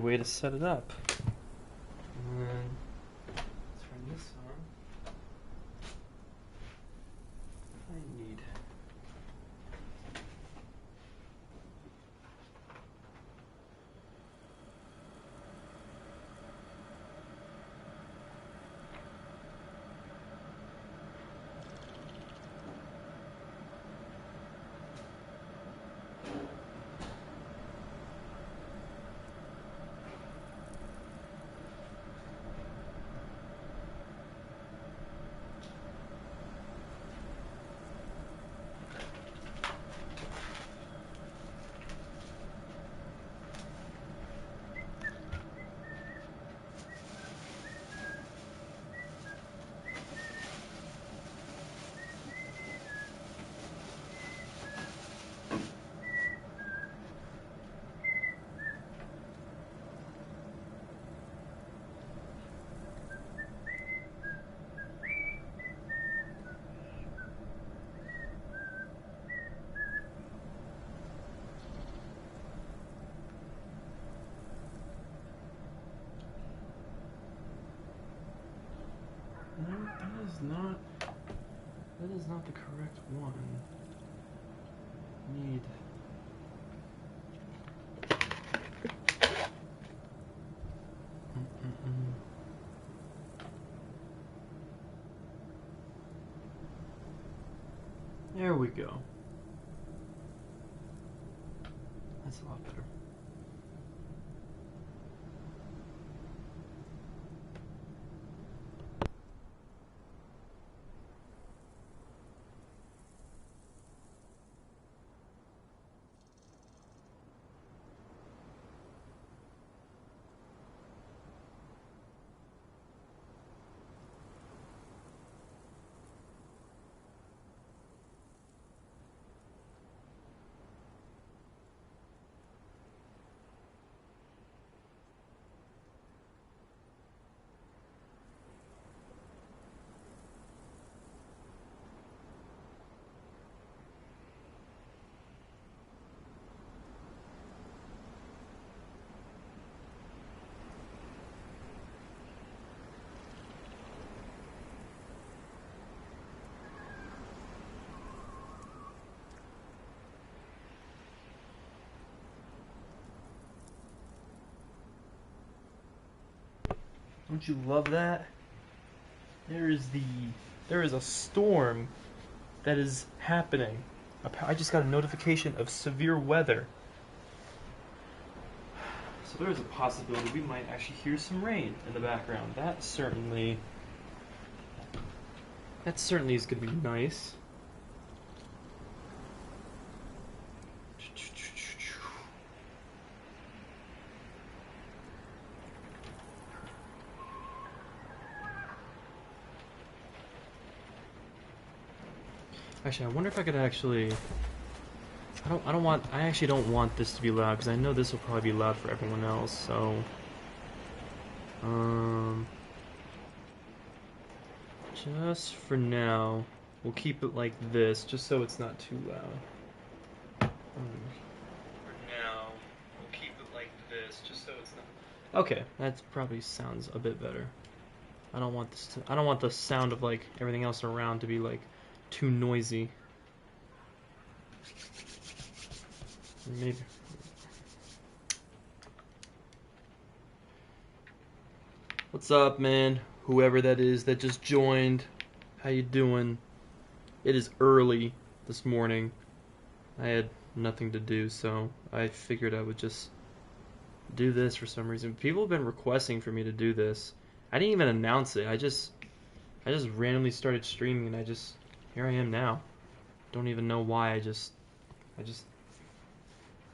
way to set it up. And then turn this on. I need. No, that is not the correct one. Need. There we go. That's a lot better. Don't you love that? There is a storm that is happening. I just got a notification of severe weather. So there is a possibility we might actually hear some rain in the background. That certainly is going to be nice. Actually, I wonder if I could actually. I actually don't want this to be loud because I know this will probably be loud for everyone else. So, just for now, we'll keep it like this, just so it's not too loud. For now, we'll keep it like this, just so it's not. Okay, that probably sounds a bit better. I don't want this. I don't want the sound of like everything else around to be like too noisy. Maybe. What's up, man? Whoever that is that just joined, how you doing? It is early this morning. I had nothing to do, so I figured I would just do this for some reason. People have been requesting for me to do this. I didn't even announce it. I just randomly started streaming, and here I am now. Don't even know why. I just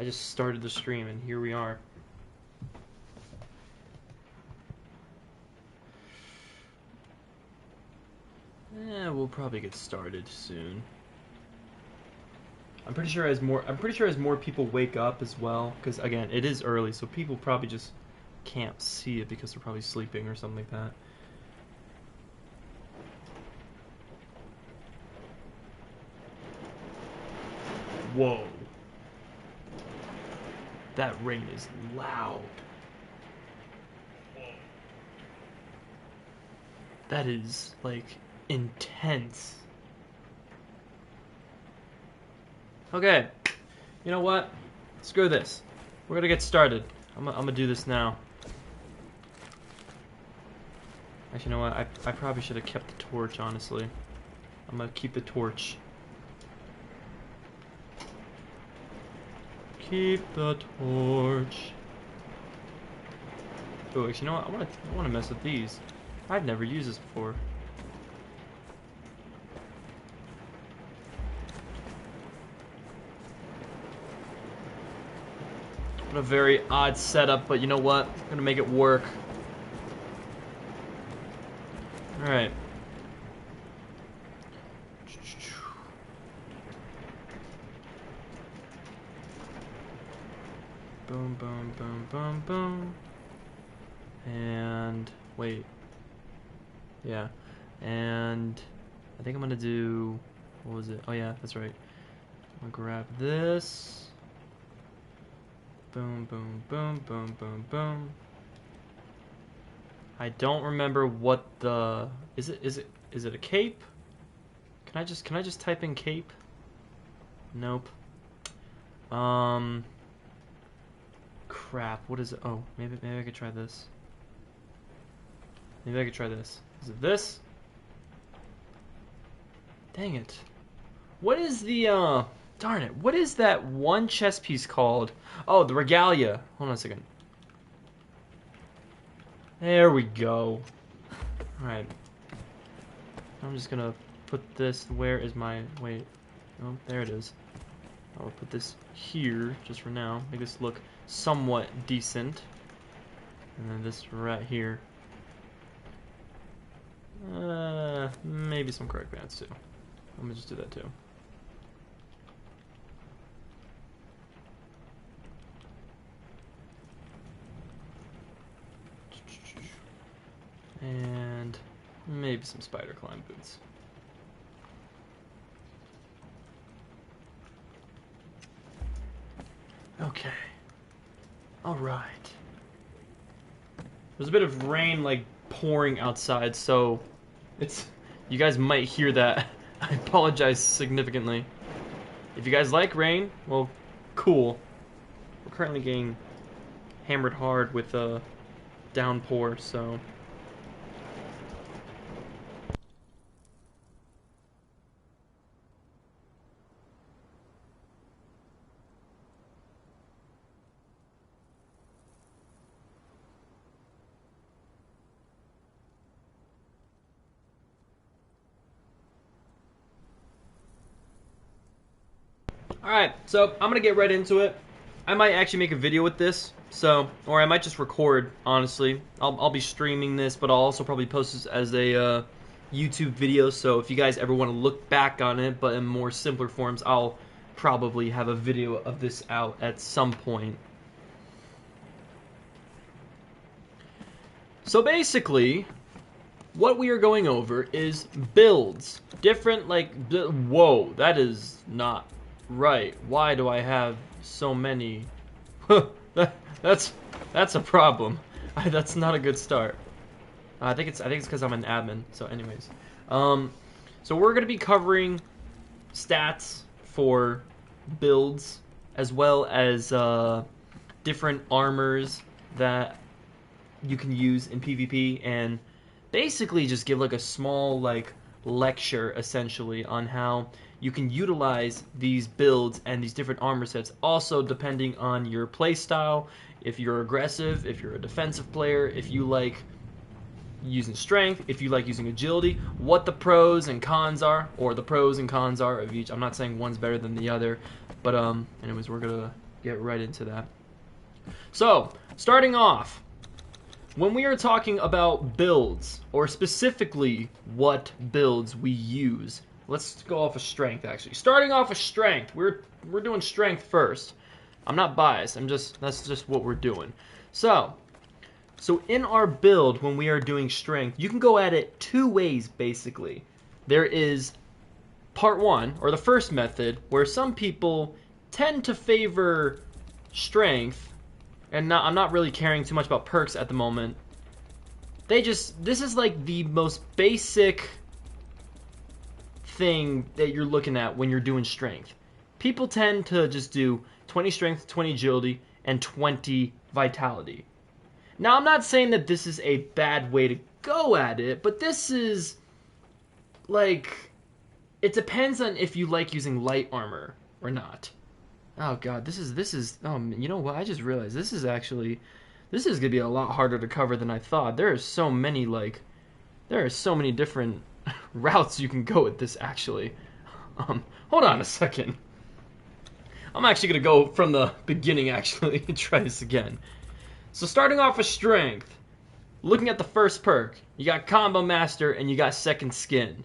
started the stream, and here we are. We'll probably get started soon. I'm pretty sure as more people wake up as well, because again, it is early, so people probably just can't see it because they're probably sleeping or something like that. Whoa. That rain is loud. That is, like, intense. Okay, you know what? Screw this. We're gonna get started. I'm gonna do this now. Actually, you know what? I probably should have kept the torch, honestly. I'm gonna keep the torch. Keep the torch. Oh, actually, you know what? I wanna mess with these. I've never used this before. What a very odd setup, but you know what? I'm gonna make it work. Alright. Boom, boom, boom, boom, boom. And wait. Yeah. And I think I'm gonna do, what was it? Oh yeah, that's right. I'm gonna grab this. Boom, boom, boom, boom, boom, boom. I don't remember what the is it a cape? Can I just type in cape? Nope. Crap, what is it? Oh, maybe I could try this. Maybe I could try this. Is it this? Dang it. What is the darn it, what is that one chess piece called? Oh, the regalia. Hold on a second. There we go. Alright. I'm just gonna put this, where is my, wait. Oh, there it is. I'll put this here, just for now. Make this look somewhat decent. And then this right here. Maybe some correct bands too. Let me just do that too. And maybe some spider climb boots. Okay. Alright. There's a bit of rain like pouring outside, so you guys might hear that. I apologize significantly. If you guys like rain, well, cool. We're currently getting hammered hard with a downpour, so alright, so I'm gonna get right into it. I might actually make a video with this, or I might just record, honestly. I'll be streaming this, but I'll also probably post this as a YouTube video, so if you guys ever want to look back on it, but in more simpler forms, I'll probably have a video of this out at some point. So basically, what we are going over is builds. Different, like, whoa, that is not right. Why do I have so many? That's a problem. That's not a good start. I think it's because I'm an admin. So, anyways, so we're gonna be covering stats for builds as well as different armors that you can use in PvP, and basically just give like a small like lecture essentially on how you can utilize these builds and these different armor sets, also depending on your playstyle. If you're aggressive, if you're a defensive player, if you like using strength, if you like using agility, what the pros and cons are, or the pros and cons are of each. I'm not saying one's better than the other, but anyways, we're gonna get right into that. So, starting off, when we are talking about builds, or specifically what builds we use, let's go off of strength, actually. Starting off with strength, we're doing strength first. I'm not biased, that's just what we're doing. So in our build, when we are doing strength, you can go at it two ways, basically. There is part one, or the first method, where some people tend to favor strength, and I'm not really caring too much about perks at the moment. this is like the most basic thing that you're looking at when you're doing strength. People tend to just do 20 strength, 20 agility, and 20 vitality. Now, I'm not saying that this is a bad way to go at it, but this is, like, it depends on if you like using light armor or not. Oh god, this is, you know what, I just realized this is gonna be a lot harder to cover than I thought. There are so many different routes you can go with this, actually. Hold on a second. I'm actually gonna go from the beginning, actually, and try this again. So starting off with strength, looking at the first perk, you got Combo Master and you got Second Skin.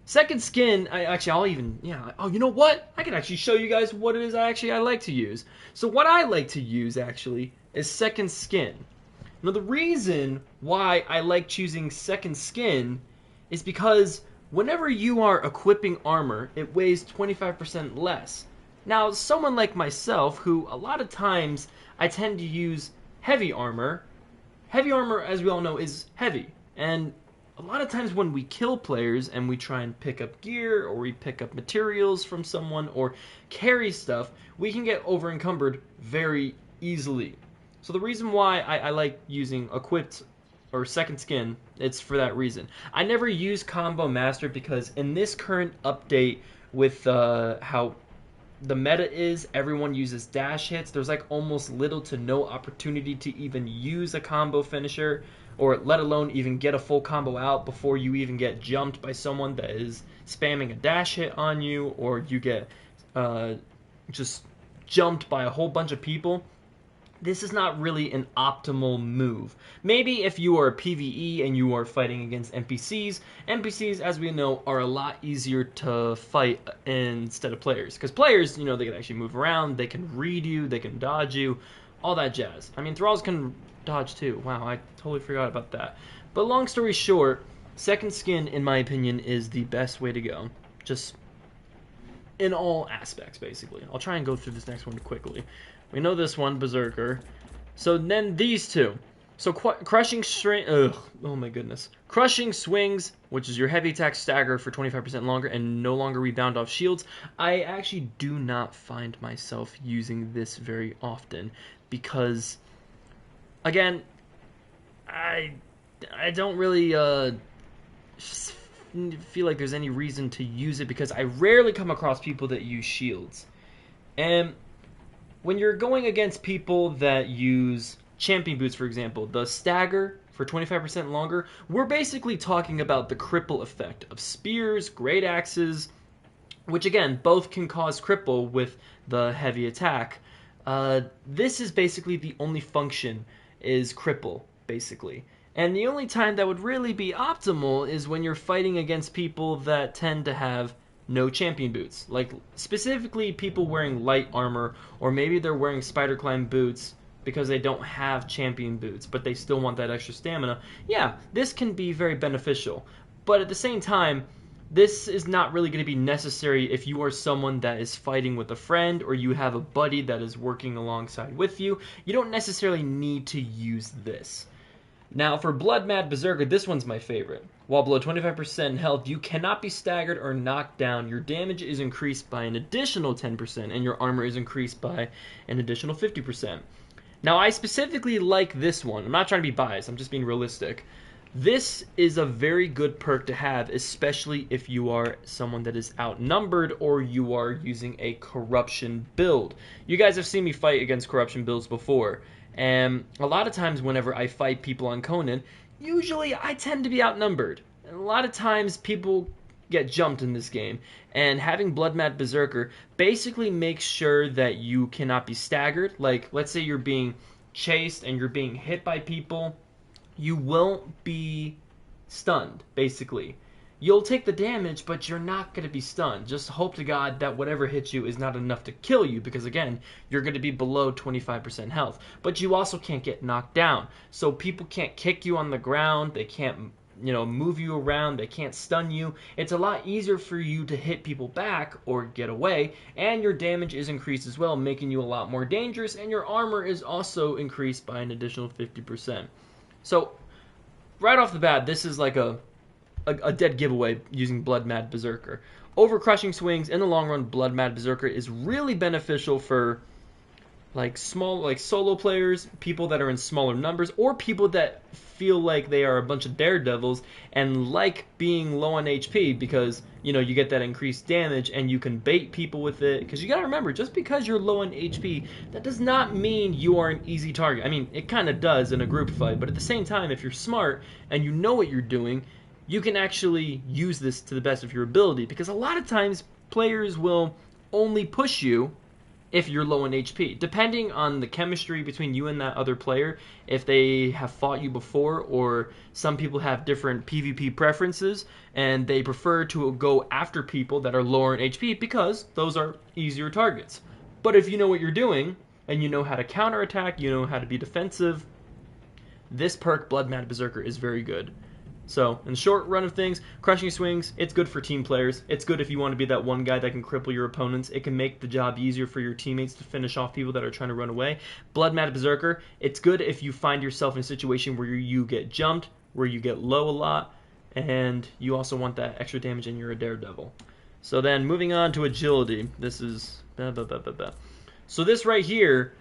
Second Skin, oh, you know what? I can actually show you guys what it is I like to use. So what I like to use, actually, is Second Skin. Now the reason why I like choosing Second Skin is because whenever you are equipping armor, it weighs 25% less. Now, someone like myself, who a lot of times I tend to use heavy armor, as we all know, is heavy. And a lot of times when we kill players and we try and pick up gear or we pick up materials from someone or carry stuff, we can get over encumbered very easily. So the reason why I like using equipped or Second Skin, it's for that reason. I never use Combo Master because in this current update with how the meta is, everyone uses dash hits, there's like almost little to no opportunity to even use a combo finisher, or let alone even get a full combo out before you even get jumped by someone that is spamming a dash hit on you, or you get just jumped by a whole bunch of people. This is not really an optimal move. Maybe if you are a PvE and you are fighting against NPCs, NPCs, as we know, are a lot easier to fight instead of players. Because players, you know, they can actually move around, they can read you, they can dodge you, all that jazz. I mean, thralls can dodge too. Wow, I totally forgot about that. But long story short, Second Skin, in my opinion, is the best way to go. Just in all aspects, basically. I'll try and go through this next one quickly. We know this one, Berserker. So then these two. So Crushing oh my goodness. Crushing Swings, which is your heavy attack stagger for 25% longer and no longer rebound off shields. I actually do not find myself using this very often because, again, I don't really feel like there's any reason to use it because I rarely come across people that use shields. And when you're going against people that use champion boots, for example, the stagger for 25% longer, we're basically talking about the cripple effect of spears, great axes, which again, both can cause cripple with the heavy attack. This is basically the only function is cripple, basically. And the only time that would really be optimal is when you're fighting against people that tend to have no champion boots. Like, specifically people wearing light armor, or maybe they're wearing spider climb boots because they don't have champion boots, but they still want that extra stamina. Yeah, this can be very beneficial. But at the same time, this is not really going to be necessary if you are someone that is fighting with a friend or you have a buddy that is working alongside with you. You don't necessarily need to use this. Now, for Blood Mad Berserker, this one's my favorite. While below 25% health, you cannot be staggered or knocked down. Your damage is increased by an additional 10%, and your armor is increased by an additional 50%. Now, I specifically like this one. I'm not trying to be biased, I'm just being realistic. This is a very good perk to have, especially if you are someone that is outnumbered or you are using a corruption build. You guys have seen me fight against corruption builds before. And a lot of times whenever I fight people on Conan, usually I tend to be outnumbered. And a lot of times people get jumped in this game. And having Blood Mad Berserker basically makes sure that you cannot be staggered. Like, let's say you're being chased and you're being hit by people. You won't be stunned, basically. You'll take the damage, but you're not going to be stunned. Just hope to God that whatever hits you is not enough to kill you, because again, you're going to be below 25% health. But you also can't get knocked down. So people can't kick you on the ground, they can't, move you around, they can't stun you. It's a lot easier for you to hit people back or get away, and your damage is increased as well, making you a lot more dangerous, and your armor is also increased by an additional 50%. So right off the bat, this is like a dead giveaway using Blood Mad Berserker. Over crushing swings in the long run, Blood Mad Berserker is really beneficial for like solo players, people that are in smaller numbers, or people that feel like they are a bunch of daredevils and like being low on HP because you get that increased damage and you can bait people with it. Because you gotta remember, just because you're low on HP, that does not mean you are an easy target. I mean, it kind of does in a group fight, but at the same time, if you're smart and you know what you're doing, you can actually use this to the best of your ability. Because a lot of times, players will only push you if you're low in HP. Depending on the chemistry between you and that other player, if they have fought you before, or some people have different PvP preferences, and they prefer to go after people that are lower in HP because those are easier targets. But if you know what you're doing, and you know how to counterattack, you know how to be defensive, this perk, Blood Mad Berserker, is very good. So, in the short run of things, Crushing Swings, it's good for team players. It's good if you want to be that one guy that can cripple your opponents. It can make the job easier for your teammates to finish off people that are trying to run away. Blood Mad Berserker, it's good if you find yourself in a situation where you get jumped, where you get low a lot, and you also want that extra damage and you're a daredevil. So then, moving on to Agility. This is... So this right here...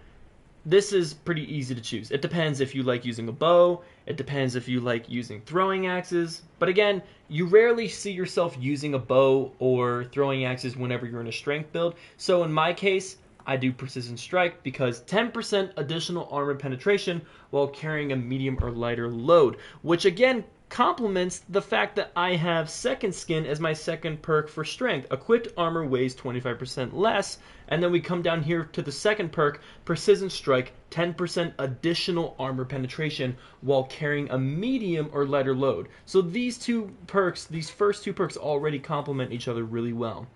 This is pretty easy to choose. It depends if you like using a bow, it depends if you like using throwing axes, but again, you rarely see yourself using a bow or throwing axes whenever you're in a strength build. So in my case, I do Precision Strike because 10% additional armor penetration while carrying a medium or lighter load, which again complements the fact that I have Second Skin as my second perk for strength. Equipped armor weighs 25% less, and then we come down here to the second perk, Precision Strike, 10% additional armor penetration while carrying a medium or lighter load. So these two perks, these first two perks already complement each other really well.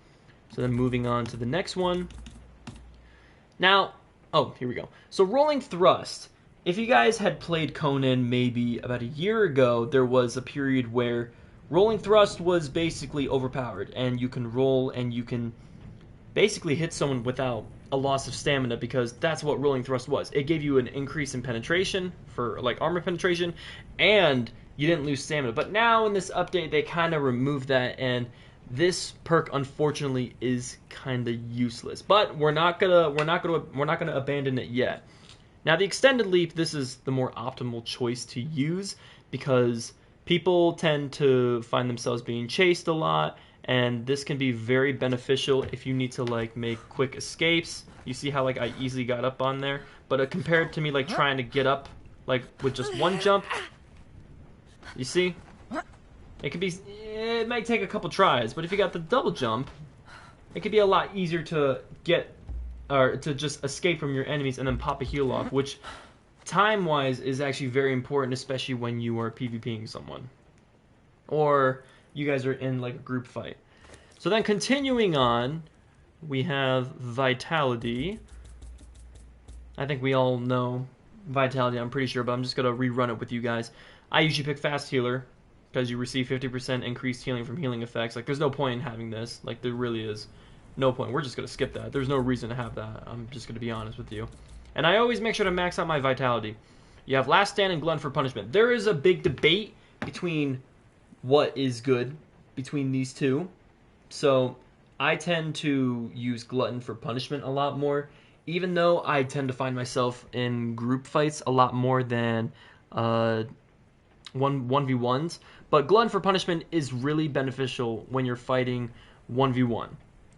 So then moving on to the next one. Now, oh, here we go. So Rolling Thrust. If you guys had played Conan maybe about a year ago, there was a period where Rolling Thrust was basically overpowered, and you can roll and you can basically hit someone without a loss of stamina, because that's what Rolling Thrust was. It gave you an increase in penetration for like armor penetration, and you didn't lose stamina. But now in this update, they kind of removed that, and this perk unfortunately is kind of useless. But we're not gonna abandon it yet. Now, the Extended Leap, this is the more optimal choice to use because people tend to find themselves being chased a lot, and this can be very beneficial if you need to like make quick escapes. You see how like I easily got up on there, but compared to me like trying to get up like with just one jump, you see, it might take a couple tries, but if you got the double jump, it could be a lot easier to get or to just escape from your enemies and then pop a heal off, which time-wise is actually very important, especially when you are PvPing someone. Or you guys are in like a group fight. So then continuing on, we have Vitality. I think we all know Vitality, I'm pretty sure, but I'm just going to rerun it with you guys. I usually pick Fast Healer because you receive 50% increased healing from healing effects. Like, there's no point in having this. Like, there really is. No point. We're just going to skip that. There's no reason to have that. I'm just going to be honest with you. And I always make sure to max out my Vitality. You have Last Stand and Glutton for Punishment. There is a big debate between what is good between these two. So I tend to use Glutton for Punishment a lot more, even though I tend to find myself in group fights a lot more than 1v1s. But Glutton for Punishment is really beneficial when you're fighting 1v1.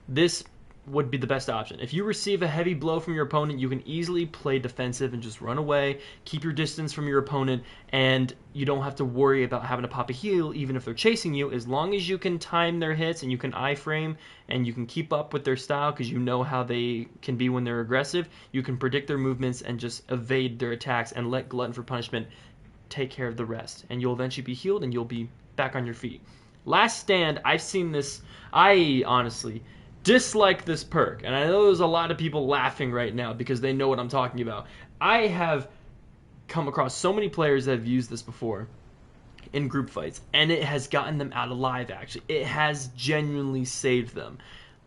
This would be the best option. If you receive a heavy blow from your opponent, you can easily play defensive and just run away, keep your distance from your opponent, and you don't have to worry about having to pop a heal even if they're chasing you. As long as you can time their hits and you can iframe and you can keep up with their style because you know how they can be when they're aggressive, you can predict their movements and just evade their attacks and let Glutton for Punishment take care of the rest. And you'll eventually be healed and you'll be back on your feet. Last Stand, I've seen this. I honestly dislike this perk, and I know there's a lot of people laughing right now because they know what I'm talking about. I have come across so many players that have used this before in group fights, and it has gotten them out alive, actually. It has genuinely saved them.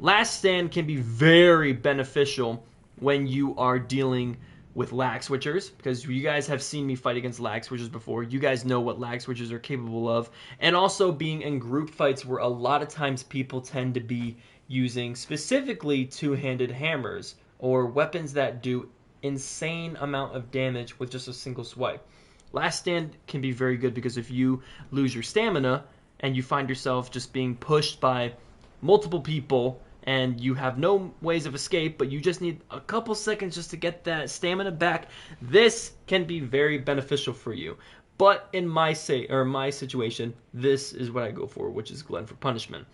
Last Stand can be very beneficial when you are dealing with lag switchers, because you guys have seen me fight against lag switchers before. You guys know what lag switchers are capable of. And also being in group fights where a lot of times people tend to be using specifically two-handed hammers or weapons that do insane amount of damage with just a single swipe. Last stand can be very good because if you lose your stamina and you find yourself just being pushed by multiple people and you have no ways of escape, but you just need a couple seconds just to get that stamina back, this can be very beneficial for you. But in my situation, this is what I go for, which is Glen for Punishment.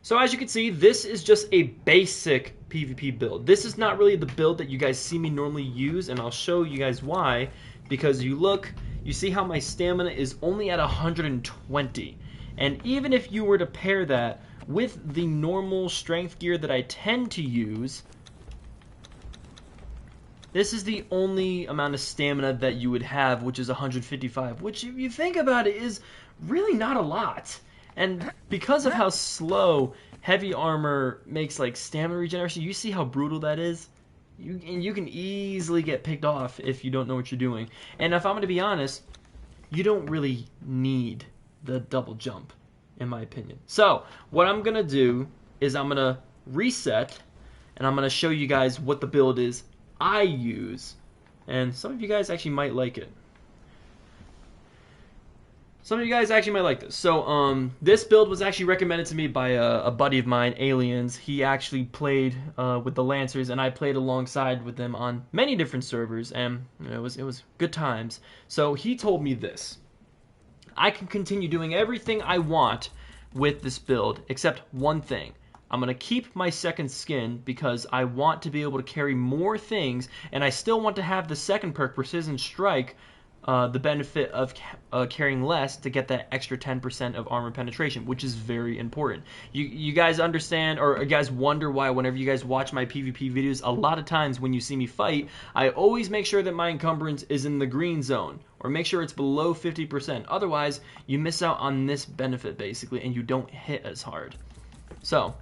So as you can see, this is just a basic PvP build. This is not really the build that you guys see me normally use, and I'll show you guys why. Because you see how my stamina is only at 120. And even if you were to pair that with the normal strength gear that I tend to use, this is the only amount of stamina that you would have, which is 155, which if you think about it is really not a lot. And because of how slow heavy armor makes like stamina regeneration, you see how brutal that is? You can easily get picked off if you don't know what you're doing. And if I'm going to be honest, you don't really need the double jump, in my opinion. So what I'm going to do is I'm going to reset, and I'm going to show you guys what the build is I use. And some of you guys actually might like it. Some of you guys actually might like this. So, this build was actually recommended to me by a buddy of mine, Aliens. He actually played with the Lancers, and I played alongside with them on many different servers, and it was good times. So he told me this: I can continue doing everything I want with this build, except one thing. I'm going to keep my second skin because I want to be able to carry more things, and I still want to have the second perk, Precision Strike, the benefit of carrying less to get that extra 10% of armor penetration, which is very important. You guys understand, or you guys wonder why whenever you guys watch my PvP videos, a lot of times when you see me fight, I always make sure that my encumbrance is in the green zone, or make sure it's below 50%. Otherwise, you miss out on this benefit, basically, and you don't hit as hard. So,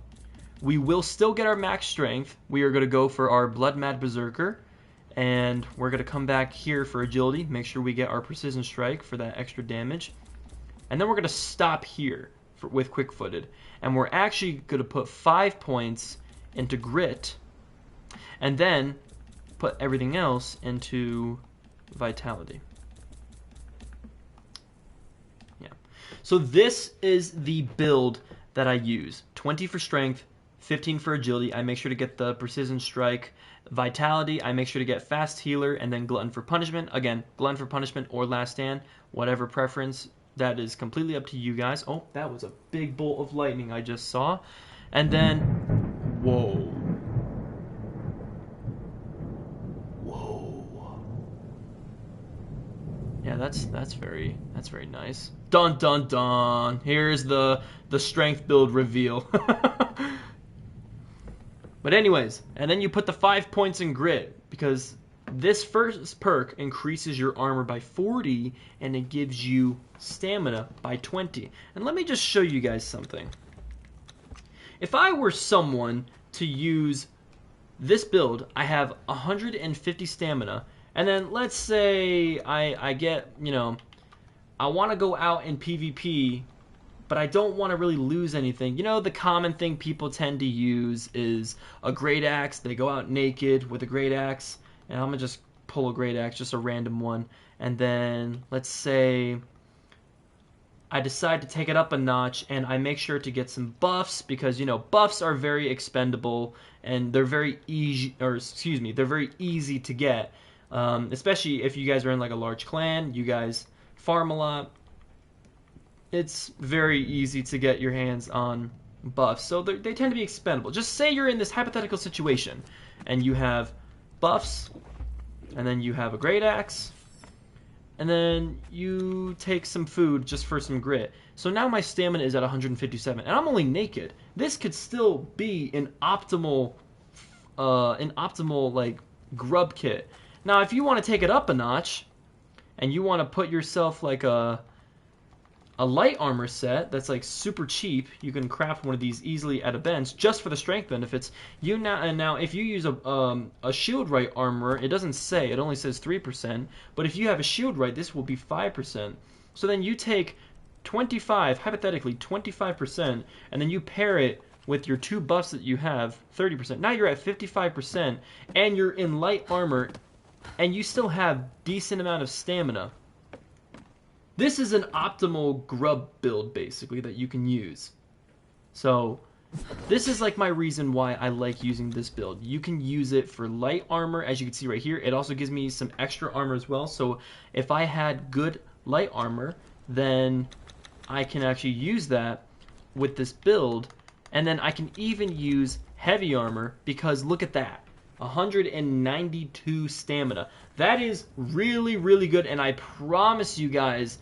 we will still get our max strength. We are going to go for our Blood Mad Berserker. And we're going to come back here for agility, make sure we get our Precision Strike for that extra damage. And then we're going to stop here with Quick-Footed. And we're actually going to put 5 points into Grit, and then put everything else into Vitality. Yeah. So this is the build that I use. 20 for Strength, 15 for Agility. I make sure to get the Precision Strike. Vitality, I make sure to get Fast Healer, and then Glutton for Punishment. Again, Glutton for Punishment or Last Stand, whatever preference, that is completely up to you guys. Oh, that was a big bolt of lightning I just saw. And then, whoa. Whoa. Yeah, that's very nice. Dun dun dun. Here's the strength build reveal. But anyways, and then you put the 5 points in Grit, because this first perk increases your armor by 40, and it gives you stamina by 20. And let me just show you guys something. If I were someone to use this build, I have 150 stamina, and then let's say I get, I want to go out in PvP, but I don't want to really lose anything. The common thing people tend to use is a great axe. They go out naked with a great axe, and I'm going to just pull a great axe, just a random one. And then, let's say I decide to take it up a notch, and I make sure to get some buffs, because, buffs are very expendable, and they're very easy, they're very easy to get. Especially if you guys are in like a large clan, you guys farm a lot. It's very easy to get your hands on buffs, so they tend to be expendable. Just say you're in this hypothetical situation, and you have buffs, and then you have a great axe, and then you take some food just for some grit. So now my stamina is at 157, and I'm only naked. This could still be an optimal like grub kit. Now, if you want to take it up a notch, and you want to put yourself like a a light armor set that's like super cheap. You can craft one of these easily at a bench just for the strength benefits. Now if you use a shield right armor, it doesn't say, it only says 3%, but if you have a shield right, this will be 5%. So then you take 25, hypothetically 25%, and then you pair it with your 2 buffs that you have, 30%. Now you're at 55%, and you're in light armor, and you still have decent amount of stamina. This is an optimal grub build, basically, that you can use. So, this is like my reason why I like using this build. You can use it for light armor, as you can see right here. It also gives me some extra armor as well. So, if I had good light armor, then I can actually use that with this build. And then I can even use heavy armor, because look at that. 192 stamina. That is really, really good, and I promise you guys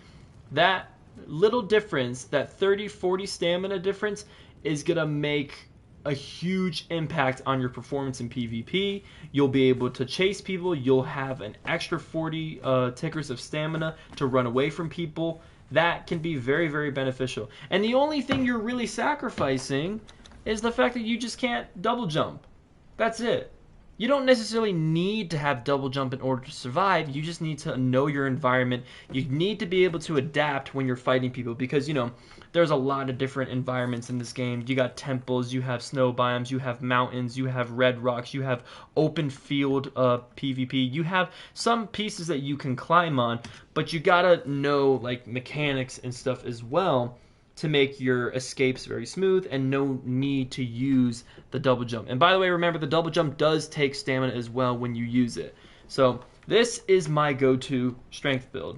that little difference, that 30-40 stamina difference, is gonna make a huge impact on your performance in PvP. You'll be able to chase people. You'll have an extra 40 tickers of stamina to run away from people. That can be very, very beneficial. And the only thing you're really sacrificing is the fact that you just can't double jump. That's it. You don't necessarily need to have double jump in order to survive. You just need to know your environment. You need to be able to adapt when you're fighting people, because, you know, there's a lot of different environments in this game. You got temples, you have snow biomes, you have mountains, you have red rocks, you have open field PvP. You have some pieces that you can climb on, but you gotta know like mechanics and stuff as well to make your escapes very smooth, and no need to use the double jump. And by the way, remember, the double jump does take stamina as well when you use it. So this is my go-to strength build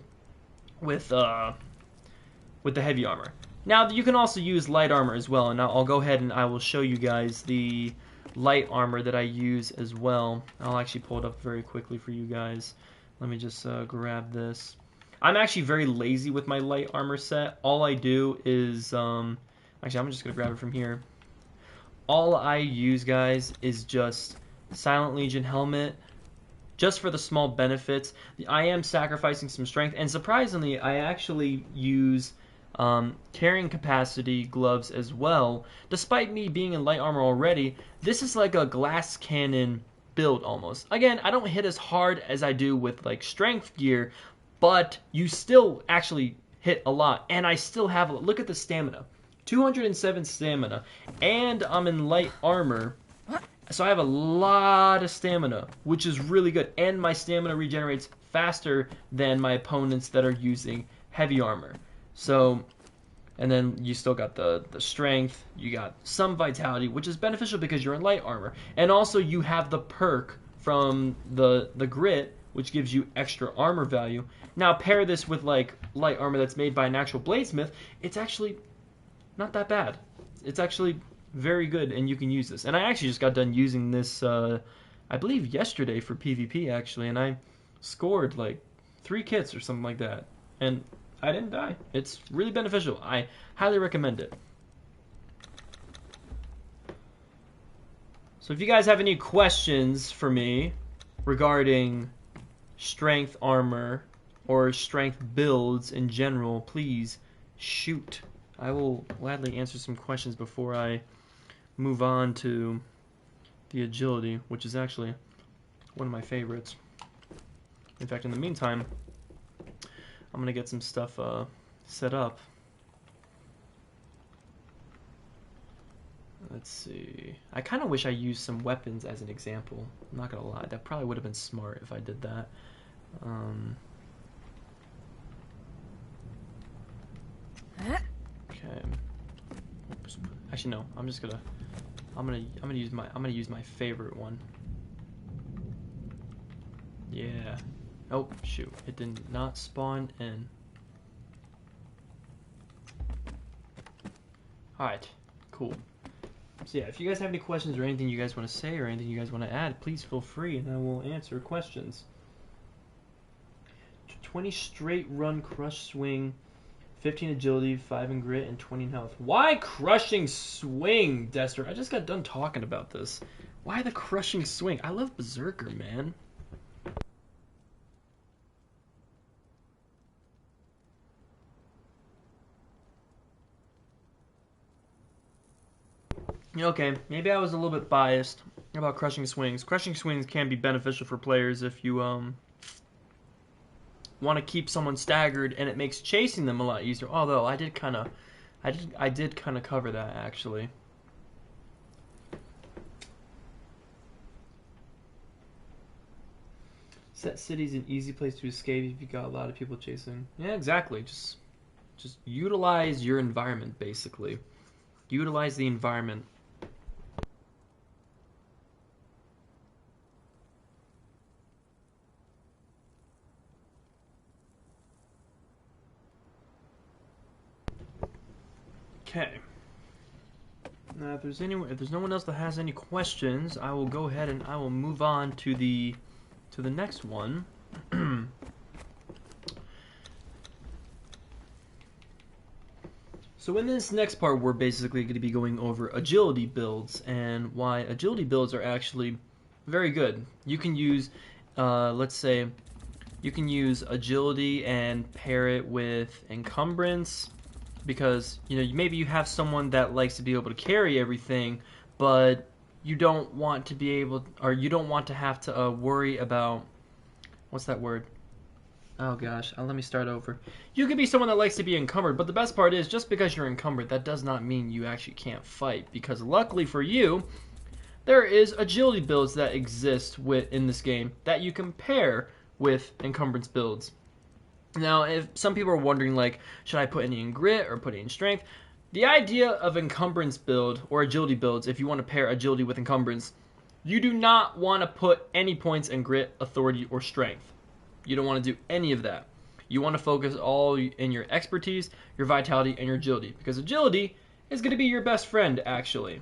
with the heavy armor. Now you can also use light armor as well, and I'll go ahead and I will show you guys the light armor that I use as well. I'll actually pull it up very quickly for you guys. Let me just grab this. I'm actually very lazy with my light armor set. All I do is, actually I'm just going to grab it from here. All I use, guys, is just Silent Legion helmet, just for the small benefits. I am sacrificing some strength, and surprisingly, I actually use carrying capacity gloves as well. Despite me being in light armor already, this is like a glass cannon build almost. Again, I don't hit as hard as I do with like strength gear, but you still actually hit a lot, and I still have, look at the stamina, 207 stamina, and I'm in light armor, so I have a lot of stamina, which is really good, and my stamina regenerates faster than my opponents that are using heavy armor. So, and then you still got the strength, you got some vitality, which is beneficial because you're in light armor, and also you have the perk from the grit, which gives you extra armor value. Now pair this with like light armor that's made by an actual bladesmith, it's actually not that bad. It's actually very good, and you can use this. And I actually just got done using this, I believe yesterday for PvP actually, and I scored like 3 kits or something like that. And I didn't die. It's really beneficial. I highly recommend it. So if you guys have any questions for me regarding strength armor or strength builds in general, please shoot. I will gladly answer some questions before I move on to the agility, which is actually one of my favorites. In fact, in the meantime, I'm gonna get some stuff set up. Let's see. I kind of wish I used some weapons as an example. I'm not gonna lie, that probably would have been smart if I did that. Okay. Actually, no. I'm gonna use my favorite one. Yeah. Oh shoot! It did not spawn in. All right. Cool. So yeah, if you guys have any questions or anything you guys want to say or anything you guys want to add, please feel free, and I will answer questions. 20 straight run crush swing, 15 agility, 5 in grit, and 20 in health. Why crushing swing, Dester? I just got done talking about this. Why the crushing swing? I love Berserker, man. Okay, maybe I was a little bit biased about crushing swings. Crushing swings can be beneficial for players if you want to keep someone staggered, and it makes chasing them a lot easier. Although I did kind of cover that actually. Set cities an easy place to escape if you got a lot of people chasing. Yeah, exactly. Just utilize your environment, basically. Utilize the environment. Okay. Now, if there's no one else that has any questions, I will go ahead and I will move on to the next one. So in this next part, we're basically going to be going over agility builds and why agility builds are actually very good. You can use, let's say, you can use agility and pair it with encumbrance, because maybe you have someone that likes to be able to carry everything, but you don't want to be able, or you don't want to have to worry about, what's that word? Oh gosh, let me start over. You could be someone that likes to be encumbered, but the best part is, just because you're encumbered, that does not mean you actually can't fight, because luckily for you, there is agility builds that exist in this game that you can pair with encumbrance builds. Now, if some people are wondering, like, should I put any in grit or put any in strength? The idea of encumbrance build or agility builds, if you want to pair agility with encumbrance, you do not want to put any points in grit, authority, or strength. You don't want to do any of that. You want to focus all in your expertise, your vitality, and your agility, because agility is going to be your best friend, actually,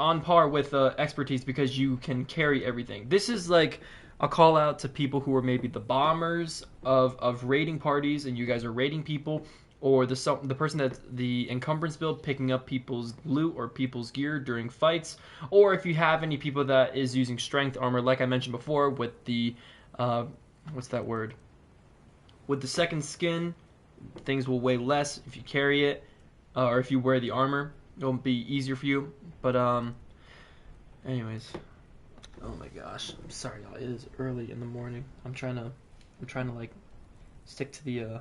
on par with expertise, because you can carry everything. This is like a call out to people who are maybe the bombers of raiding parties, and you guys are raiding people, or the person that's the encumbrance build, picking up people's loot or people's gear during fights, or if you have any people that is using strength armor, like I mentioned before, with the what's that word? With the second skin, things will weigh less if you carry it, or if you wear the armor. It'll be easier for you. But anyways, oh my gosh, I'm sorry, y'all. It is early in the morning. I'm trying to like stick to the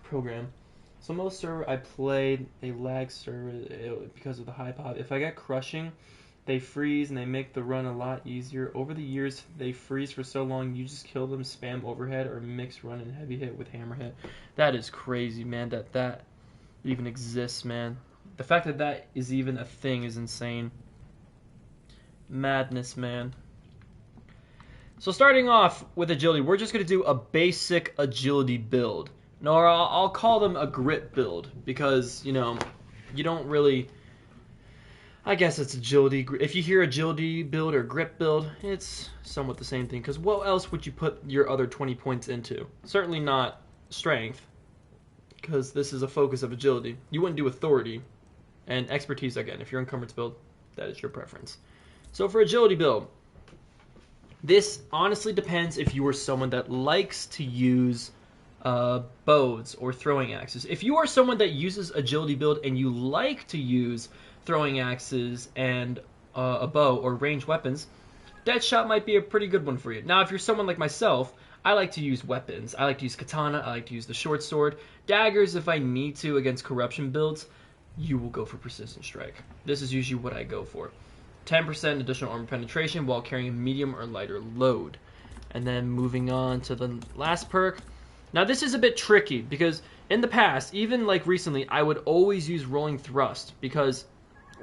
program. So most server I played, they lag server because of the high pop. If I get crushing, they freeze and they make the run a lot easier. Over the years, they freeze for so long, you just kill them, spam overhead, or mix run and heavy hit with hammer hit. That is crazy, man, that even exists, man. The fact that that is even a thing is insane. Madness, man. So starting off with agility, we're just going to do a basic agility build. No, or I'll call them a grit build, because, you don't really... I guess it's agility. If you hear agility build or grit build, it's somewhat the same thing. Because what else would you put your other 20 points into? Certainly not strength, because this is a focus of agility. You wouldn't do authority. And expertise, again, if you're encumbrance build, that is your preference. So for agility build, this honestly depends if you are someone that likes to use bows or throwing axes. If you are someone that uses agility build and you like to use throwing axes and a bow or ranged weapons, Deadshot might be a pretty good one for you. Now, if you're someone like myself, I like to use weapons. I like to use katana, I like to use the short sword. Daggers if I need to against corruption builds, you will go for precision strike. This is usually what I go for. 10% additional armor penetration while carrying a medium or lighter load. And then moving on to the last perk. Now this is a bit tricky, because in the past, even like recently, I would always use rolling thrust, because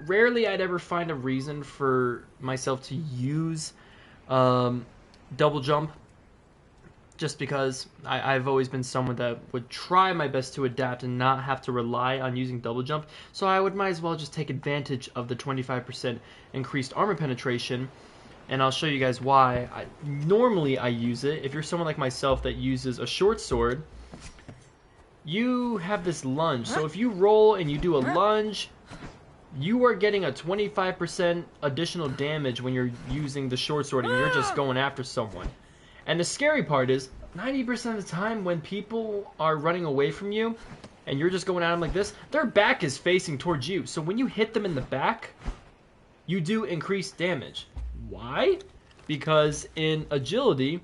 rarely I'd ever find a reason for myself to use double jump, just because I've always been someone that would try my best to adapt and not have to rely on using double jump, so I would might as well just take advantage of the 25% increased armor penetration, and I'll show you guys why. Normally I use it. If you're someone like myself that uses a short sword, you have this lunge, so if you roll and you do a lunge, you are getting a 25% additional damage when you're using the short sword and you're just going after someone. And the scary part is, 90% of the time when people are running away from you and you're just going at them like this, their back is facing towards you. So when you hit them in the back, you do increase damage. Why? Because in agility,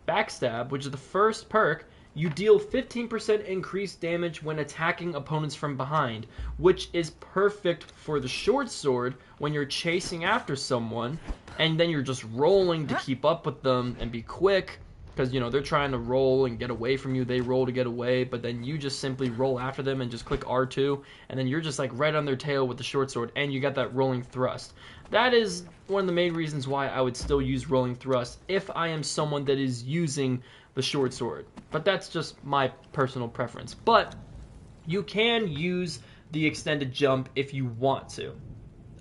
backstab, which is the first perk, you deal 15% increased damage when attacking opponents from behind, which is perfect for the short sword when you're chasing after someone, and then you're just rolling to keep up with them and be quick, because, you know, they're trying to roll and get away from you. They roll to get away, but then you just simply roll after them and just click R2, and then you're just like right on their tail with the short sword, and you got that rolling thrust. That is one of the main reasons why I would still use rolling thrust if I am someone that is using the short sword. But that's just my personal preference. But you can use the extended jump if you want to.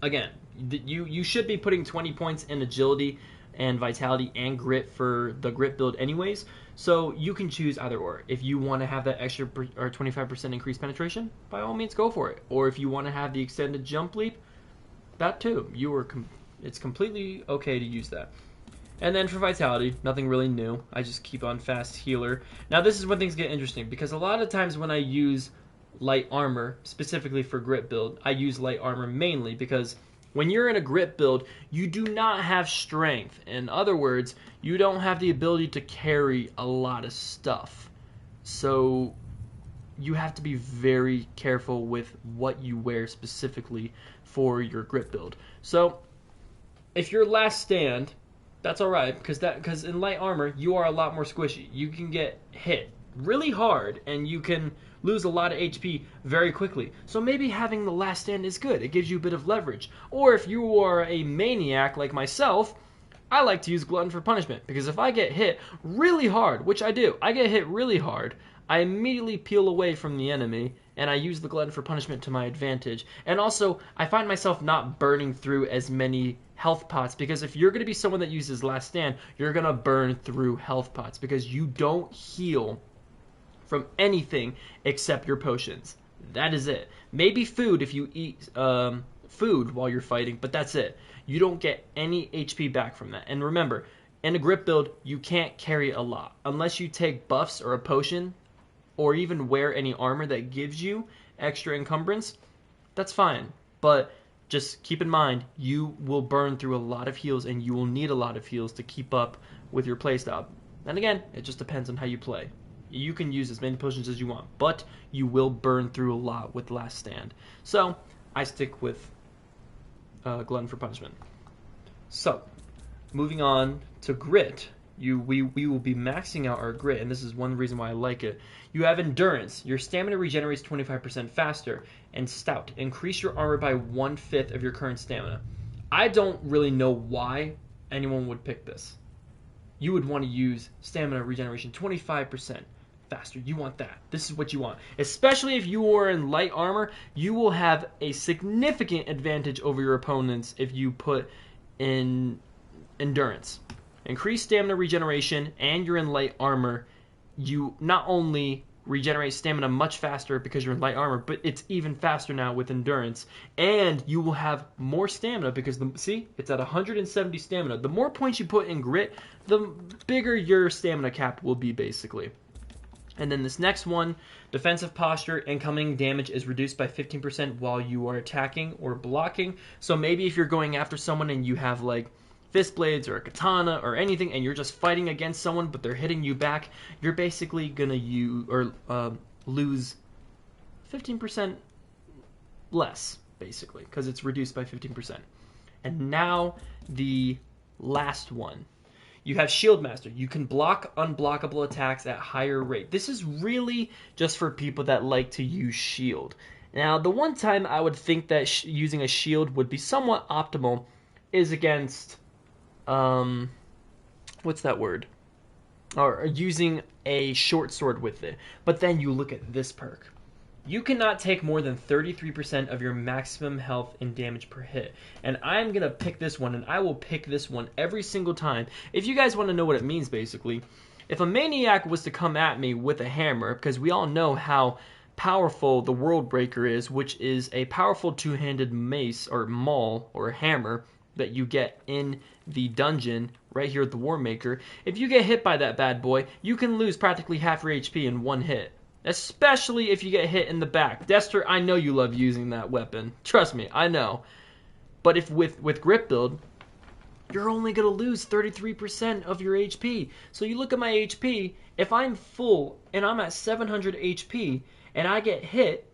Again, you should be putting 20 points in agility and vitality and grit for the grit build anyways, so you can choose either or. If you want to have that extra or 25% increased penetration, by all means go for it. Or if you want to have the extended jump leap, that too, it's completely okay to use that. And then for vitality, nothing really new. I just keep on fast healer. Now this is when things get interesting, because a lot of times when I use light armor, specifically for grit build, I use light armor mainly because when you're in a grit build, you do not have strength. In other words, you don't have the ability to carry a lot of stuff. So you have to be very careful with what you wear specifically for your grit build. So if you're last stand, that's alright, because in light armor, you are a lot more squishy. You can get hit really hard, and you can lose a lot of HP very quickly. So maybe having the last stand is good. It gives you a bit of leverage. Or if you are a maniac like myself, I like to use Glutton for Punishment, because if I get hit really hard, which I do, I get hit really hard, I immediately peel away from the enemy, and I use the Glutton for Punishment to my advantage. And also, I find myself not burning through as many health pots, because if you're going to be someone that uses Last Stand, you're going to burn through health pots, because you don't heal from anything except your potions. That is it. Maybe food if you eat food while you're fighting, but that's it. You don't get any HP back from that. And remember, in a grip build, you can't carry a lot. Unless you take buffs or a potion, or even wear any armor that gives you extra encumbrance, that's fine. But just keep in mind, you will burn through a lot of heals, and you will need a lot of heals to keep up with your playstyle. And again, it just depends on how you play. You can use as many potions as you want, but you will burn through a lot with Last Stand. So, I stick with Glutton for Punishment. So, moving on to Grit. We will be maxing out our Grit, and this is one reason why I like it. You have Endurance. Your stamina regenerates 25% faster. And Stout. Increase your armor by 1/5 of your current stamina. I don't really know why anyone would pick this. You would want to use stamina regeneration 25% faster. You want that. This is what you want. Especially if you are in light armor, you will have a significant advantage over your opponents if you put in Endurance. Increase stamina regeneration, and you're in light armor. You not only regenerate stamina much faster because you're in light armor, but it's even faster now with Endurance, and you will have more stamina because see, it's at 170 stamina. The more points you put in Grit, the bigger your stamina cap will be, basically. And then this next one, Defensive Posture, incoming damage is reduced by 15% while you are attacking or blocking. So maybe if you're going after someone and you have like fist blades or a katana or anything, and you're just fighting against someone but they're hitting you back, you're basically gonna lose 15% less, basically, because it's reduced by 15%. And now the last one. You have Shield Master. You can block unblockable attacks at higher rate. This is really just for people that like to use shield. Now, the one time I would think that using a shield would be somewhat optimal is against what's that word? Or using a short sword with it. But then you look at this perk. You cannot take more than 33% of your maximum health and damage per hit. And I'm going to pick this one, and I will pick this one every single time. If you guys want to know what it means, basically, if a maniac was to come at me with a hammer, because we all know how powerful the World Breaker is, which is a powerful two-handed mace or maul or hammer that you get in the dungeon right here at the War Maker. If you get hit by that bad boy, you can lose practically half your HP in one hit. especially if you get hit in the back. Dester, I know you love using that weapon. Trust me, I know. But if with grip build, you're only going to lose 33% of your HP. So you look at my HP, if I'm full and I'm at 700 HP and I get hit,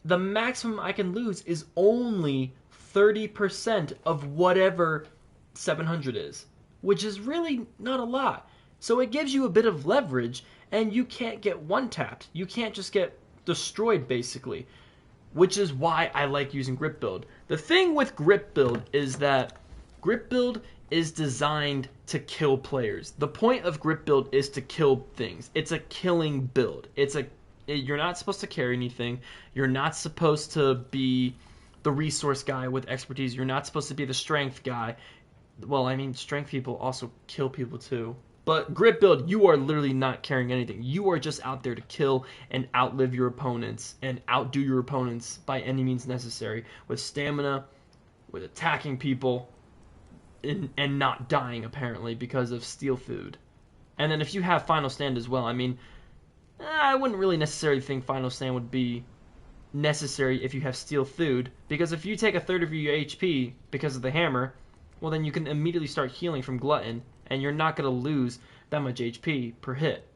the maximum I can lose is only 30% of whatever 700 is, which is really not a lot. So it gives you a bit of leverage, and you can't get one-tapped. You can't just get destroyed, basically, which is why I like using grip build. The thing with grip build is that grip build is designed to kill players. The point of grip build is to kill things. It's a killing build. You're not supposed to carry anything. You're not supposed to be the resource guy with expertise. You're not supposed to be the strength guy. Well, I mean, strength people also kill people too. But grip build, you are literally not carrying anything. You are just out there to kill and outlive your opponents and outdo your opponents by any means necessary with stamina, with attacking people, and not dying, apparently, because of steal food. And then if you have Final Stand as well, I mean, I wouldn't really necessarily think Final Stand would be necessary if you have steal food, because if you take a third of your HP because of the hammer, well, then you can immediately start healing from Glutton, and you're not going to lose that much HP per hit.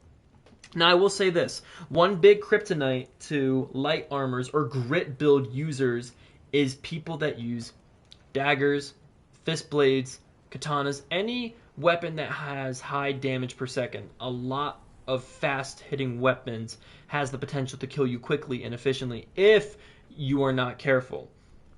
Now, I will say this. One big kryptonite to light armors or grit build users is people that use daggers, fist blades, katanas, any weapon that has high damage per second. A lot of fast-hitting weapons has the potential to kill you quickly and efficiently if you are not careful.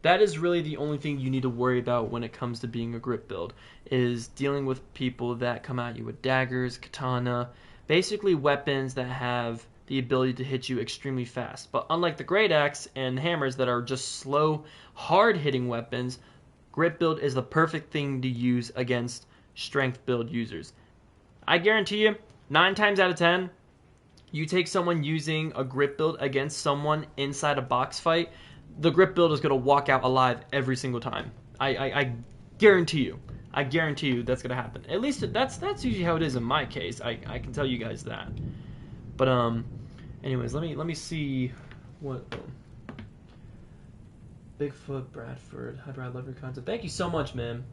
That is really the only thing you need to worry about when it comes to being a grip build, is dealing with people that come at you with daggers, katana, basically weapons that have the ability to hit you extremely fast. But unlike the great axe and hammers that are just slow, hard-hitting weapons, grip build is the perfect thing to use against strength build users. I guarantee you, 9 times out of 10, you take someone using a grip build against someone inside a box fight, the grip build is going to walk out alive every single time. I guarantee you. I guarantee you that's going to happen. At least that's usually how it is in my case. I can tell you guys that. But anyways, let me see what Bigfoot Bradford. How do I love your content? Thank you so much, man.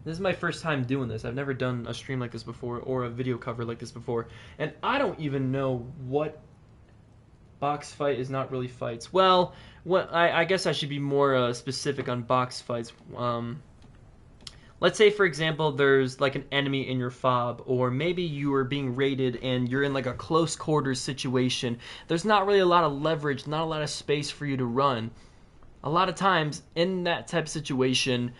This is my first time doing this. I've never done a stream like this before or a video cover like this before, and I don't even know what box fight is not really fights. Well, I guess I should be more specific on box fights. Let's say, for example, there's like an enemy in your fob, or maybe you are being raided and you're in like a close quarters situation. There's not really a lot of leverage, not a lot of space for you to run. A lot of times in that type of situation,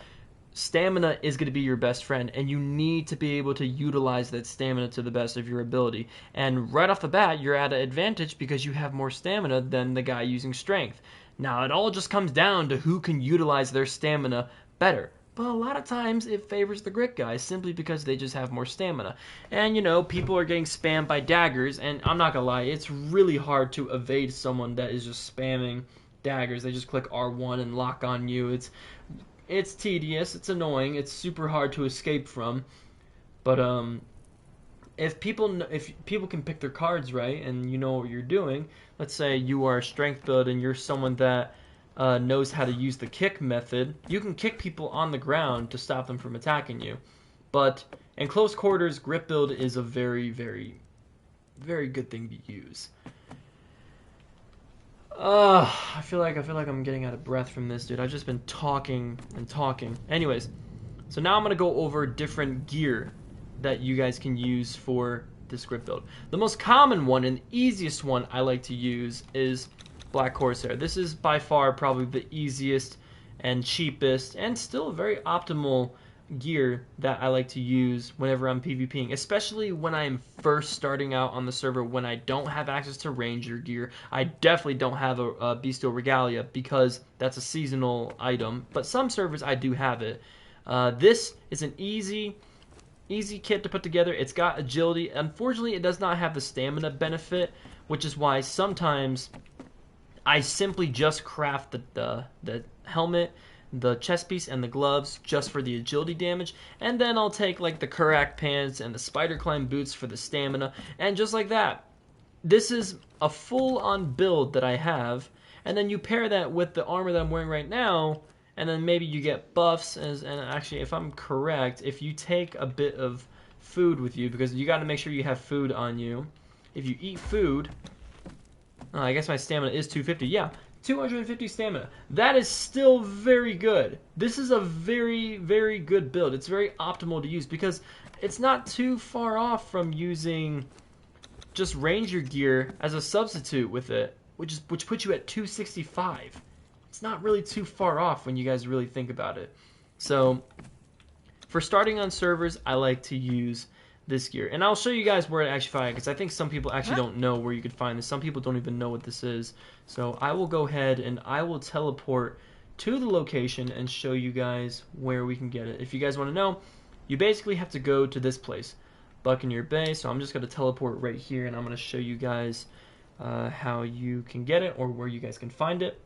stamina is going to be your best friend, and you need to be able to utilize that stamina to the best of your ability. And right off the bat, you're at an advantage because you have more stamina than the guy using strength. Now, it all just comes down to who can utilize their stamina better. But a lot of times, it favors the grit guys simply because they just have more stamina. And, you know, people are getting spammed by daggers, and I'm not going to lie, it's really hard to evade someone that is just spamming daggers. They just click R1 and lock on you. It's tedious, it's annoying, it's super hard to escape from, but if people can pick their cards right and you know what you're doing, let's say you are a strength build and you're someone that knows how to use the kick method, you can kick people on the ground to stop them from attacking you. But in close quarters, grip build is a very, very, very good thing to use. I feel like I'm getting out of breath from this, dude. I've just been talking and talking. Anyways, so now I'm gonna go over different gear that you guys can use for this grip build. The most common one and easiest one I like to use is Black Corsair. This is by far probably the easiest and cheapest and still very optimal gear that I like to use whenever I'm PvPing, especially when I'm first starting out on the server, when I don't have access to ranger gear. I definitely don't have a bestial regalia because that's a seasonal item, but some servers I do have it. This is an easy kit to put together. It's got agility. Unfortunately, it does not have the stamina benefit, which is why sometimes I simply just craft the helmet, the chest piece, and the gloves just for the agility damage, and then I'll take like the Kurak pants and the spider climb boots for the stamina, and just like that, this is a full-on build that I have, and then you pair that with the armor that I'm wearing right now, and then maybe you get buffs, and actually, if I'm correct, if you take a bit of food with you, because you got to make sure you have food on you. If you eat food, I guess my stamina is 250, yeah, 250 stamina. That is still very good. This is a very, very good build. It's very optimal to use, because it's not too far off from using just ranger gear as a substitute with it, which puts you at 265. It's not really too far off when you guys really think about it. So for starting on servers, I like to use this gear, and I'll show you guys where to actually find it, because I think some people actually don't know where you could find this. Some people don't even know what this is. So I will go ahead and I will teleport to the location and show you guys where we can get it. If you guys want to know, you basically have to go to this place, Buccaneer Bay. So I'm just going to teleport right here, and I'm going to show you guys how you can get it, or where you guys can find it.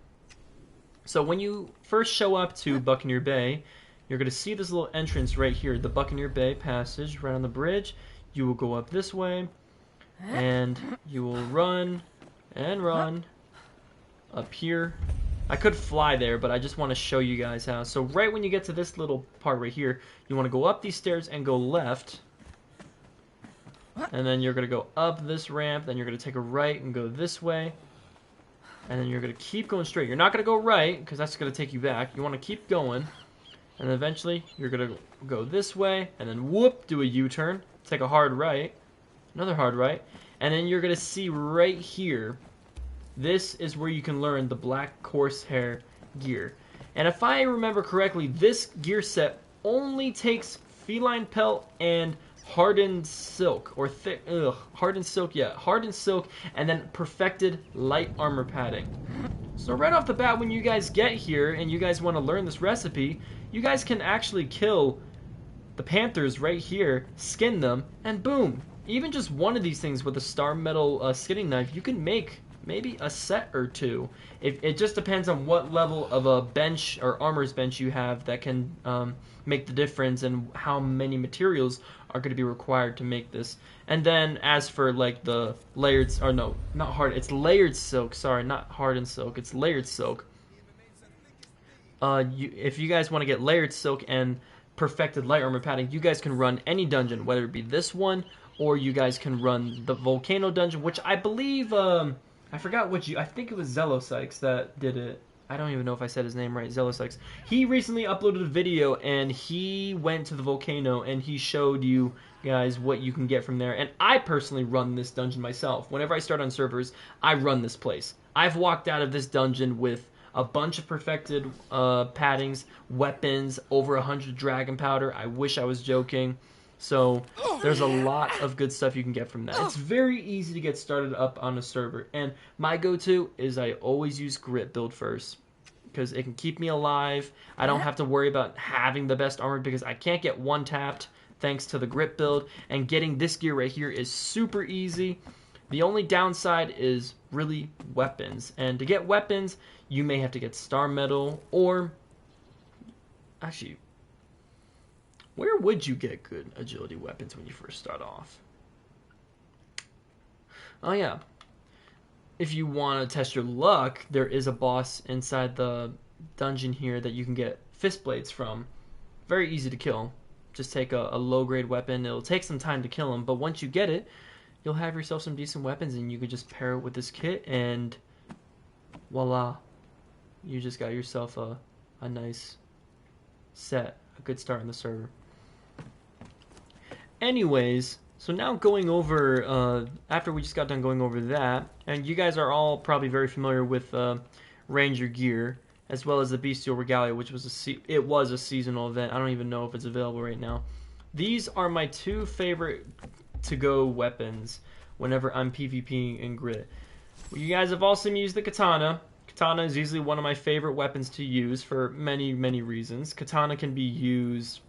So when you first show up to Buccaneer Bay, you're going to see this little entrance right here, the Buccaneer Bay Passage, right on the bridge. You will go up this way, and you will run and run up here. I could fly there, but I just want to show you guys how. So right when you get to this little part right here, you want to go up these stairs and go left. And then you're going to go up this ramp, then you're going to take a right and go this way. And then you're going to keep going straight. You're not going to go right, because that's going to take you back. You want to keep going. And then eventually, you're going to go this way, and then whoop, do a U-turn. Take a hard right. Another hard right. And then you're going to see right here, this is where you can learn the black horsehair gear. And if I remember correctly, this gear set only takes feline pelt and hardened silk, or thick, hardened silk, yeah, hardened silk, and then perfected light armor padding. So right off the bat, when you guys get here and you guys want to learn this recipe, you guys can actually kill the panthers right here, skin them, and boom, even just one of these things with a star metal skinning knife, you can make maybe a set or two. It just depends on what level of a bench or armor's bench you have that can make the difference, and how many materials are going to be required to make this. And then as for like the layered, or no, not hard, it's layered silk, sorry, not hardened silk, it's layered silk. If you guys want to get layered silk and perfected light armor padding, you guys can run any dungeon, whether it be this one, or you guys can run the volcano dungeon, which I believe, I forgot which, I think it was Zelosykes that did it. I don't even know if I said his name right, Zelosykes. He recently uploaded a video, and he went to the volcano, and he showed you guys what you can get from there. And I personally run this dungeon myself. Whenever I start on servers, I run this place. I've walked out of this dungeon with a bunch of perfected paddings, weapons, over 100 dragon powder. I wish I was joking. So there's a lot of good stuff you can get from that. It's very easy to get started up on a server. And my go-to is I always use grit build first, because it can keep me alive. I don't have to worry about having the best armor, because I can't get one tapped thanks to the grit build. And getting this gear right here is super easy. The only downside is really weapons. And to get weapons, you may have to get star metal, or actually, where would you get good agility weapons when you first start off? Oh yeah, if you want to test your luck, there is a boss inside the dungeon here that you can get fist blades from. Very easy to kill. Just take a low-grade weapon. It'll take some time to kill him, but once you get it, you'll have yourself some decent weapons, and you can just pair it with this kit, and voila, you just got yourself a nice set, a good start on the server. Anyways, so now going over, after we just got done going over that, and you guys are all probably very familiar with Ranger gear, as well as the Bestial Regalia, which was a seasonal event. I don't even know if it's available right now. These are my two favorite to-go weapons whenever I'm PvPing in Grit. Well, you guys have all seen me use the katana. Katana is usually one of my favorite weapons to use for many, many reasons. Katana can be used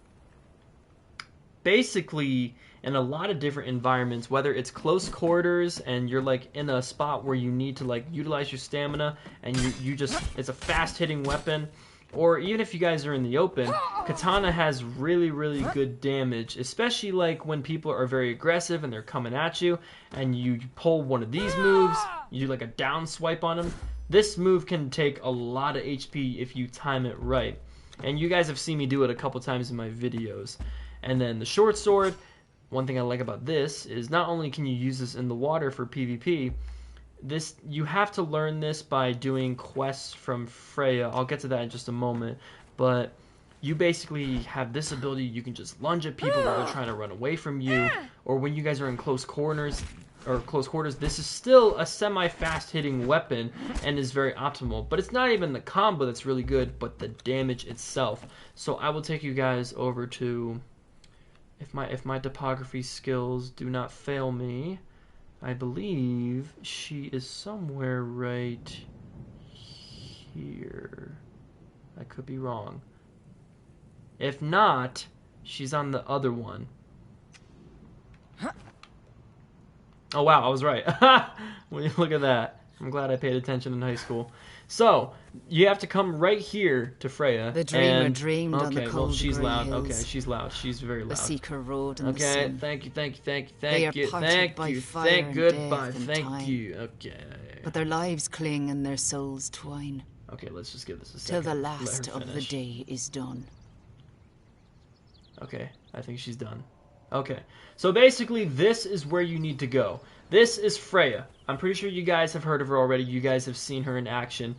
basically in a lot of different environments, whether it's close quarters and you're like in a spot where you need to like utilize your stamina, and you just, it's a fast hitting weapon, or even if you guys are in the open, katana has really, really good damage, especially like when people are very aggressive and they're coming at you, and you pull one of these moves, you do like a down swipe on them. This move can take a lot of HP if you time it right, and you guys have seen me do it a couple times in my videos. And then the short sword, one thing I like about this is not only can you use this in the water for PvP, this, you have to learn this by doing quests from Freya. I'll get to that in just a moment, but you basically have this ability. You can just lunge at people while they're trying to run away from you, or when you guys are in close quarters. This is still a semi-fast hitting weapon and is very optimal, but it's not even the combo that's really good, but the damage itself. So I will take you guys over to, if my topography skills do not fail me, I believe she is somewhere right here. I could be wrong. If not, she's on the other one. Oh wow, I was right. Look at that. I'm glad I paid attention in high school. So, you have to come right here to Freya. The dreamer and, dreamed on the okay, cold well, she's grey loud. hills. Okay, she's loud. She's very loud. The seeker rode in the Okay, sun. thank you. They are parted by fire and Goodbye, death and thank time. you. Okay. But their lives cling and their souls twine. Okay, let's just give this a Till second. the Let her last of the finish. day is done. Okay, I think she's done. Okay, so basically this is where you need to go. This is Freya. I'm pretty sure you guys have heard of her already. You guys have seen her in action.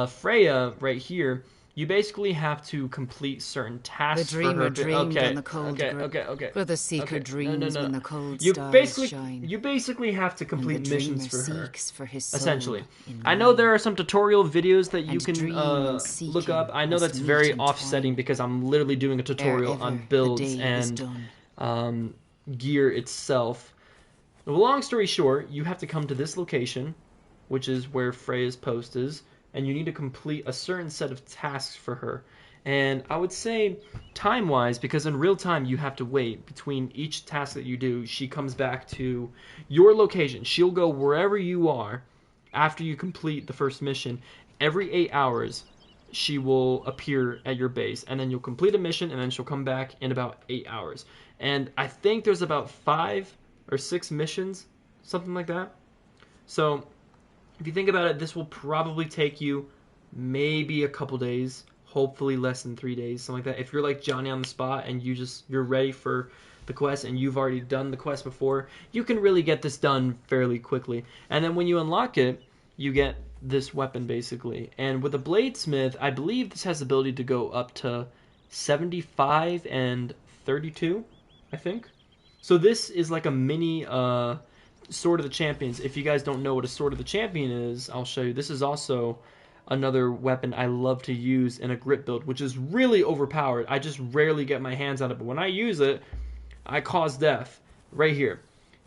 Freya, right here, you basically have to complete certain tasks The dreamer for her. dreamed on the cold Okay. But the seeker dreams when the cold You stars shine. You basically have to And complete the missions dreamer for her. seeks for his soul Essentially. in I know rain. there are some tutorial videos that you And can dream and seeking look up. I know must that's meet very and offsetting twine. because I'm literally doing a tutorial Ere on ever builds the day is and done. gear itself. Well, long story short, you have to come to this location, which is where Freya's post is, and you need to complete a certain set of tasks for her. And I would say time-wise, because in real time you have to wait between each task that you do, she comes back to your location. She'll go wherever you are after you complete the first mission. Every 8 hours, she will appear at your base, and then you'll complete a mission, and then she'll come back in about 8 hours. And I think there's about 5 or 6 missions, something like that. So if you think about it, this will probably take you maybe a couple days, hopefully less than 3 days, something like that. If you're like Johnny on the spot and you're ready for the quest and you've already done the quest before, you can really get this done fairly quickly. And then when you unlock it, you get this weapon basically. And with a bladesmith, I believe this has the ability to go up to 75 and 32, I think. So this is like a mini Sword of the Champions. If you guys don't know what a Sword of the Champion is, I'll show you. This is also another weapon I love to use in a grip build, which is really overpowered. I just rarely get my hands on it, but when I use it, I cause death. Right here.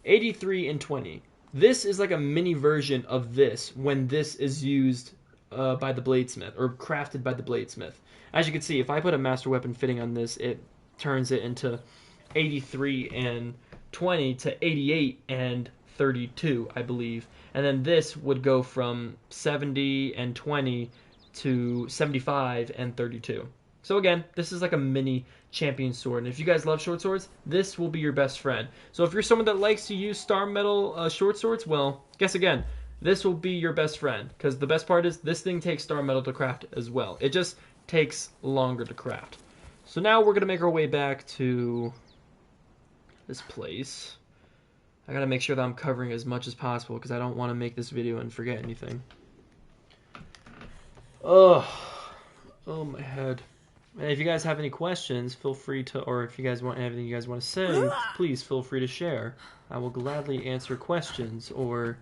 83 and 20. This is like a mini version of this when this is used by the bladesmith, or crafted by the bladesmith. As you can see, if I put a master weapon fitting on this, it turns it into 83 and 20 to 88 and 32, I believe. And then this would go from 70 and 20 to 75 and 32. So again, this is like a mini champion sword. And if you guys love short swords, this will be your best friend. So if you're someone that likes to use star metal short swords, well, guess again, this will be your best friend. Because the best part is this thing takes star metal to craft as well. It just takes longer to craft. So now we're going to make our way back to this place. I gotta make sure that I'm covering as much as possible because I don't want to make this video and forget anything. Oh my head. And if you guys have any questions, feel free to, or if you guys want anything you guys want to say, please feel free to share. I will gladly answer questions or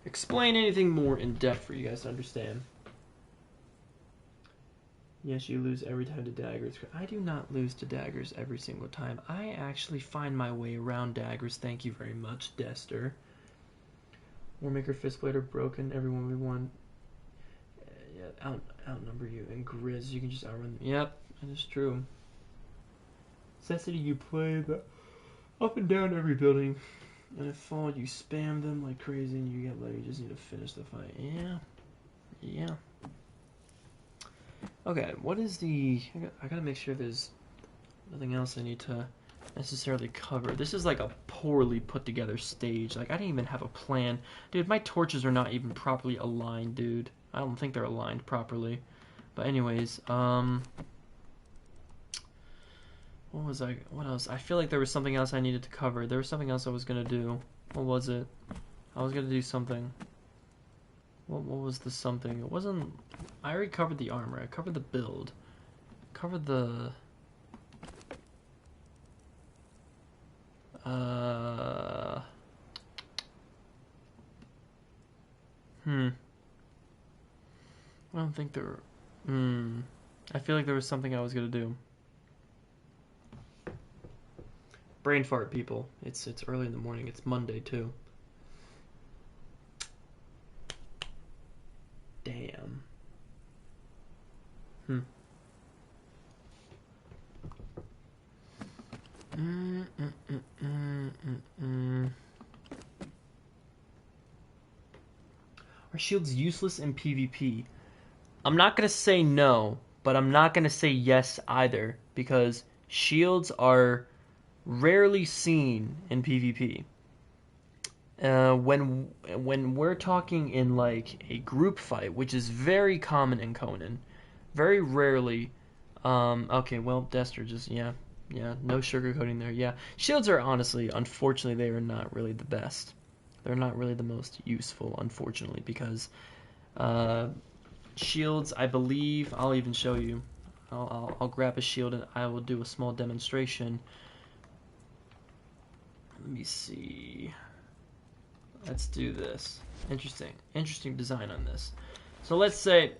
explain anything more in depth for you guys to understand. Yes, you lose every time to daggers. I do not lose to daggers every single time. I actually find my way around daggers. Thank you very much, Dester. Warmaker, Fistblader, broken. Everyone we won. Yeah, outnumber you. And Grizz, you can just outrun them. Yep, that is true. Necessity, you play the up and down every building. And if fall, you spam them like crazy and you get low. You just need to finish the fight. Yeah. Okay, what is the... I gotta make sure there's nothing else I need to necessarily cover. This is like a poorly put together stage. Like, I didn't even have a plan. Dude, my torches are not even properly aligned, dude. I don't think they're aligned properly. But anyways, what else? I feel like there was something else I needed to cover. There was something else I was gonna do. What was it? I was gonna do something. What was the something? It wasn't... I already covered the armor. I covered the build. Covered the... I don't think there were... I feel like there was something I was gonna do. Brain fart, people. It's early in the morning. It's Monday, too. Damn. Are shields useless in PvP? I'm not going to say no, but I'm not going to say yes either, because shields are rarely seen in PvP. When we're talking in like a group fight, which is very common in Conan, very rarely. Okay, well, Dester just yeah, no sugarcoating there. Yeah, shields are honestly, unfortunately, they are not really the best. They're not really the most useful, unfortunately, because shields, I believe, I'll even show you. I'll grab a shield and I will do a small demonstration. Let me see. Let's do this. Interesting design on this. So let's say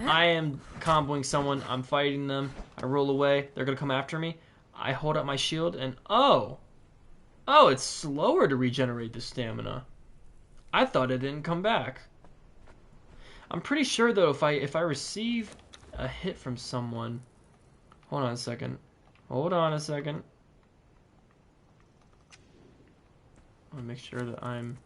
I am comboing someone, I'm fighting them, I roll away, they're gonna come after me. I hold up my shield and oh, it's slower to regenerate the stamina. I thought it didn't come back. I'm pretty sure though if I receive a hit from someone, hold on a second. I want to make sure that I'm...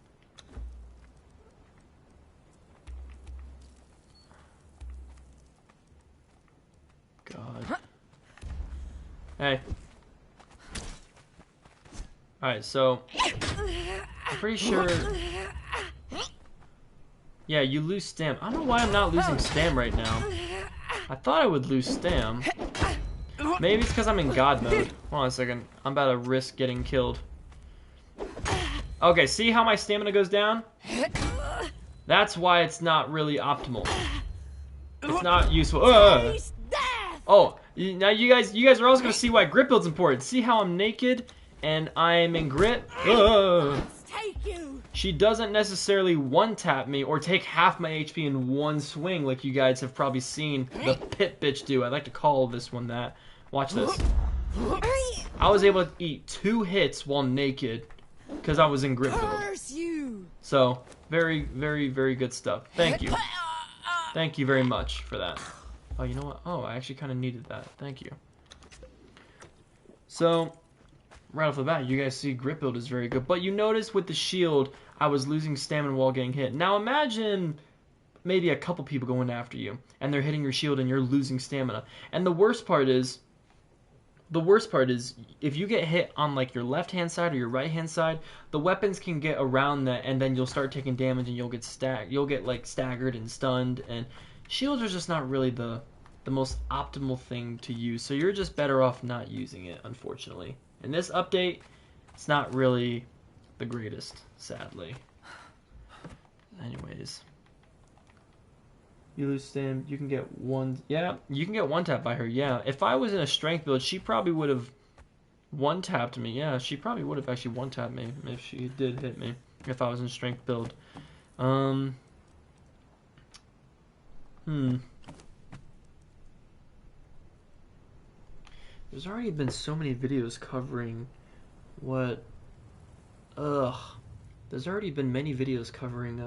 God. Hey. Alright, so... I'm pretty sure... Yeah, you lose stam. I don't know why I'm not losing stam right now. I thought I would lose stam. Maybe it's because I'm in God mode. Hold on a second. I'm about to risk getting killed. Okay, see how my stamina goes down? That's why it's not really optimal. It's not useful. Oh, now you guys are also gonna see why grip build's important. See how I'm naked and I'm in grip? She doesn't necessarily one-tap me or take half my HP in one swing like you guys have probably seen the pit bitch do. I like to call this one that. Watch this. I was able to eat 2 hits while naked because I was in grip build. So, very, very, very good stuff. Thank you. Thank you very much for that. Oh, you know what? Oh, I actually kind of needed that. Thank you. So, right off the bat, you guys see grip build is very good. But you notice with the shield, I was losing stamina while getting hit. Now imagine maybe a couple people going after you, and they're hitting your shield and you're losing stamina. And the worst part is, if you get hit on like your left-hand side or your right-hand side, the weapons can get around that, and then you'll start taking damage and you'll get like staggered and stunned, and shields are just not really the most optimal thing to use. So you're just better off not using it, unfortunately. In this update, it's not really the greatest, sadly. Anyways. You lose stam, you can get one... Yeah, you can get one-tap by her, yeah. If I was in a strength build, she probably would have one-tapped me. Yeah, she probably would have actually one-tapped me if she did hit me, if I was in strength build. There's already been so many videos covering what... There's already been many videos covering,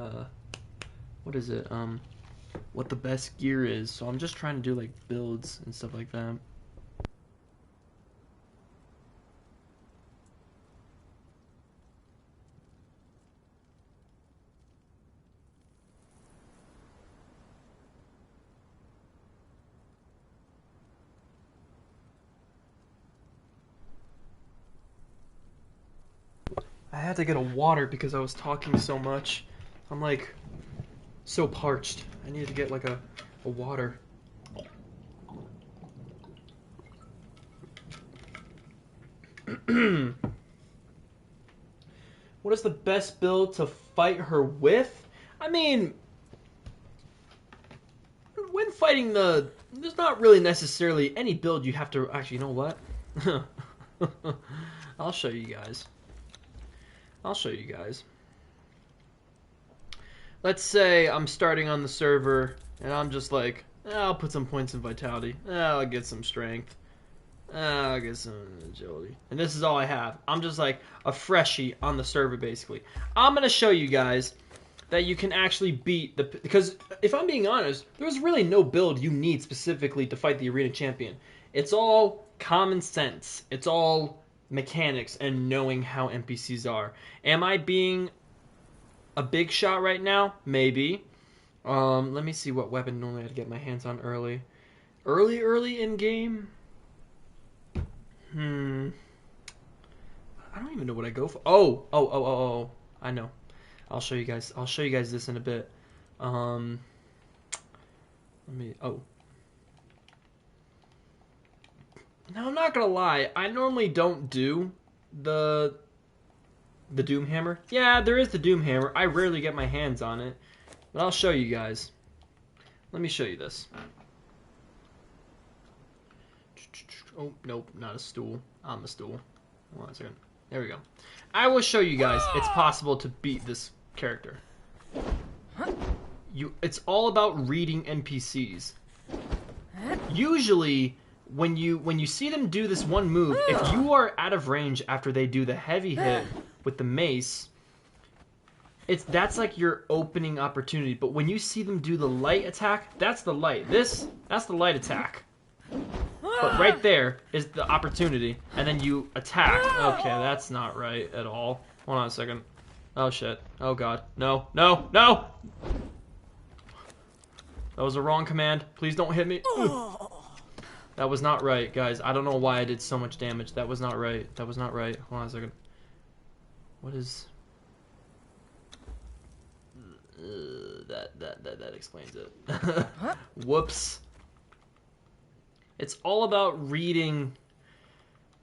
what is it, what the best gear is, so I'm just trying to do, like, builds and stuff like that. had to get a water because I was talking so much. I'm like so parched. I need to get like a water. What is the best build to fight her with? I mean, when fighting there's not really necessarily any build you have to... Actually, you know what? I'll show you guys. Let's say I'm starting on the server, and I'm just like, I'll put some points in vitality. I'll get some strength. I'll get some agility. And this is all I have. I'm just like a freshie on the server, basically. I'm going to show you guys that you can actually beat the... Because, if I'm being honest, there's really no build you need specifically to fight the arena champion. It's all common sense. It's all mechanics and knowing how NPCs are. Am I being a big shot right now? Maybe. Let me see what weapon normally I'd get my hands on early. Early in game? I don't even know what I go for. Oh. I know. I'll show you guys this in a bit. Let me... Oh. Now, I'm not gonna lie. I normally don't do the Doom Hammer. Yeah, there is the Doom Hammer. I rarely get my hands on it. But I'll show you guys. Let me show you this. Oh, nope, not a stool. I'm a stool. Hold on a second. There we go. I will show you guys it's possible to beat this character. It's all about reading NPCs. Usually, when you see them do this one move, if you are out of range after they do the heavy hit with the mace, that's like your opening opportunity. But when you see them do the light attack, that's the light. That's the light attack. But right there is the opportunity, and then you attack. Okay, that's not right at all. Hold on a second. Oh shit. Oh god. No. That was a wrong command. Please don't hit me. That was not right, guys. I don't know why I did so much damage. That was not right. Hold on a second. What is... that explains it. Whoops. It's all about reading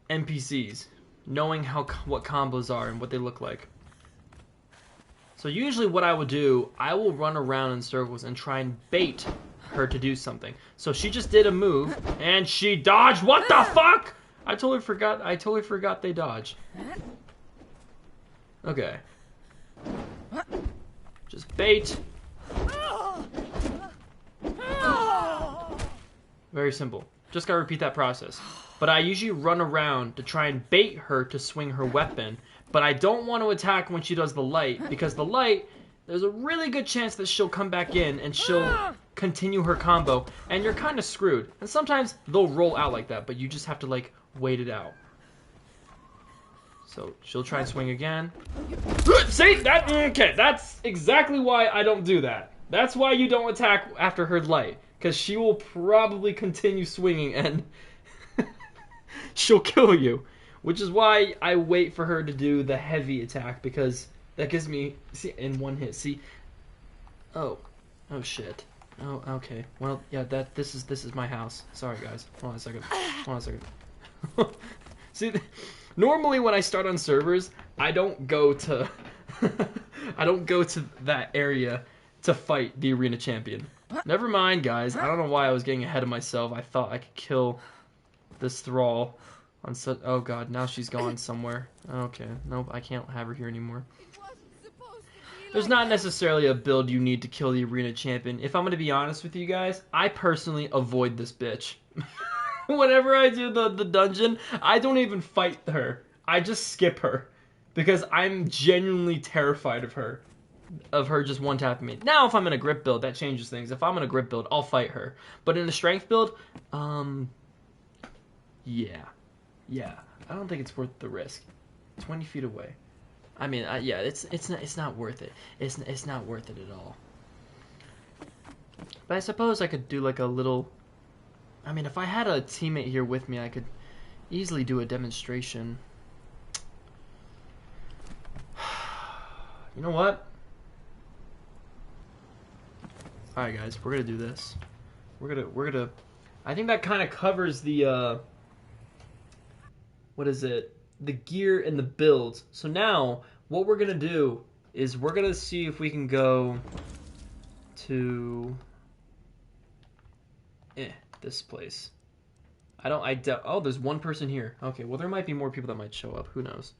NPCs, knowing what combos are and what they look like. So usually what I would do, I will run around in circles and try and bait her to do something. So she just did a move and she dodged. What the fuck? I totally forgot they dodge. Okay. Just bait. Very simple. Just gotta repeat that process. But I usually run around to try and bait her to swing her weapon. But I don't want to attack when she does the light, because the light, there's a really good chance that she'll come back in and she'll continue her combo, and you're kind of screwed. And sometimes they'll roll out like that, but you just have to, like, wait it out. So she'll try and swing again. See? Okay, that's exactly why I don't do that. That's why you don't attack after her light, because she will probably continue swinging and she'll kill you. Which is why I wait for her to do the heavy attack, because that gives me... See, in one hit. See? Oh shit. Oh, okay. Well, yeah, this is my house. Sorry, guys. Hold on a second. See, normally when I start on servers, I don't go to... I don't go to that area to fight the arena champion. Never mind, guys. I don't know why I was getting ahead of myself. I thought I could kill this thrall. Oh god, now she's gone somewhere. Okay, nope, I can't have her here anymore. There's not necessarily a build you need to kill the arena champion. If I'm gonna be honest with you guys, I personally avoid this bitch. Whenever I do the dungeon, I don't even fight her. I just skip her. Because I'm genuinely terrified of her. Of her just one-tapping me. Now, if I'm in a grip build, that changes things. If I'm in a grip build, I'll fight her. But in a strength build, yeah, I don't think it's worth the risk. 20 feet away. I mean, yeah, it's not worth it. It's not worth it at all. But I suppose I could do like a little... I mean, if I had a teammate here with me, I could easily do a demonstration. You know what? Alright guys, we're gonna do this. We're gonna I think that kind of covers the what is it? The gear and the builds. So now what we're gonna do is we're gonna see if we can go to this place. I doubt. Oh, there's one person here. Okay, well there might be more people that might show up. Who knows?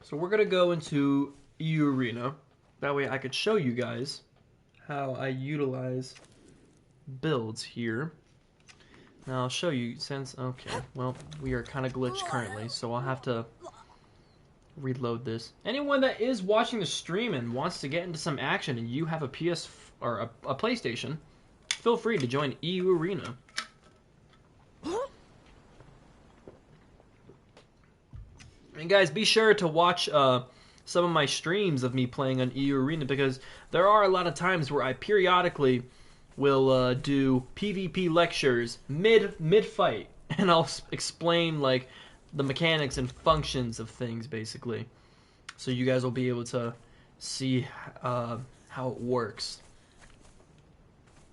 So we're gonna go into EU Arena. That way I could show you guys how I utilize builds here. Now I'll show you since, okay, well, we are kind of glitched currently, so I'll have to reload this. Anyone that is watching the stream and wants to get into some action and you have a PS or a PlayStation, feel free to join EU Arena. And guys, be sure to watch some of my streams of me playing on EU Arena, because there are a lot of times where I periodically will do PvP lectures mid fight, and I'll explain like the mechanics and functions of things basically, so you guys will be able to see how it works.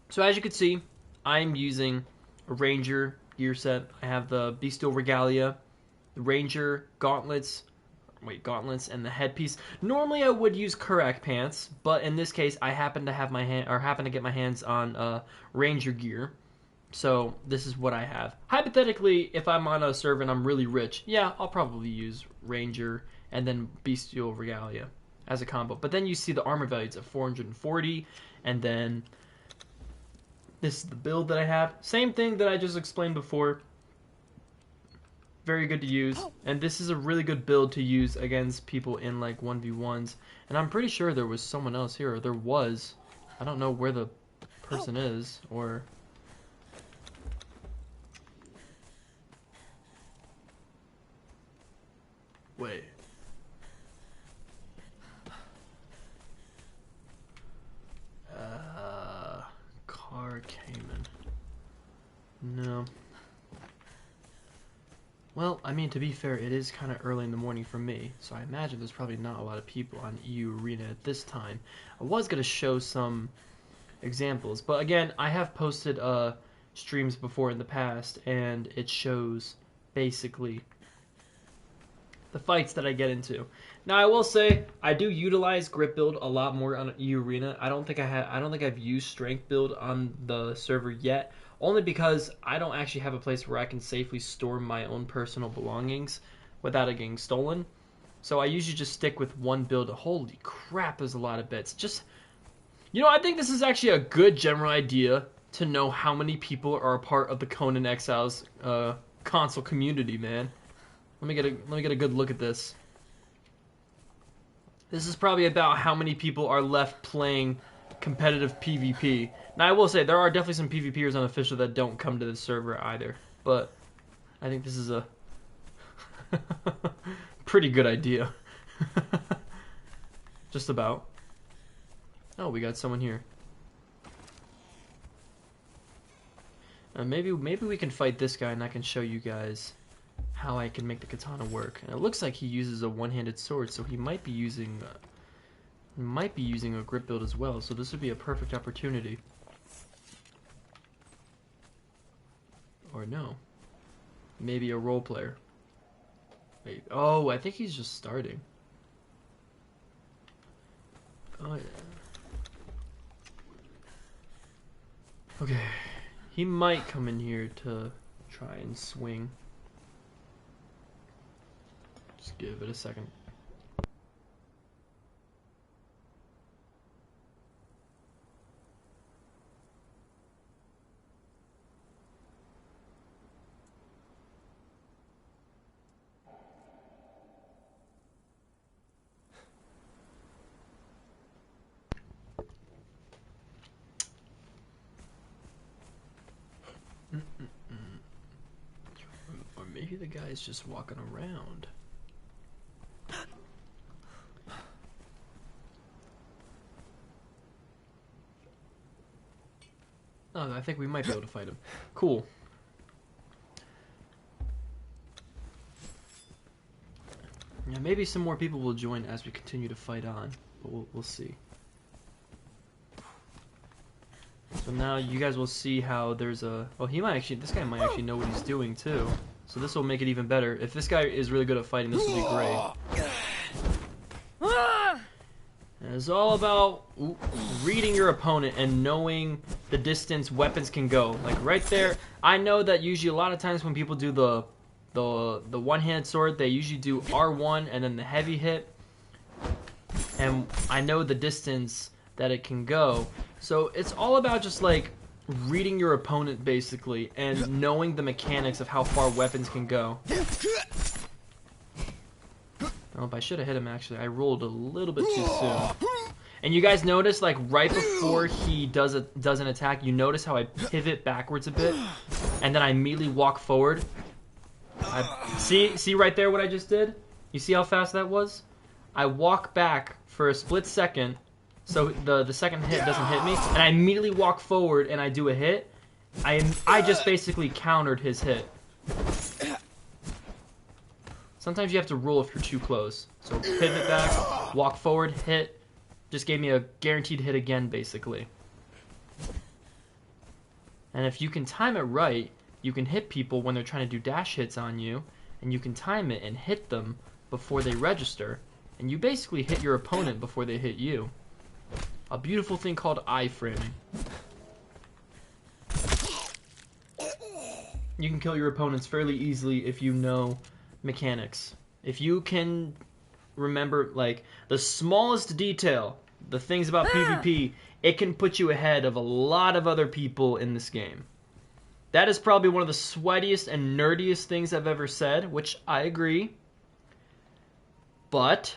So as you can see, I'm using a Ranger gear set. I have the Bestial Regalia, the Ranger gauntlets, and the headpiece. Normally I would use Karak pants, but in this case I happen to have happen to get my hands on Ranger gear. So this is what I have. Hypothetically, if I'm on a server and I'm really rich, yeah, I'll probably use Ranger and then Bestial Regalia as a combo. But then you see the armor values of 440, and then this is the build that I have. Same thing that I just explained before. Very good to use, and this is a really good build to use against people in like 1v1s. And I'm pretty sure there was someone else here, or there was. I don't know where the person is, or... Wait. Car Cayman. No. Well, I mean, to be fair, it is kind of early in the morning for me, so I imagine there's probably not a lot of people on EU Arena at this time. I was going to show some examples, but again, I have posted streams before in the past, and it shows basically the fights that I get into. Now, I will say I do utilize grip build a lot more on EU Arena. I don't think I've used strength build on the server yet, only because I don't actually have a place where I can safely store my own personal belongings without it getting stolen. So I usually just stick with one build. Holy crap, there's a lot of bits. Just, you know, I think this is actually a good general idea to know how many people are a part of the Conan Exiles console community, man. Let me get a good look at this. This is probably about how many people are left playing competitive PvP. Now, I will say, there are definitely some PvPers on Official that don't come to this server either. But I think this is a pretty good idea. Just about. Oh, we got someone here. Maybe we can fight this guy and I can show you guys how I can make the katana work. And it looks like he uses a one-handed sword, so he might be using a grip build as well. So this would be a perfect opportunity. Or no, maybe a role player. Maybe. Oh, I think he's just starting. Oh yeah. Okay, he might come in here to try and swing. Just give it a second. Or maybe the guy's just walking around. Oh, I think we might be able to fight him. Cool. Yeah, maybe some more people will join as we continue to fight on, but we'll see. So now you guys will see how there's a... Oh, this guy might actually know what he's doing too. So this will make it even better. If this guy is really good at fighting, this will be great. And it's all about reading your opponent and knowing the distance weapons can go. Like right there, I know that usually a lot of times when people do the one-handed sword, they usually do R1 and then the heavy hit. And I know the distance that it can go. So it's all about just like reading your opponent basically and knowing the mechanics of how far weapons can go. Oh, I should have hit him actually. I rolled a little bit too soon. And you guys notice like right before he does an attack, you notice how I pivot backwards a bit and then I immediately walk forward. See right there what I just did? You see how fast that was? I walk back for a split second so the second hit doesn't hit me, and I immediately walk forward and I do a hit. I just basically countered his hit. Sometimes you have to roll if you're too close. So pivot back, walk forward, hit. Just gave me a guaranteed hit again, basically. And if you can time it right, you can hit people when they're trying to do dash hits on you, and you can time it and hit them before they register, and you basically hit your opponent before they hit you. A beautiful thing called iframing. You can kill your opponents fairly easily if you know mechanics. If you can remember like the smallest detail, the things about PvP, it can put you ahead of a lot of other people in this game. That is probably one of the sweatiest and nerdiest things I've ever said, which I agree. But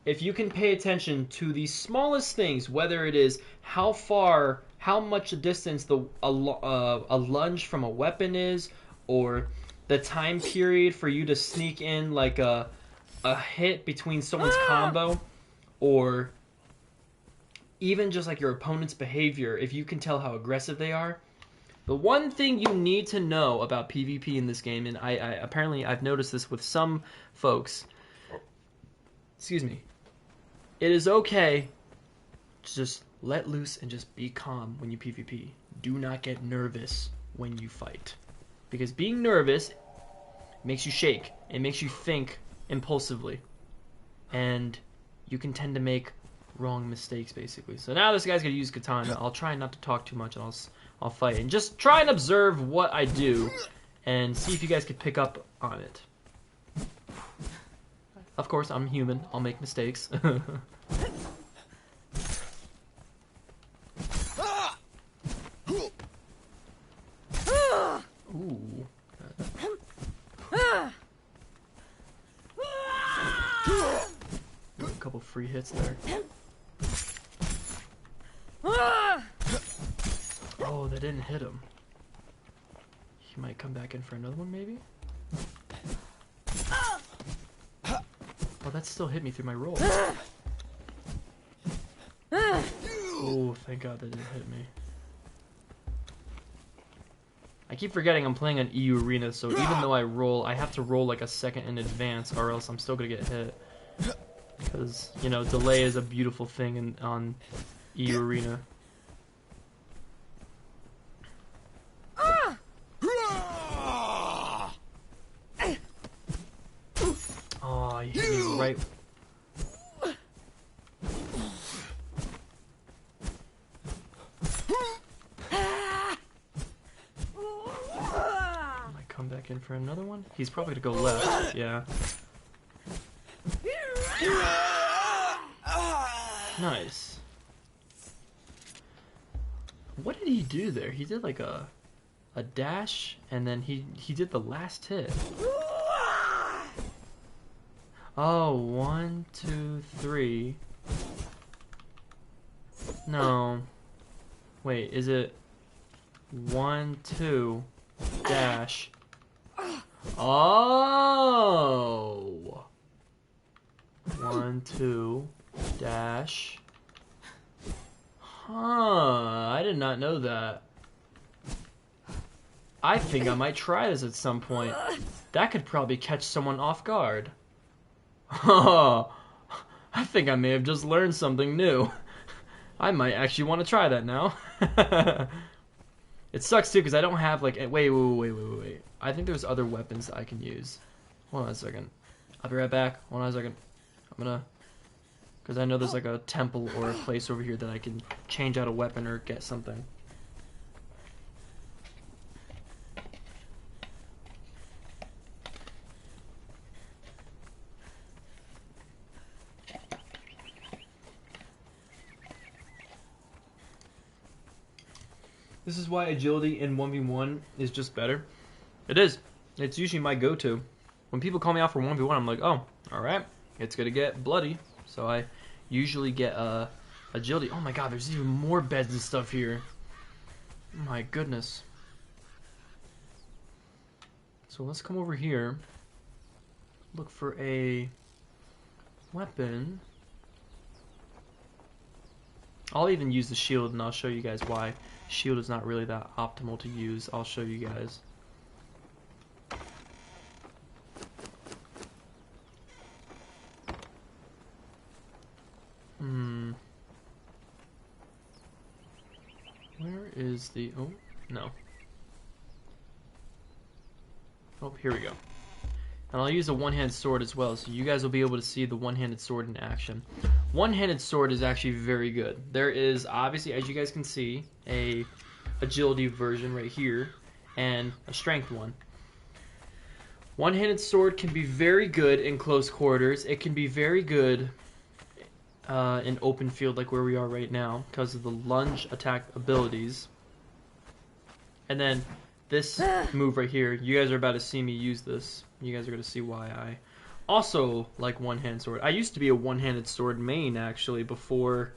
if you can pay attention to the smallest things, whether it is how much a distance a lunge from a weapon is, or the time period for you to sneak in like a hit between someone's combo, or even just like your opponent's behavior, if you can tell how aggressive they are. The one thing you need to know about PvP in this game, and I've noticed this with some folks, excuse me, it is okay to just let loose and just be calm when you PvP. Do not get nervous when you fight. Because being nervous makes you shake. It makes you think impulsively. And you can tend to make wrong mistakes, basically. So now this guy's going to use katana. I'll try not to talk too much, and I'll fight. And just try and observe what I do and see if you guys can pick up on it. Of course, I'm human. I'll make mistakes. Ooh. A couple free hits there. Oh, that didn't hit him. He might come back in for another one, maybe? Oh, that still hit me through my roll. Oh, thank God that didn't hit me. I keep forgetting I'm playing on EU Arena, so even though I roll, I have to roll like a second in advance, or else I'm still gonna get hit. Because, you know, delay is a beautiful thing on EU Arena. Oh, you hit me right. I might come back in for another one. He's probably gonna go left. Yeah. Nice. What did he do there? He did like a dash, and then he did the last hit. Oh, 1, 2, 3. No. Wait, is it 1, 2, dash? Oh. 1, 2, dash. Huh, I did not know that. I think I might try this at some point. That could probably catch someone off guard. Oh, I think I may have just learned something new. I might actually want to try that now. It sucks too because I don't have like wait. I think there's other weapons that I can use. Hold on a second. I'll be right back. Hold on a second. I'm gonna, because I know there's like a temple or a place over here that I can change out a weapon or get something. This is why agility in 1v1 is just better. It is. It's usually my go-to. When people call me out for 1v1, I'm like, oh, alright, it's gonna get bloody. So I usually get agility. Oh my god, there's even more beds and stuff here. My goodness. So let's come over here. Look for a weapon. I'll even use the shield and I'll show you guys why. Shield is not really that optimal to use. I'll show you guys. Where is the... Oh, no. Oh, here we go. And I'll use a one-handed sword as well, so you guys will be able to see the one-handed sword in action. One-handed sword is actually very good. There is, obviously, as you guys can see, a agility version right here, and a strength one. One-handed sword can be very good in close quarters. It can be very good in open field like where we are right now because of the lunge attack abilities. And then this move right here, you guys are about to see me use this. You guys are going to see why I also like one-handed sword. I used to be a one-handed sword main actually before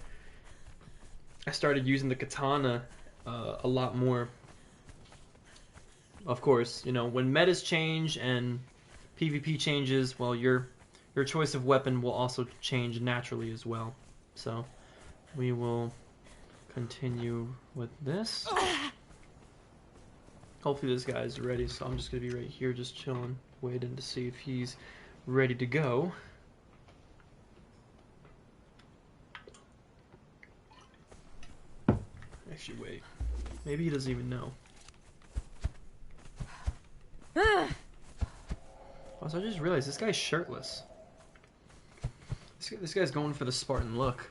I started using the katana a lot more. Of course, you know, when metas change and PvP changes, well, your choice of weapon will also change naturally as well. So we will continue with this. Hopefully this guy's ready, so I'm just going to be right here just chilling, waiting to see if he's ready to go. Actually, wait. Maybe he doesn't even know. Also, I just realized this guy's shirtless. This guy's going for the Spartan look.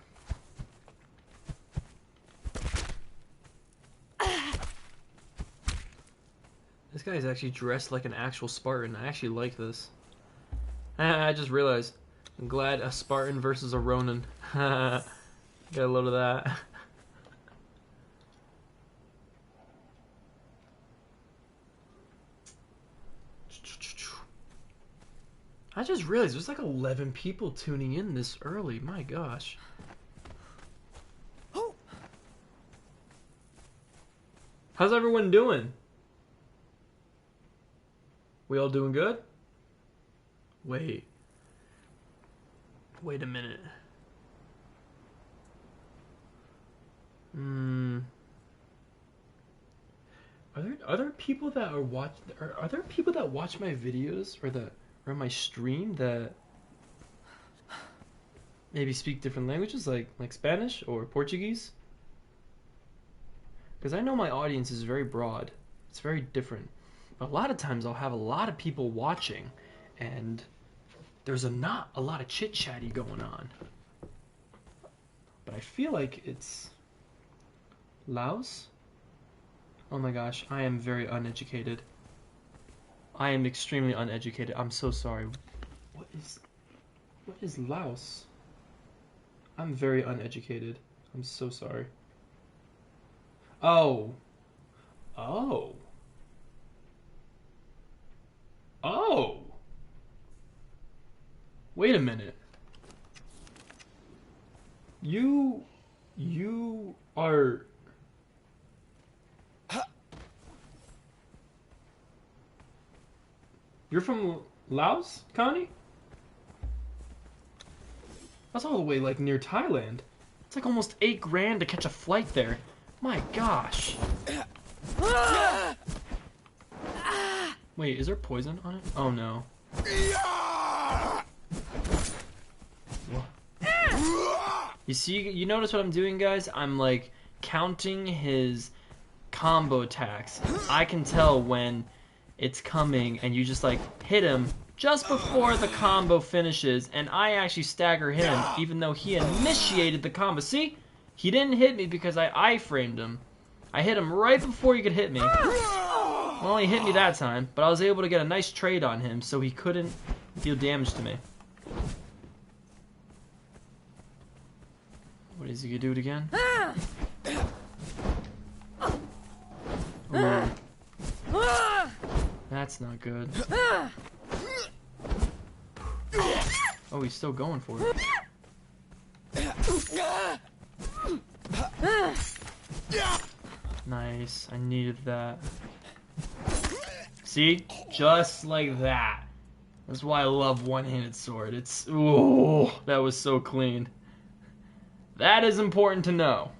This guy's actually dressed like an actual Spartan. I actually like this. I just realized. I'm glad a Spartan versus a Ronin. Got a load of that. I just realized there's like 11 people tuning in this early. My gosh. How's everyone doing? We all doing good? Wait a minute. Are there people that are there people that watch my videos or my stream that maybe speak different languages like Spanish or Portuguese? Because I know my audience is very broad. It's very different. But a lot of times I'll have a lot of people watching and there's not a lot of chit-chatty going on. But I feel like it's Laos? Oh my gosh, I am very uneducated. I am extremely uneducated. I'm so sorry. What is Laos? I'm very uneducated. I'm so sorry. Oh. Wait a minute. You are... You're from Laos, Connie? That's all the way like near Thailand. It's like almost $8 grand to catch a flight there. My gosh. Wait, is there poison on it? Oh no. You see, you notice what I'm doing, guys? I'm like counting his combo attacks. I can tell when it's coming, and you just like hit him just before the combo finishes, and I actually stagger him even though he initiated the combo. See? He didn't hit me because I iframed him. I hit him right before he could hit me. Well, he hit me that time, but I was able to get a nice trade on him so he couldn't deal damage to me. What is he gonna do it again? Ooh. That's not good. Oh, he's still going for it. Nice. I needed that. See? Just like that. That's why I love one-handed sword. It's... Ooh, that was so clean. That is important to know.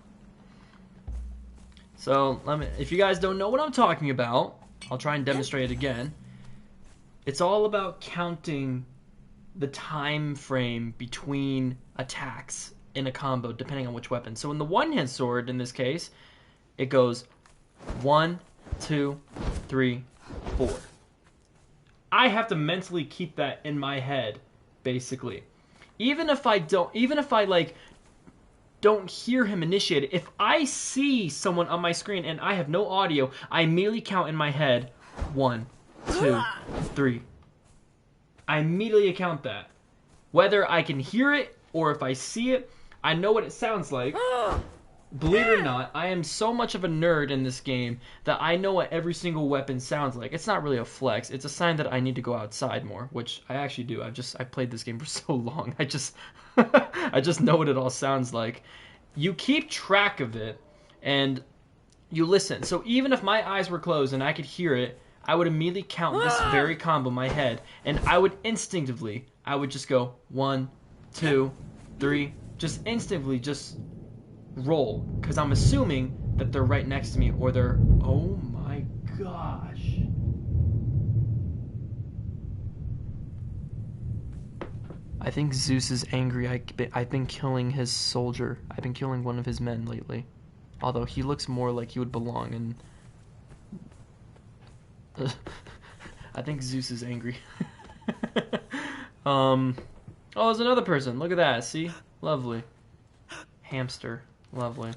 So, if you guys don't know what I'm talking about, I'll try and demonstrate it again. It's all about counting the time frame between attacks in a combo, depending on which weapon. So in the one-hand sword, in this case, it goes 1, 2, 3, 4. I have to mentally keep that in my head, basically. Even if I don't hear him initiate it, if I see someone on my screen and I have no audio, I immediately count in my head 1, 2, 3. I immediately count that. Whether I can hear it or if I see it, I know what it sounds like. Believe it or not, I am so much of a nerd in this game that I know what every single weapon sounds like. It's not really a flex. It's a sign that I need to go outside more, which I actually do. I played this game for so long. I just know what it all sounds like. You keep track of it and you listen. So even if my eyes were closed and I could hear it, I would immediately count this very combo in my head, and I would just go 1, 2, 3, just instinctively just roll, because I'm assuming that they're right next to me, or they're... Oh my gosh. I think Zeus is angry. I've been killing his soldier. I've been killing one of his men lately. Although he looks more like he would belong in... I think Zeus is angry. Oh, there's another person. Look at that. See? Lovely. Hamster. Lovely.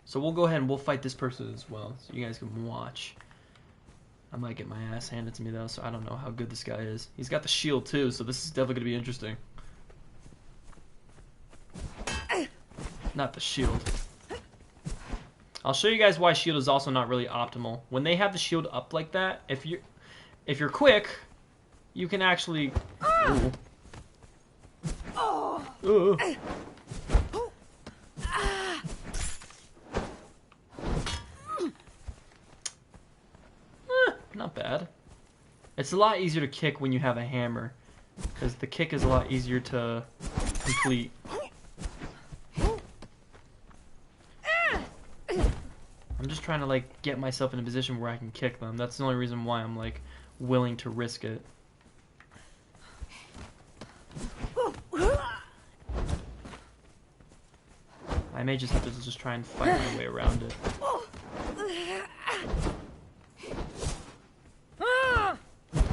So we'll go ahead and we'll fight this person as well, so you guys can watch. I might get my ass handed to me though, so I don't know how good this guy is. He's got the shield too, so this is definitely going to be interesting. Not the shield. I'll show you guys why shield is also not really optimal. When they have the shield up like that, if you're quick, you can actually... Ooh. Not bad. It's a lot easier to kick when you have a hammer, because the kick is a lot easier to complete. I'm just trying to like get myself in a position where I can kick them. That's the only reason why I'm like willing to risk it. I may just have to just try and fight my way around it.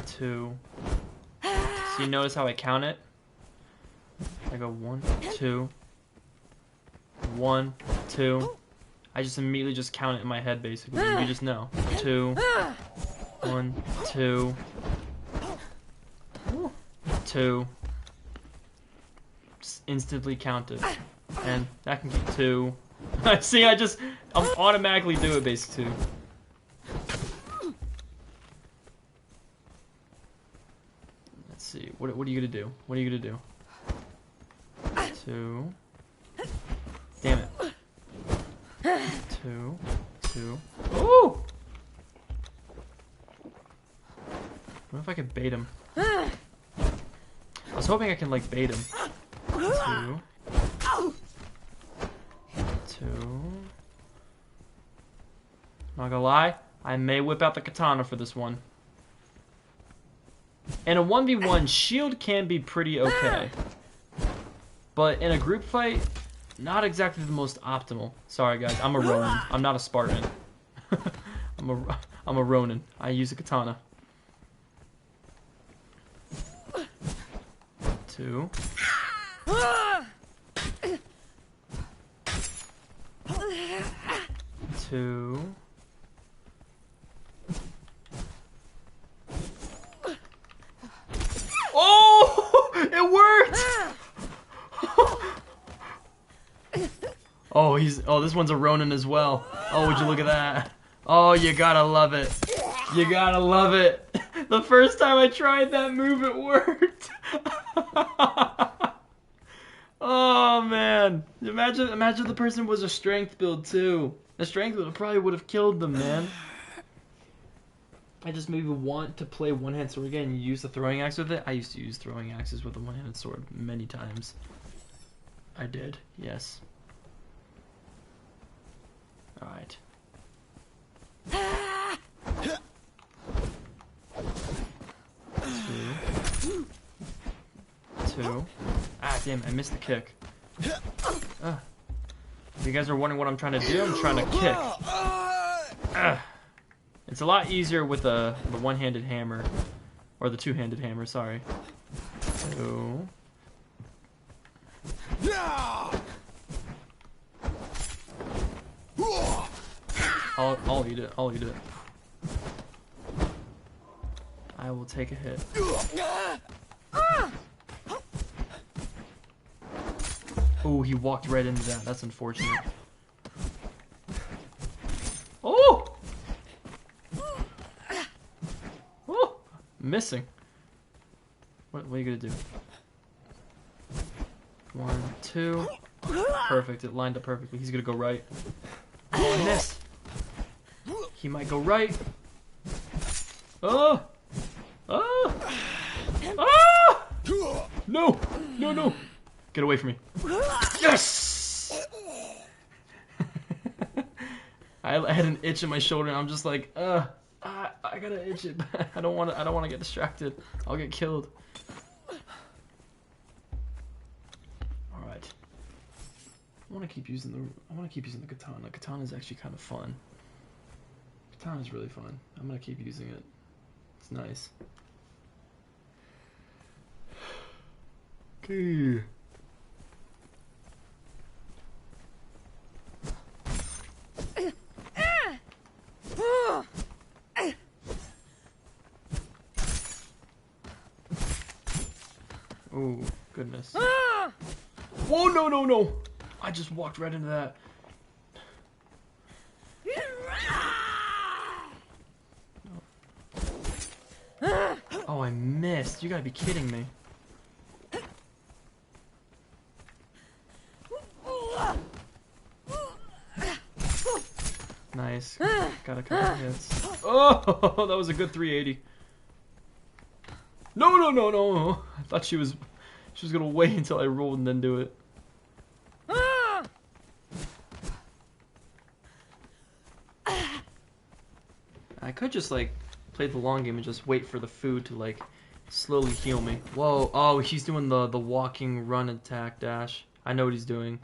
2. So you notice how I count it? I go 1, 2, 1, 2. I just immediately just count it in my head, basically. You just know. 2, 1, 2, 2. Just instantly count it. And that can keep 2. See, I'm automatically do it, basically. Let's see. What are you gonna do? What are you gonna do? 2. Damn it. 2, 2. Ooh! What if I could bait him? I was hoping I can like bait him. 2. 2. Not gonna lie, I may whip out the katana for this one. In a 1v1, shield can be pretty okay. But in a group fight, not exactly the most optimal. Sorry guys, I'm a Ronin. I'm not a Spartan. I'm a Ronin. I use a katana. 2. 2. Oh! It worked! Oh, this one's a Ronin as well. Oh, would you look at that? Oh, you gotta love it. You gotta love it. The first time I tried that move, it worked. Oh man. Imagine the person was a strength build too. The strength build probably would have killed them, man. I just maybe want to play one-hand sword again and use the throwing axe with it. I used to use throwing axes with a one-handed sword many times. I did, yes. Alright. 2. Ah, damn it, I missed the kick. If you guys are wondering what I'm trying to do, I'm trying to kick. It's a lot easier with the one-handed hammer. Or the two-handed hammer, sorry. 2. I'll eat it. I'll eat it. I will take a hit. Oh, he walked right into that. That's unfortunate. Oh! Oh! Missing. What are you gonna do? 1, 2. Perfect. It lined up perfectly. He's gonna go right. Oh, I missed. He might go right. Oh! Oh! Oh! No! No, no! Get away from me. Yes! I had an itch in my shoulder and I'm just like, I gotta itch it. I don't wanna get distracted. I'll get killed. Alright. I wanna keep using the katana. Katana is actually kind of fun. Katana is really fun. I'm gonna keep using it. It's nice. Okay. Oh, goodness. Whoa, no, no, no! I just walked right into that. Oh, I missed. You gotta be kidding me. Nice. Got a couple hits. Oh, that was a good 380. No, no, no, no. I thought she was gonna wait until I rolled and then do it. I could just like play the long game and just wait for the food to like slowly heal me. Whoa! Oh, he's doing the walking run attack dash. I know what he's doing.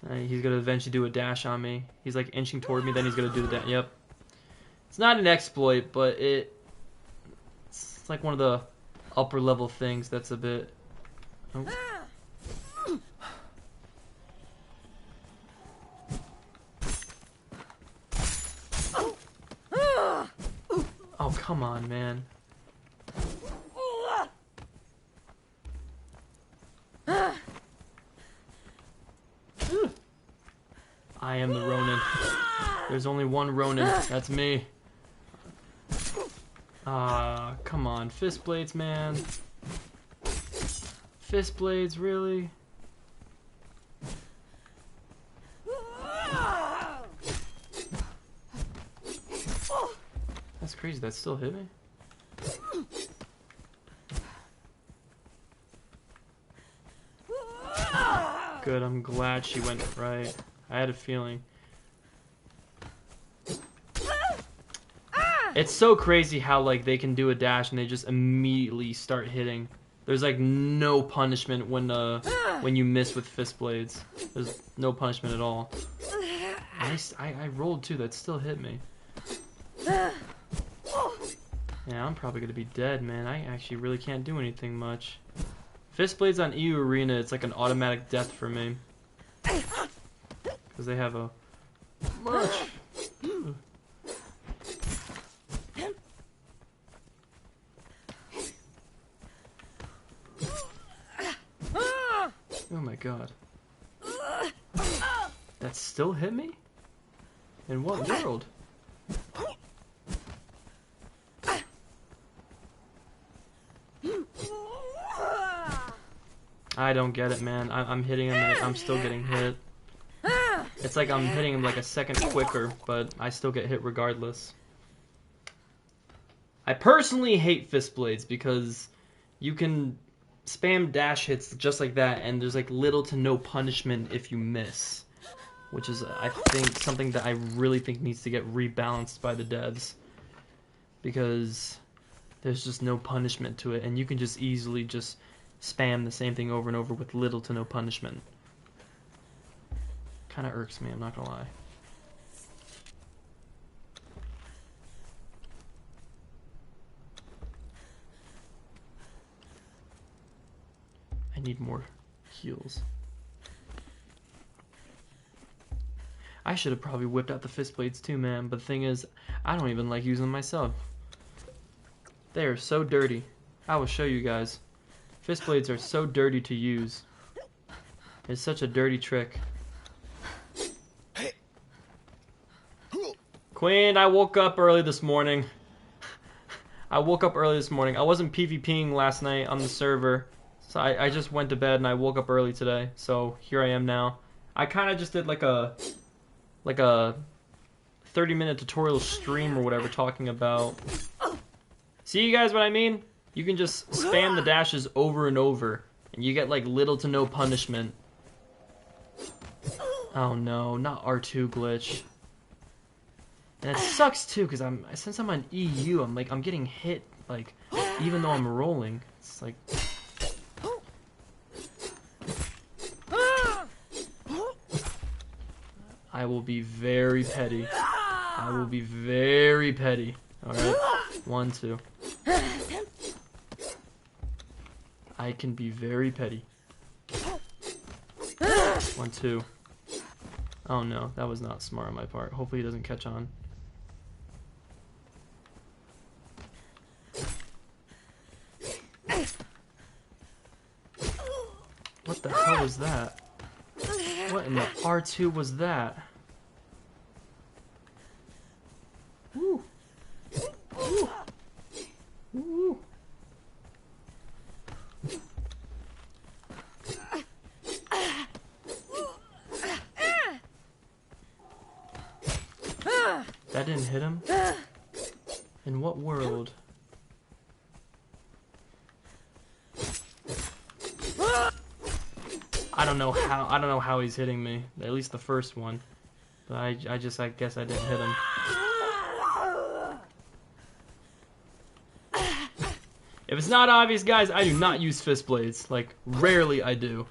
He's gonna eventually do a dash on me. He's like inching toward me, then he's gonna do the dash. Yep. It's not an exploit, but it's like one of the upper level things that's a bit. Oh. Oh, come on, man. I am the Ronin. There's only one Ronin. That's me. Ah, come on. Fist blades, man. Fist blades, really? That's crazy. That still hit me? Good, I'm glad she went right. I had a feeling. It's so crazy how like they can do a dash and they just immediately start hitting. There's like no punishment when you miss with fist blades. There's no punishment at all. I rolled too. That still hit me. Yeah, I'm probably gonna be dead, man. I actually really can't do anything much. Fist blades on EU Arena, it's like an automatic death for me. Because they have a much... Oh my god. That still hit me? In what world? I don't get it, man. I'm hitting him and I'm still getting hit. It's like I'm hitting him like a second quicker, but I still get hit regardless. I personally hate fist blades because you can spam dash hits just like that and there's like little to no punishment if you miss. Which is, I think, something that I really think needs to get rebalanced by the devs. Because there's just no punishment to it and you can just easily just spam the same thing over and over with little to no punishment. Kind of irks me, I'm not gonna lie. I need more heals. I should have probably whipped out the fist blades too, man, but the thing is, I don't even like using them myself. They are so dirty. I will show you guys. Fist blades are so dirty to use. It's such a dirty trick. Queen, I woke up early this morning. I wasn't PvPing last night on the server. So I just went to bed and I woke up early today. So here I am now. I kind of just did like a 30-minute tutorial stream or whatever talking about... See you guys what I mean? You can just spam the dashes over and over, and you get like little to no punishment. Oh no, not R2 glitch. And it sucks too, because since I'm on EU, I'm getting hit like even though I'm rolling. It's like I will be very petty. I will be very petty. Alright? 1, 2. I can be very petty. 1, 2. Oh no, that was not smart on my part. Hopefully he doesn't catch on. What the hell was that? What in the R2 was that? Woo. Woo. Woo. That didn't hit him? In what world? I don't know how he's hitting me. At least the first one. But I guess I didn't hit him. If it's not obvious, guys, I do not use fist blades. Like, rarely I do.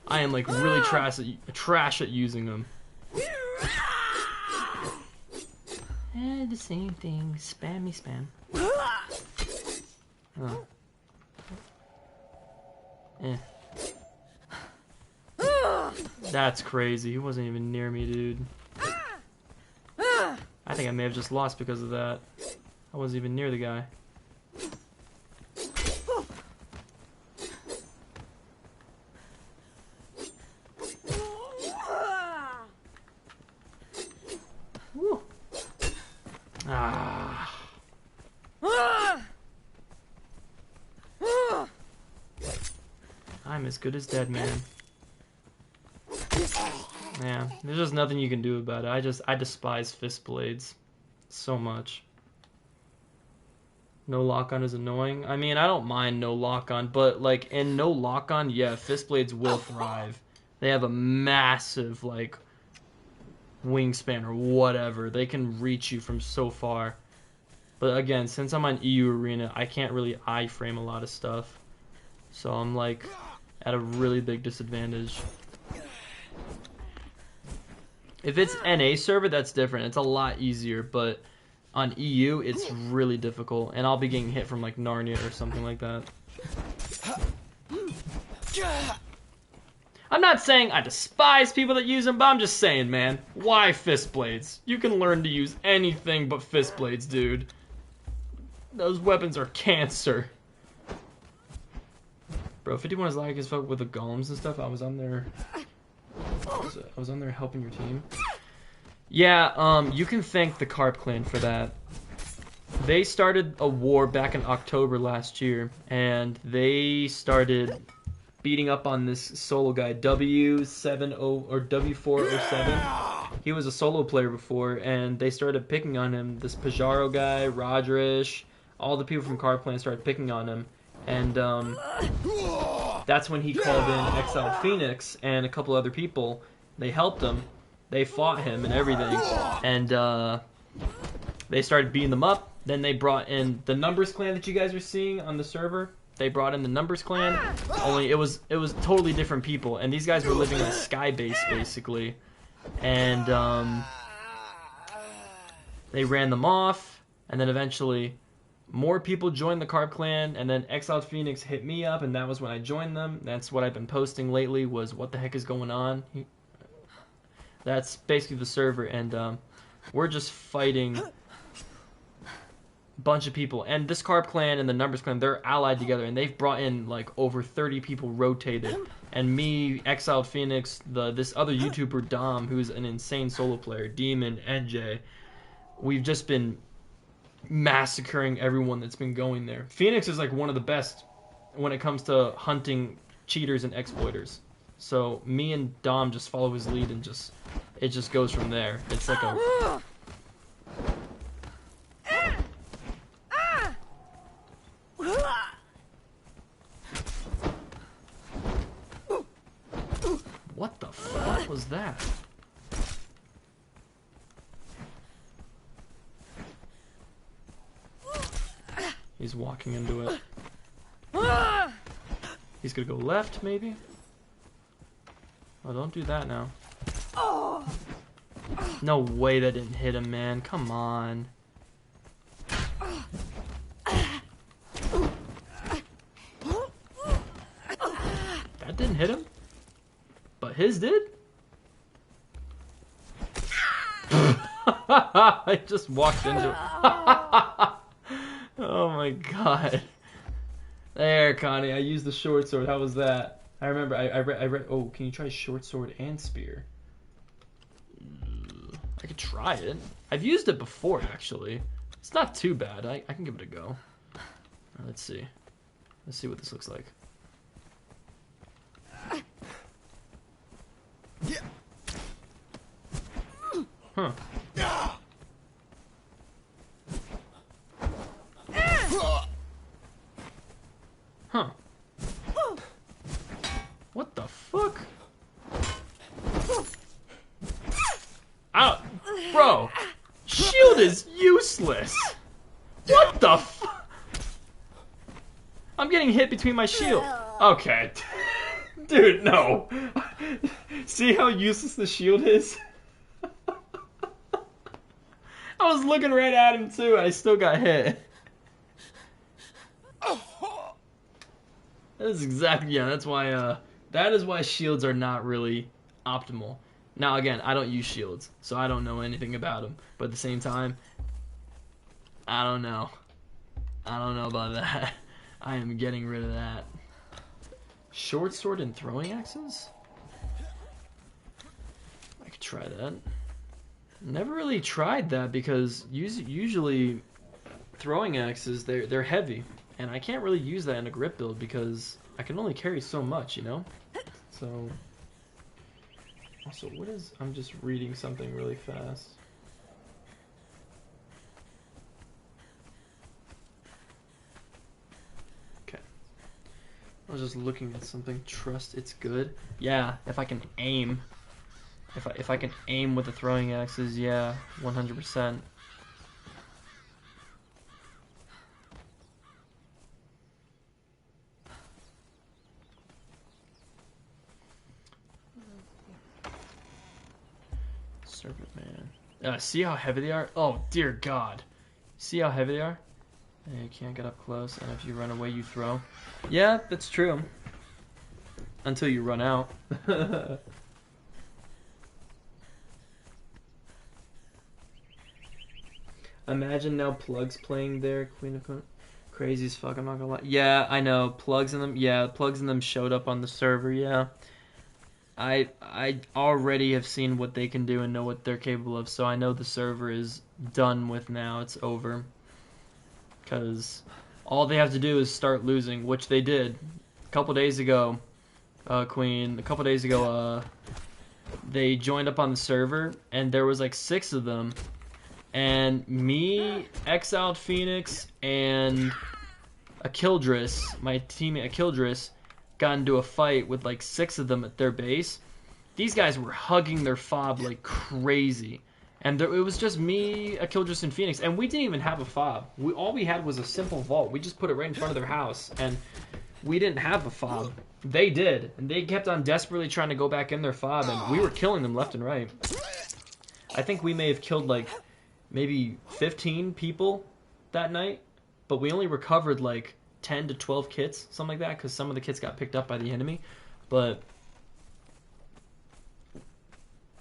I am like really trash at using them. The same thing. Spammy spam. Oh. That's crazy. He wasn't even near me, dude. I think I may have just lost because of that. I wasn't even near the guy. Woo. Ah. I'm as good as dead, man. Yeah, there's just nothing you can do about it. I despise fist blades so much. No lock-on is annoying. I mean, I don't mind no lock-on, but like in no lock-on, yeah, fist blades will thrive. They have a massive like wingspan or whatever. They can reach you from so far. But again, since I'm on EU Arena, I can't really iframe a lot of stuff. So I'm like at a really big disadvantage. If it's NA server, that's different. It's a lot easier, but on EU, it's really difficult. And I'll be getting hit from like Narnia or something like that. I'm not saying I despise people that use them, but I'm just saying, man, why fist blades? You can learn to use anything but fist blades, dude. Those weapons are cancer. Bro, 51 is like as fuck with the golems and stuff. I was on there helping your team. Yeah, you can thank the Carp Clan for that. They started a war back in October last year, and they started beating up on this solo guy, W70 or W407. He was a solo player before, and they started picking on him. This Pajaro guy, Rajrish, all the people from Carp Clan started picking on him, and that's when he called in Exile Phoenix and a couple other people. They helped him. They fought him and everything, and they started beating them up. Then they brought in the Numbers Clan that you guys are seeing on the server. They brought in the Numbers Clan, only it was totally different people, and these guys were living on Sky Base basically, and they ran them off, and then eventually more people joined the Carp Clan, and then Exiled Phoenix hit me up, and that was when I joined them. That's what I've been posting lately, was what the heck is going on. That's basically the server, and we're just fighting bunch of people, and this Carp Clan and the Numbers Clan, they're allied together, and they've brought in like over 30 people rotated, and me, Exiled Phoenix, this other YouTuber Dom, who's an insane solo player, Demon, NJ, we've just been massacring everyone that's been going there. Phoenix is like one of the best when it comes to hunting cheaters and exploiters, so me and Dom just follow his lead, and it just goes from there. It's like a what the fuck was that? He's walking into it. He's gonna go left, maybe? Oh, don't do that now. No way that didn't hit him, man. Come on. That didn't hit him? But his did? I just walked into it. Oh my god. There, Connie. I used the short sword. How was that? I remember. I read. Oh, can you try short sword and spear? I could try it. I've used it before, actually. It's not too bad. I can give it a go. Let's see. Let's see what this looks like. Huh. Huh. What the fuck? Ow! Bro! Shield is useless! What the fuck? I'm getting hit between my shield. Okay. Dude, no. See how useless the shield is? I was looking right at him too, I still got hit. That is exactly, yeah, that's why, that is why shields are not really optimal. Now again, I don't use shields, so I don't know anything about them. But at the same time, I don't know. I don't know about that. I am getting rid of that. Short sword and throwing axes? I could try that. Never really tried that because usually throwing axes, they're heavy. And I can't really use that in a grip build because I can only carry so much, you know? So, also, what is, I'm just reading something really fast. Okay. I was just looking at something. Trust it's good. Yeah, if I can aim. If I can aim with the throwing axes, yeah, 100%. serpent man. See how heavy they are? Oh dear God. See how heavy they are? And you can't get up close, and if you run away, you throw. Yeah, that's true. Until you run out. Imagine now Plugs playing there, Queen of Conan. Crazy as fuck, I'm not gonna lie. Yeah, I know. Plugs in them. Yeah, Plugs in them showed up on the server, yeah. I already have seen what they can do and know what they're capable of, so I know the server is done with now. It's over. Because all they have to do is start losing, which they did. A couple days ago, Queen, they joined up on the server, and there was like 6 of them. And me, Exiled Phoenix, and Akildris, my teammate Akildris, got into a fight with like 6 of them at their base. These guys were hugging their fob like crazy. And it was just me, Akildris, and Phoenix. And we didn't even have a fob. All we had was a simple vault. We just put it right in front of their house. And we didn't have a fob. They did. And they kept on desperately trying to go back in their fob. And we were killing them left and right. I think we may have killed like maybe 15 people that night, but we only recovered like 10 to 12 kits, something like that, because some of the kits got picked up by the enemy. But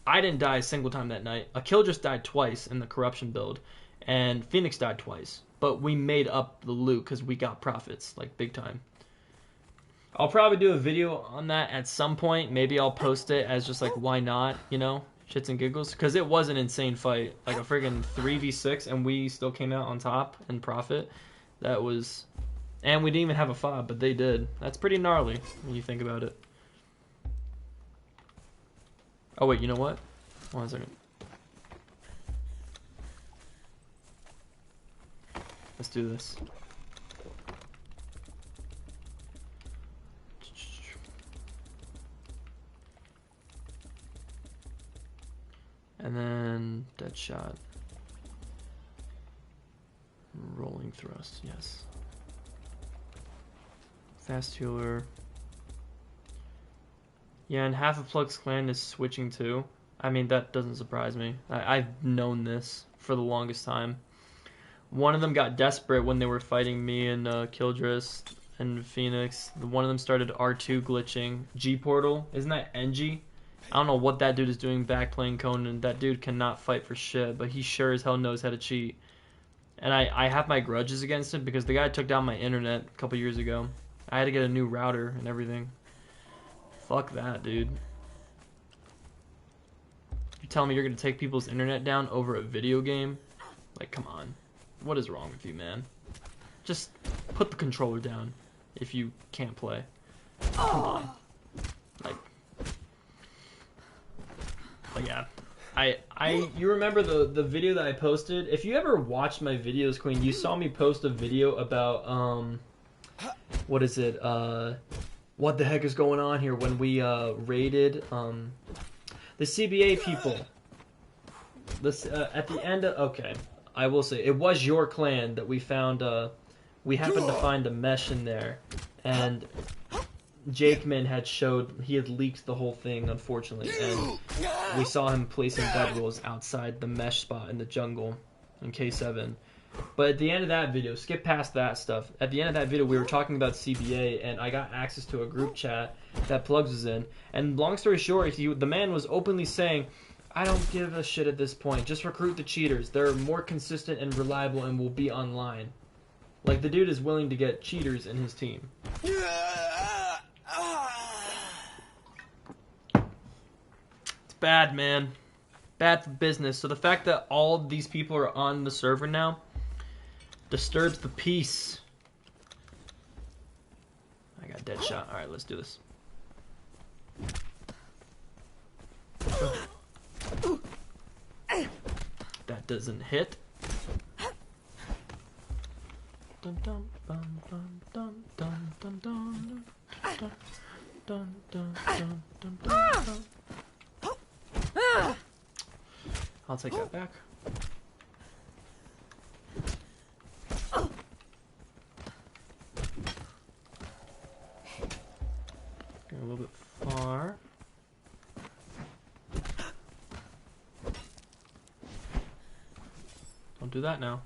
I didn't die a single time that night. Akil just died twice in the corruption build, and Phoenix died twice. But we made up the loot because we got profits, like big time. I'll probably do a video on that at some point. Maybe I'll post it as just like, why not, you know? Shits and giggles, because it was an insane fight, like a friggin' 3v6, and we still came out on top and profit. That was, and we didn't even have a fob, but they did. That's pretty gnarly when you think about it. Oh wait, you know what? 1 second. Let's do this. And then dead shot. Rolling thrust, yes. Fast healer. Yeah, and half of Plug's clan is switching too. I mean, that doesn't surprise me. I've known this for the longest time. One of them got desperate when they were fighting me and Kildris and Phoenix. One of them started R2 glitching. G-Portal, isn't that NG? I don't know what that dude is doing back playing Conan. That dude cannot fight for shit, but he sure as hell knows how to cheat. And I have my grudges against him because the guy took down my internet a couple years ago. I had to get a new router and everything. Fuck that, dude. You telling me you're gonna take people's internet down over a video game? Like, come on. What is wrong with you, man? Just put the controller down if you can't play. Come on. But yeah, you remember the video that I posted? If you ever watched my videos, Queen, you saw me post a video about what is it? What the heck is going on here? When we raided the CBA people. This at the end of, okay, I will say it was your clan that we found. We happened to find a mesh in there, and Jakeman had leaked the whole thing, unfortunately, and we saw him placing bedrolls outside the mesh spot in the jungle in K7. But at the end of that video, skip past that stuff. At the end of that video, we were talking about CBA, and I got access to a group chat that Plugs was in. And long story short, the man was openly saying, I don't give a shit at this point. Just recruit the cheaters. They're more consistent and reliable and will be online. Like, the dude is willing to get cheaters in his team. It's bad, man. Bad for business. So the fact that all of these people are on the server now disturbs the peace. I got dead shot. Alright, let's do this. That doesn't hit. Dun dun dun dun dun dun dun dun dun dun dun dun dun dun. I'll take that back. Go a little bit far. Don't do that now.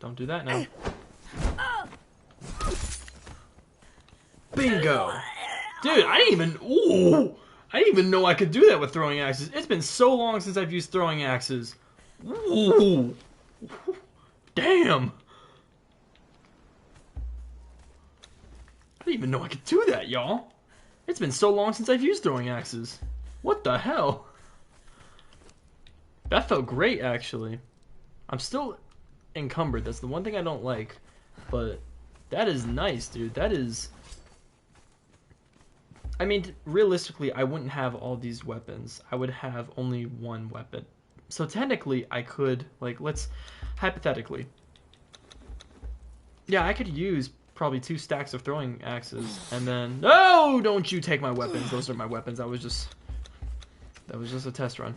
Don't do that now. Bingo! Dude, I didn't even know I could do that with throwing axes. It's been so long since I've used throwing axes. Ooh. Damn! I didn't even know I could do that, y'all. It's been so long since I've used throwing axes. What the hell? That felt great, actually. I'm still encumbered. That's the one thing I don't like. But that is nice, dude. That is... I mean, realistically, I wouldn't have all these weapons. I would have only one weapon. So technically, I could, like, let's... Hypothetically. Yeah, I could use probably 2 stacks of throwing axes. And then... No! Don't you take my weapons. Those are my weapons. That was just a test run.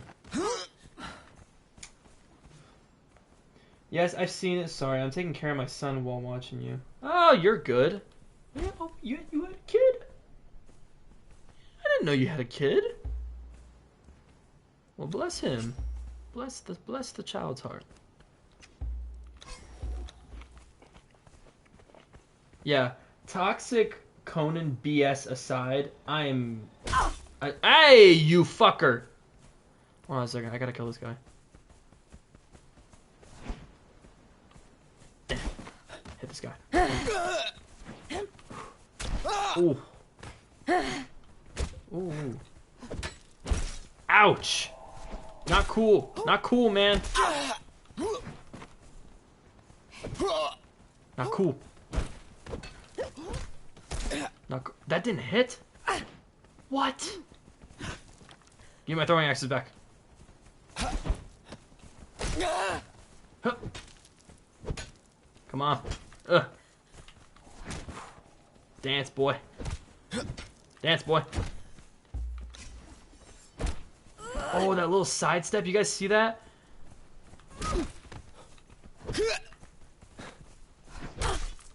Yes, I've seen it. Sorry, I'm taking care of my son while watching you. Oh, you're good. Yeah, oh, you had a kid? I didn't know you had a kid. Well, bless him. Bless the child's heart. Yeah, toxic Conan BS aside, hey, you fucker! Hold on a second, I gotta kill this guy. Hit this guy. Ooh. Ooh. Ouch! Not cool. Not cool, man. Not cool. That didn't hit? What? Give me my throwing axes back. Huh. Come on. Dance, boy. Dance, boy. Oh, that little sidestep. You guys see that?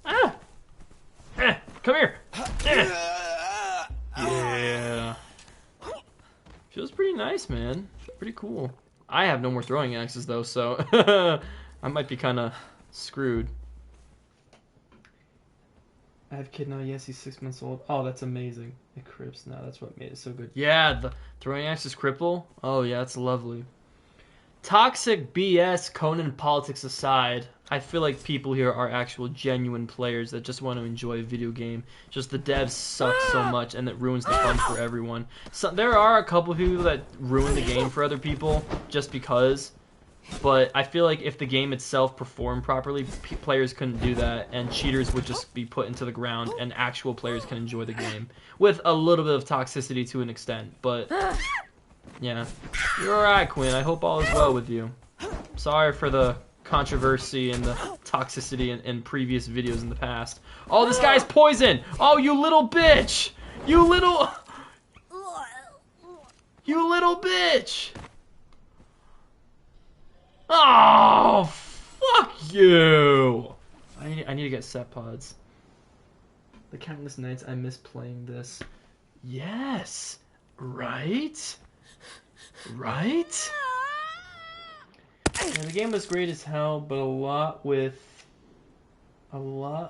Ah! Come here. Yeah. Feels pretty nice, man. Pretty cool. I have no more throwing axes, though, so I might be kind of screwed. I have a kid now. Yes, he's 6 months old. Oh, that's amazing. It crips now. That's what made it so good. Yeah, the throwing axes cripple. Oh, yeah, that's lovely. Toxic BS, Conan politics aside, I feel like people here are actual genuine players that just want to enjoy a video game. Just the devs suck so much and it ruins the fun for everyone. So there are a couple of people that ruin the game for other people just because. But I feel like if the game itself performed properly, players couldn't do that, and cheaters would just be put into the ground, and actual players can enjoy the game with a little bit of toxicity to an extent. But yeah, you're alright, Quinn. I hope all is well with you. Sorry for the controversy and the toxicity in previous videos in the past. Oh, this guy's poison! Oh, you little bitch! You little bitch! Oh, fuck you! I need to get set pods. The countless nights I miss playing this. Yes! Right? Right? Yeah, the game was great as hell, but a lot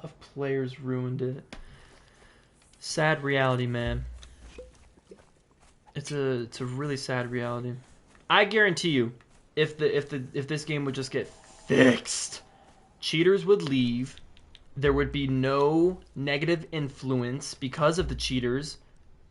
of players ruined it. Sad reality, man. It's a really sad reality. I guarantee you, if this game would just get fixed, cheaters would leave. There would be no negative influence because of the cheaters.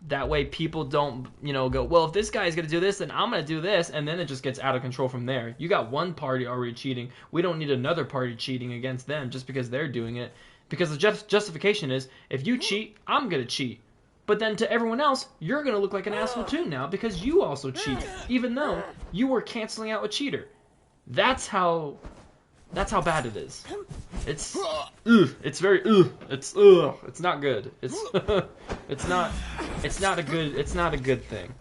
That way people don't, go, well, if this guy's going to do this, then I'm going to do this, and then it just gets out of control from there. You got one party already cheating. We don't need another party cheating against them just because they're doing it. Because the justification is, if you cheat, I'm going to cheat. But then to everyone else, you're going to look like an asshole too now because you also cheat, even though you were canceling out a cheater. That's how bad it is. It's very it's not good. It's not a good thing.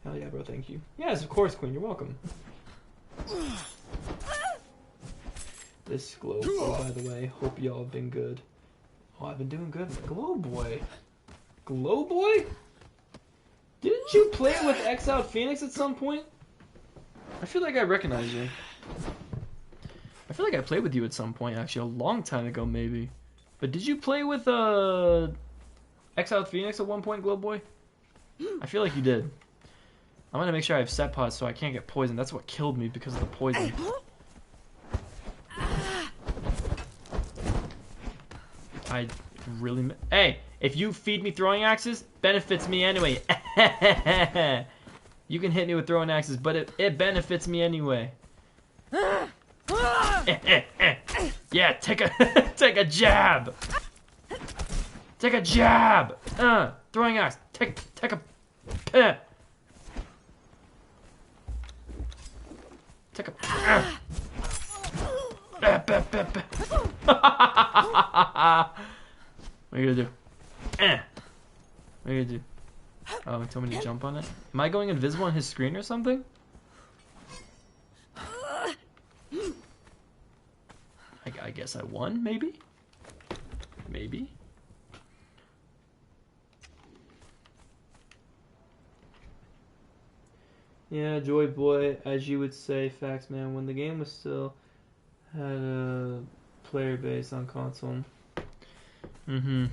Hell yeah, bro, thank you. Yes, of course, Queen, you're welcome. This globe, oh, by the way, hope y'all have been good. Oh, I've been doing good. Glow Boy. Glow Boy? Didn't you play with Exiled Phoenix at some point? I feel like I recognize you. I feel like I played with you at some point, actually. A long time ago, maybe. But did you play with Exiled Phoenix at one point, Glow Boy? I feel like you did. I'm gonna make sure I have set pods so I can't get poisoned. That's what killed me because of the poison. I really... Hey, if you feed me throwing axes, benefits me anyway. You can hit me with throwing axes, but it benefits me anyway. Yeah, take a jab. Take a jab. Throwing axe. Take a... Take a... What are you gonna do? What are you gonna do? Oh, he told me to jump on it. Am I going invisible on his screen or something? I guess I won, maybe? Maybe? Yeah, Joy Boy, as you would say, facts, man. When the game was still had a player base on console. Mm-hmm.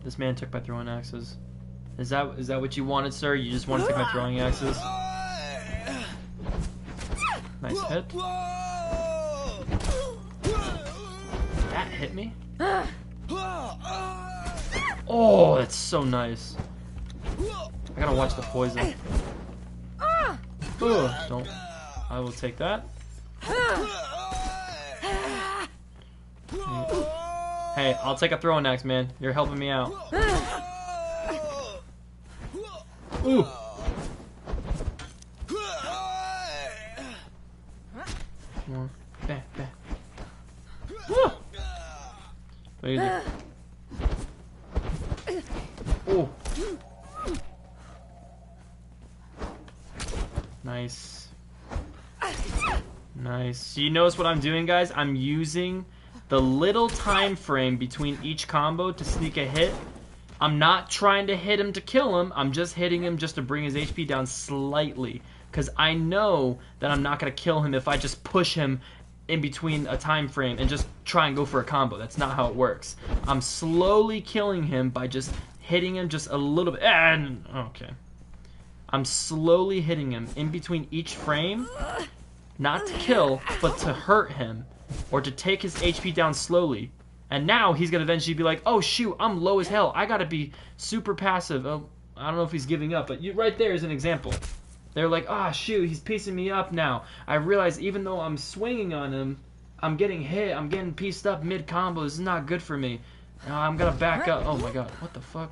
This man took my throwing axes. Is that what you wanted, sir? You just wanted to take my throwing axes? Nice hit. That hit me? Oh, that's so nice. I gotta watch the poison. Ugh, don't. I will take that. Hey, I'll take a throwing axe, man. You're helping me out. Ooh. Come on. Bam, bam. Woo! What do you do? Oh. Nice. Nice. You notice what I'm doing, guys? I'm using the little time frame between each combo to sneak a hit. I'm not trying to hit him to kill him. I'm just hitting him just to bring his HP down slightly. Because I know that I'm not going to kill him if I just push him in between a time frame and just try and go for a combo. That's not how it works. I'm slowly killing him by just hitting him just a little bit. Okay. I'm slowly hitting him in between each frame. Not to kill, but to hurt him. Or to take his HP down slowly. And now he's going to eventually be like, oh shoot, I'm low as hell. I got to be super passive. I don't know if he's giving up, but right there is an example. They're like, ah, shoot, he's piecing me up now. I realize even though I'm swinging on him, I'm getting hit. I'm getting pieced up mid-combo. This is not good for me. I'm going to back up. Oh my god, what the fuck?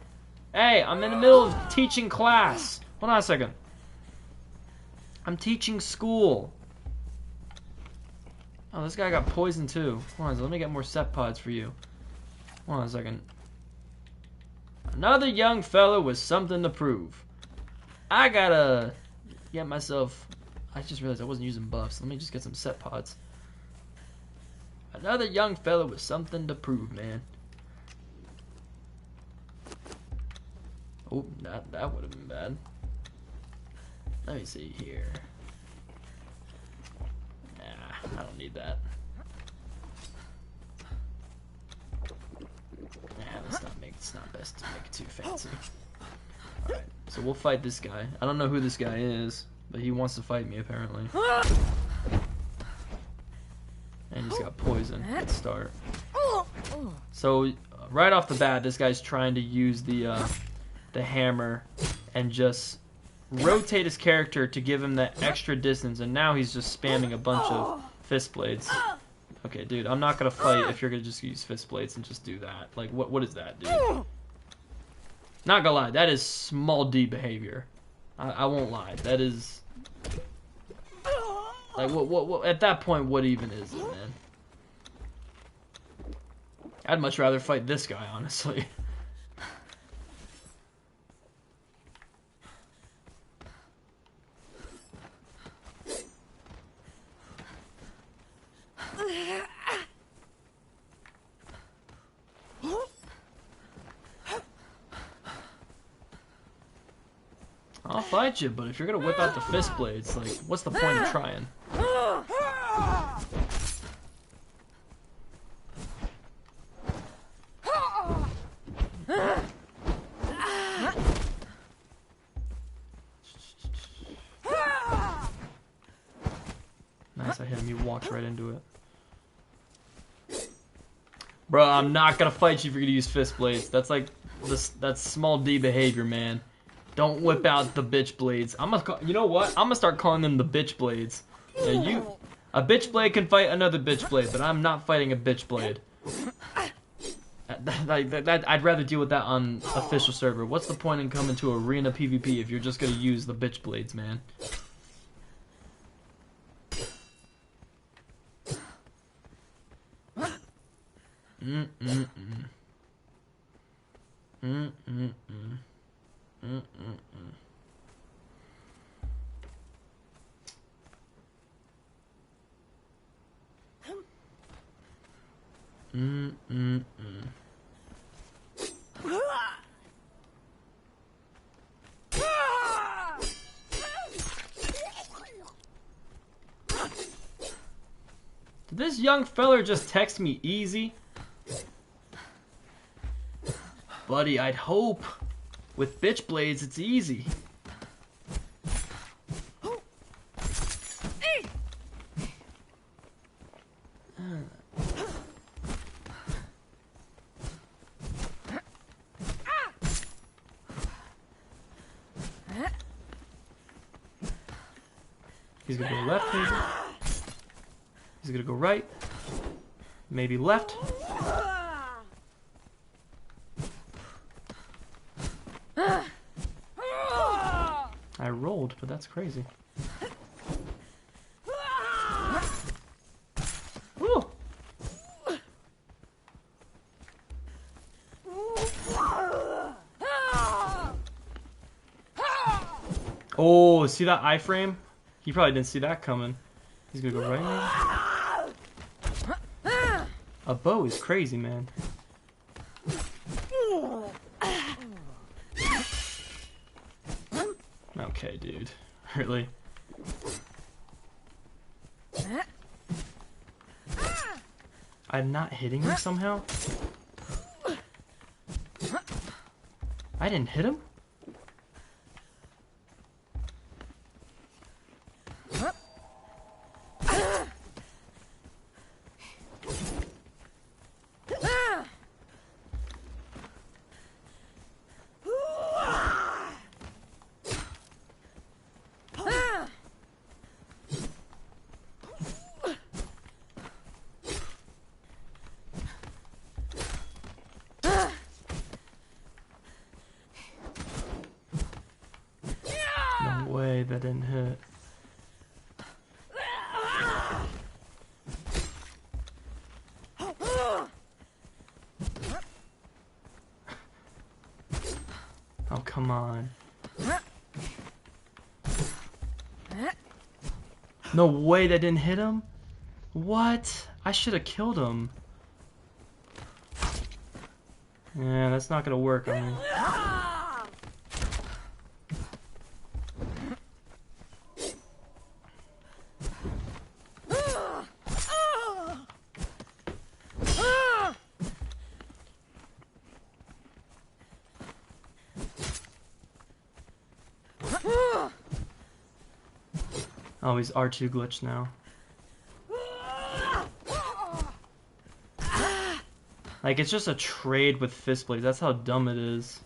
Hey, I'm in the middle of teaching class. Hold on a second. I'm teaching school. Oh, this guy got poisoned too. Hold on, let me get more set pods for you. Hold on a second. Another young fellow with something to prove. I gotta get myself... I just realized I wasn't using buffs. Let me just get some set pods. Another young fellow with something to prove, man. Oh, that would have been bad. Let me see here. Nah, I don't need that. Nah, it's not best to make it too fancy. Alright, so we'll fight this guy. I don't know who this guy is, but he wants to fight me apparently. And he's got poison. Let's start. So right off the bat, this guy's trying to use the hammer and just rotate his character to give him that extra distance, and now he's just spamming a bunch of fist blades. Okay, dude, I'm not gonna fight if you're gonna just use fist blades and just do that. Like, what is that, dude? Not gonna lie, that is small D behavior. I won't lie. That is like what at that point, what even is it, man? I'd much rather fight this guy, honestly. I'll fight you, but if you're gonna whip out the fist blades, like, what's the point of trying? Nice, I hit him. He walked right into it. Bro, I'm not gonna fight you if you're gonna use fist blades. That's like that's small D behavior, man. Don't whip out the bitch blades. You know what? I'm gonna start calling them the bitch blades. Yeah, a bitch blade can fight another bitch blade, but I'm not fighting a bitch blade. I'd rather deal with that on official server. What's the point in coming to arena PvP if you're just gonna use the bitch blades, man? Did this young feller just text me easy? Buddy, I'd hope. With bitch blades, it's easy. He's gonna go left, maybe. He's gonna go right. Maybe left. I rolled, but that's crazy. Woo! Oh, see that iframe? He probably didn't see that coming. He's gonna go right now. A bow is crazy, man. Okay, dude. Really? I'm not hitting him somehow? I didn't hit him? No way, that didn't hit. Oh, come on. No way that didn't hit him? What? I should have killed him. Yeah, that's not gonna work on me. Oh, he's R2 glitched now. Like, it's just a trade with fist blades. That's how dumb it is.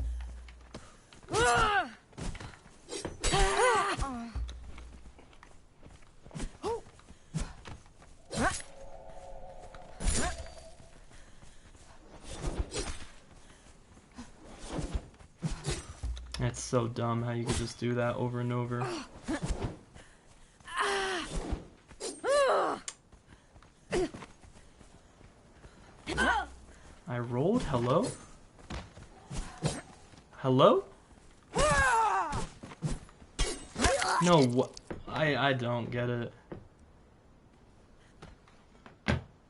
It's so dumb how you could just do that over and over. I rolled? Hello? Hello? No, what? I don't get it.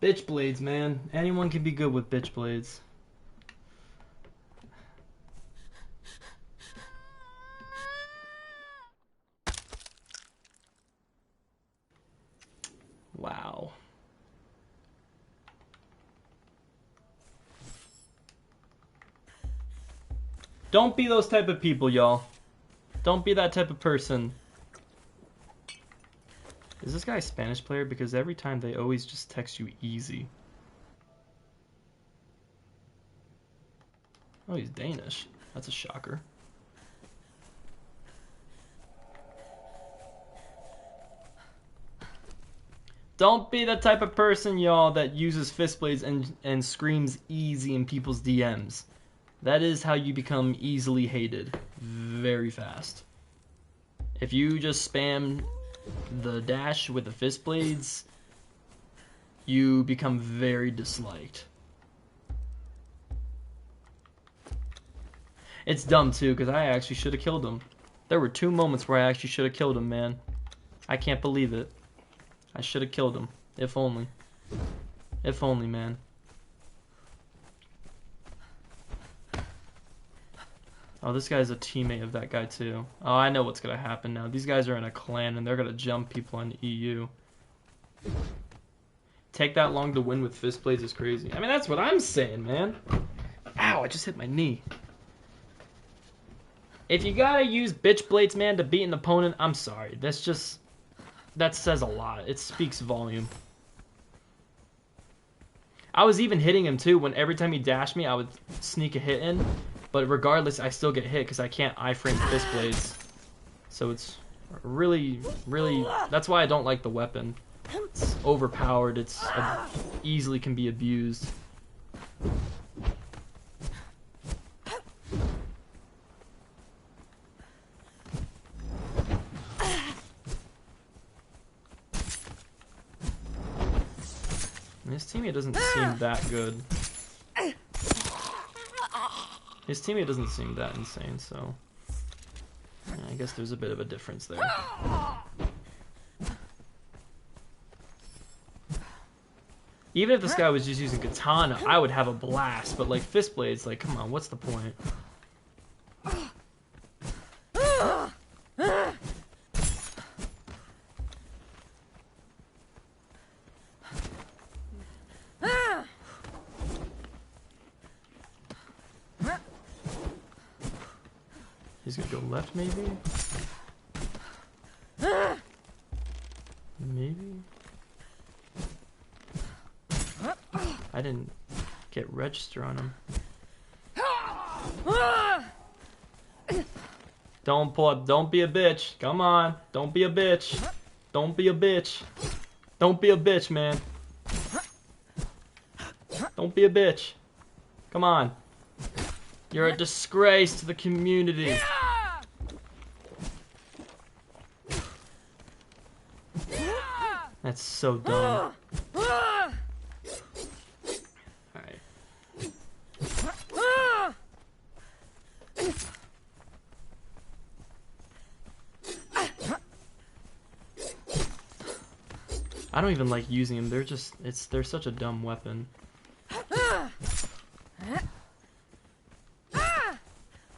Bitch blades, man. Anyone can be good with bitch blades. Don't be those type of people, y'all. Don't be that type of person. Is this guy a Spanish player? Because every time they always just text you easy. Oh, he's Danish. That's a shocker. Don't be the type of person, y'all, that uses fist blades and screams easy in people's DMs. That is how you become easily hated very fast. If you just spam the dash with the fist blades, you become very disliked. It's dumb too, because I actually should have killed him. There were 2 moments where I actually should have killed him, man. I can't believe it. I should have killed him. If only. If only, man. Oh, this guy's a teammate of that guy too. Oh, I know what's gonna happen now. These guys are in a clan and they're gonna jump people on the EU. Take that long to win with fist blades is crazy. I mean, that's what I'm saying, man. Ow, I just hit my knee. If you gotta use bitch blades, man, to beat an opponent, I'm sorry. That says a lot. It speaks volume. I was even hitting him too when every time he dashed me, I would sneak a hit in. But regardless, I still get hit because I can't iframe fist blades. So it's really, that's why I don't like the weapon. It's overpowered. It's easily can be abused. His teammate doesn't seem that good. His teammate doesn't seem that insane, so yeah, I guess there's a bit of a difference there. Even if this guy was just using katana, I would have a blast, but like fist blades, like come on, what's the point? He's gonna go left, maybe? Maybe? I didn't get register on him. Don't pull up. Don't be a bitch. Come on. Don't be a bitch. Don't be a bitch. Don't be a bitch, man. Don't be a bitch. Come on. You're a disgrace to the community. That's so dumb. Alright. I don't even like using them. They're such a dumb weapon.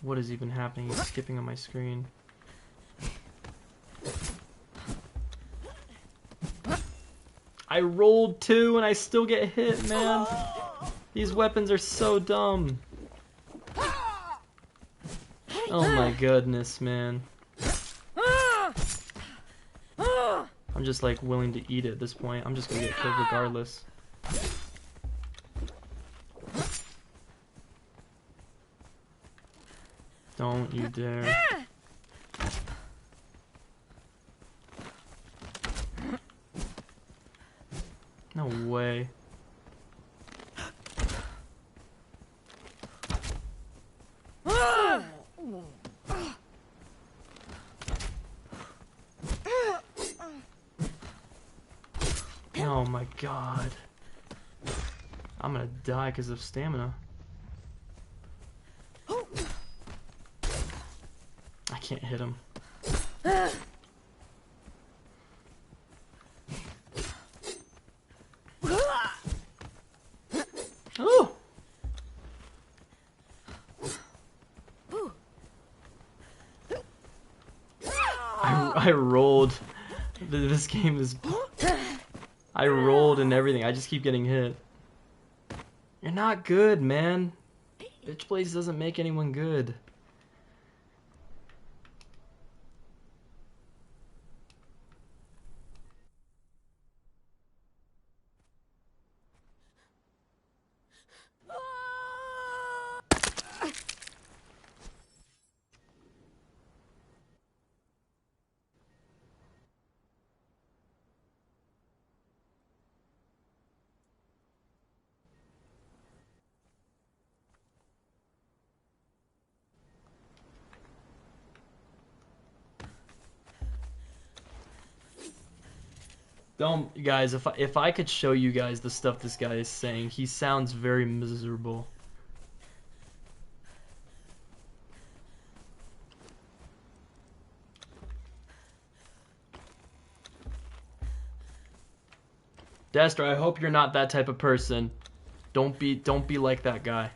What is even happening? He's skipping on my screen. I rolled 2 and I still get hit, man. These weapons are so dumb. Oh my goodness, man. I'm just like willing to eat it at this point. I'm just gonna get killed regardless. Don't you dare. No way. Oh my god. I'm gonna die because of stamina. I can't hit him. Oh! I rolled. This game is... I rolled and everything. I just keep getting hit. You're not good, man. Bitch Blaze doesn't make anyone good. Don't, guys. If I could show you guys the stuff this guy is saying, he sounds very miserable. Dester, I hope you're not that type of person. Don't be like that guy.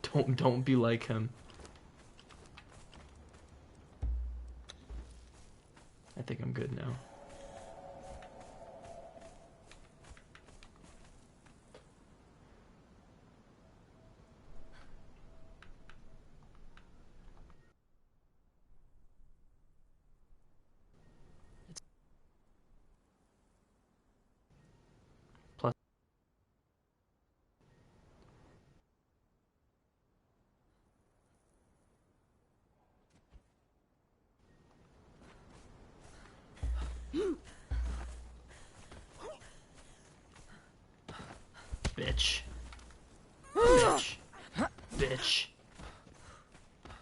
Don't be like him. I think I'm good now. Plus, bitch. Bitch. Bitch.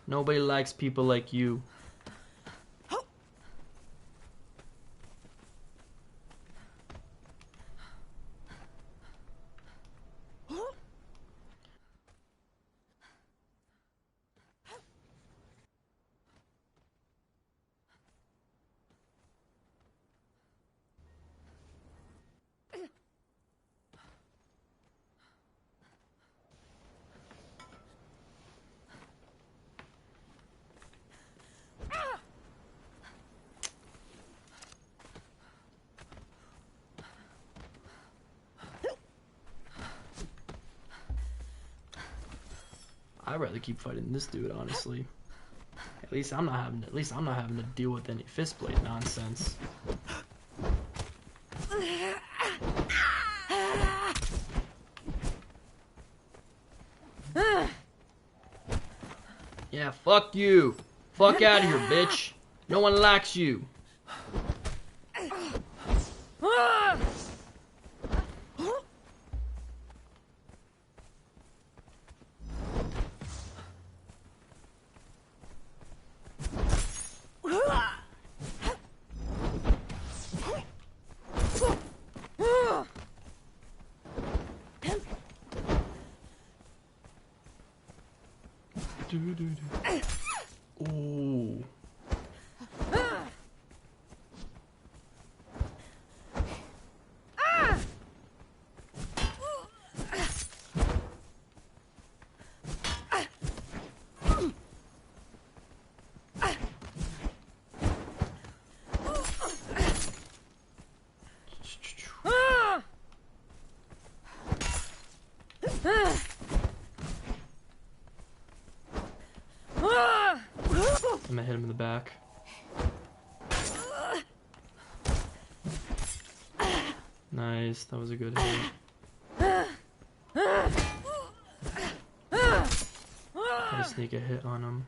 Nobody likes people like you. I'd rather keep fighting this dude, honestly. At least I'm not having to deal with any fist blade nonsense. Yeah, fuck you. Fuck out of here, bitch. No one likes you. Ooh. I'm gonna hit him in the back. Nice, that was a good hit. Gotta sneak a hit on him.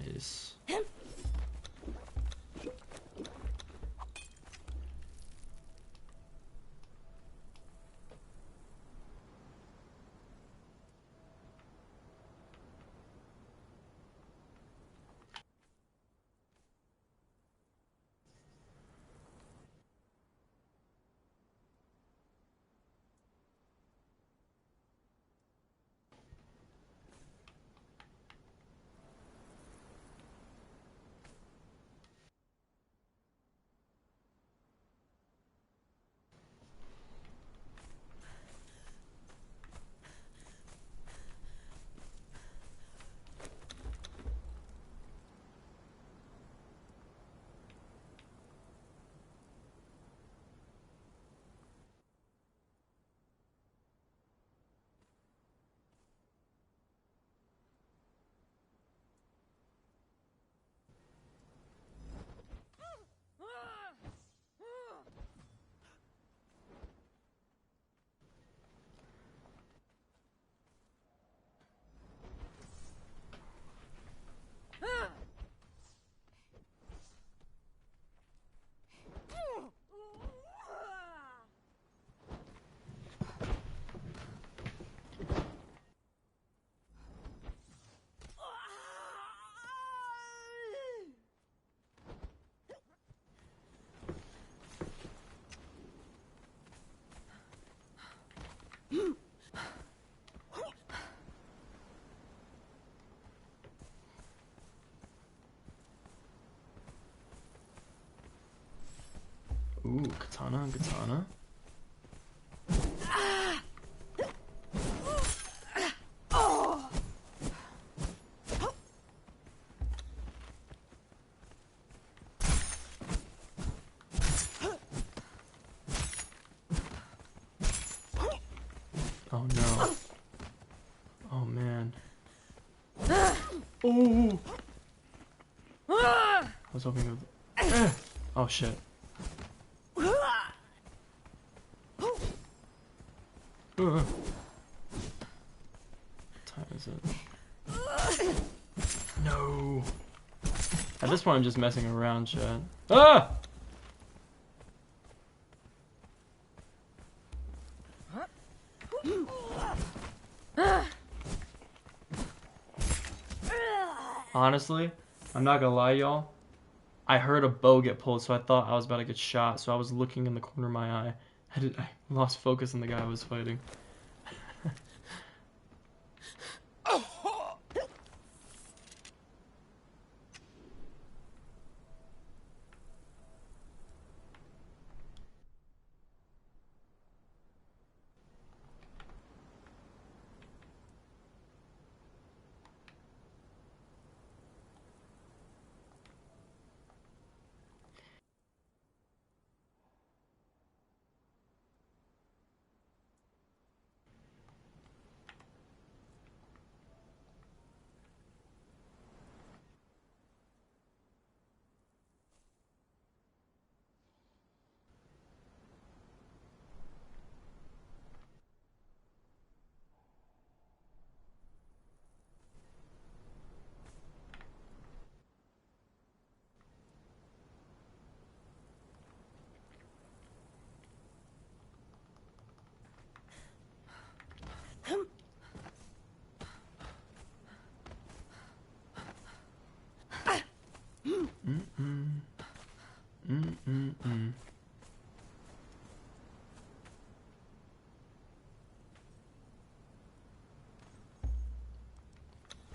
Nice. Ooh, katana, katana. Oh no. Oh man. Oh! I was hoping it would... Oh shit. What time is it? No. At this point I'm just messing around, chat. Ah! Honestly, I'm not gonna lie, y'all. I heard a bow get pulled, so I thought I was about to get shot. So I was looking in the corner of my eye. I lost focus on the guy I was fighting.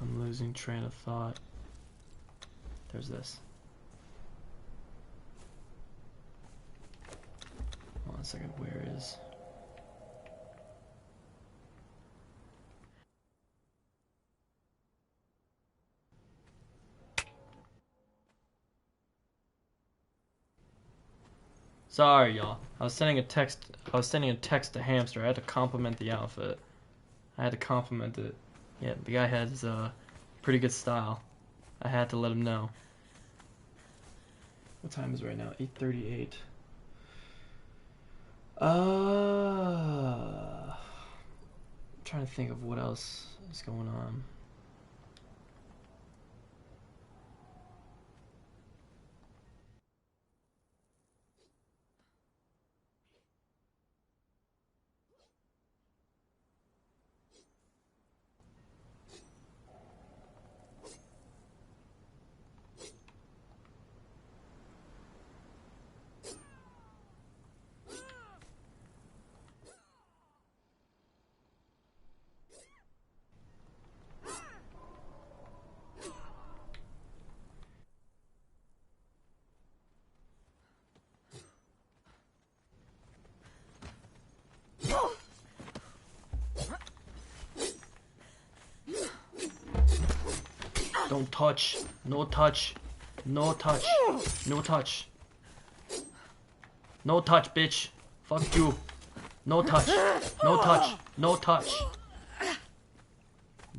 I'm losing train of thought. There's this. Hold on a second, where is... Sorry, y'all. I was sending a text to Hamster. I had to compliment the outfit. I had to compliment it. Yeah, the guy has pretty good style. I had to let him know. What time is it right now? 8:38. I'm trying to think of what else is going on. Don't touch. No touch. No touch. No touch. No touch, bitch. Fuck you. No touch. No touch. No touch.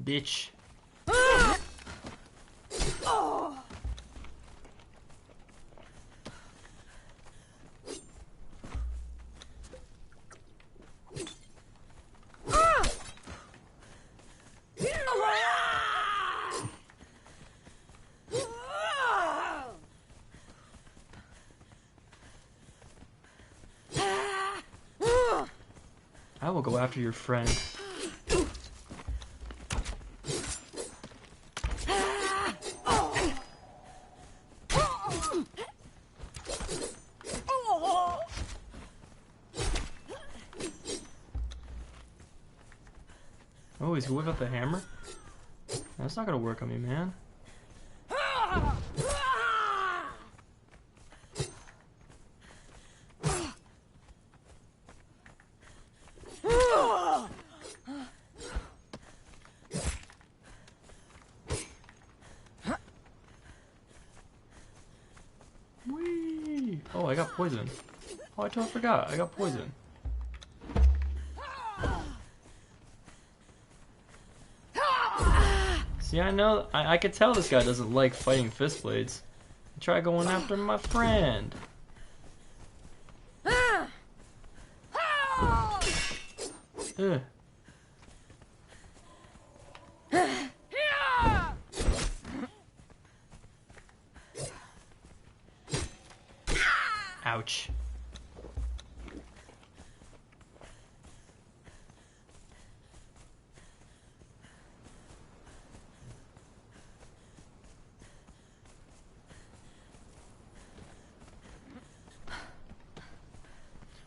Bitch. I will go after your friend. Oh, he's whipping up the hammer? That's not gonna work on me, man. I got poison. Oh, I totally forgot. I got poison. See, I know. I could tell this guy doesn't like fighting fist blades. Try going after my friend. Ugh. Ouch.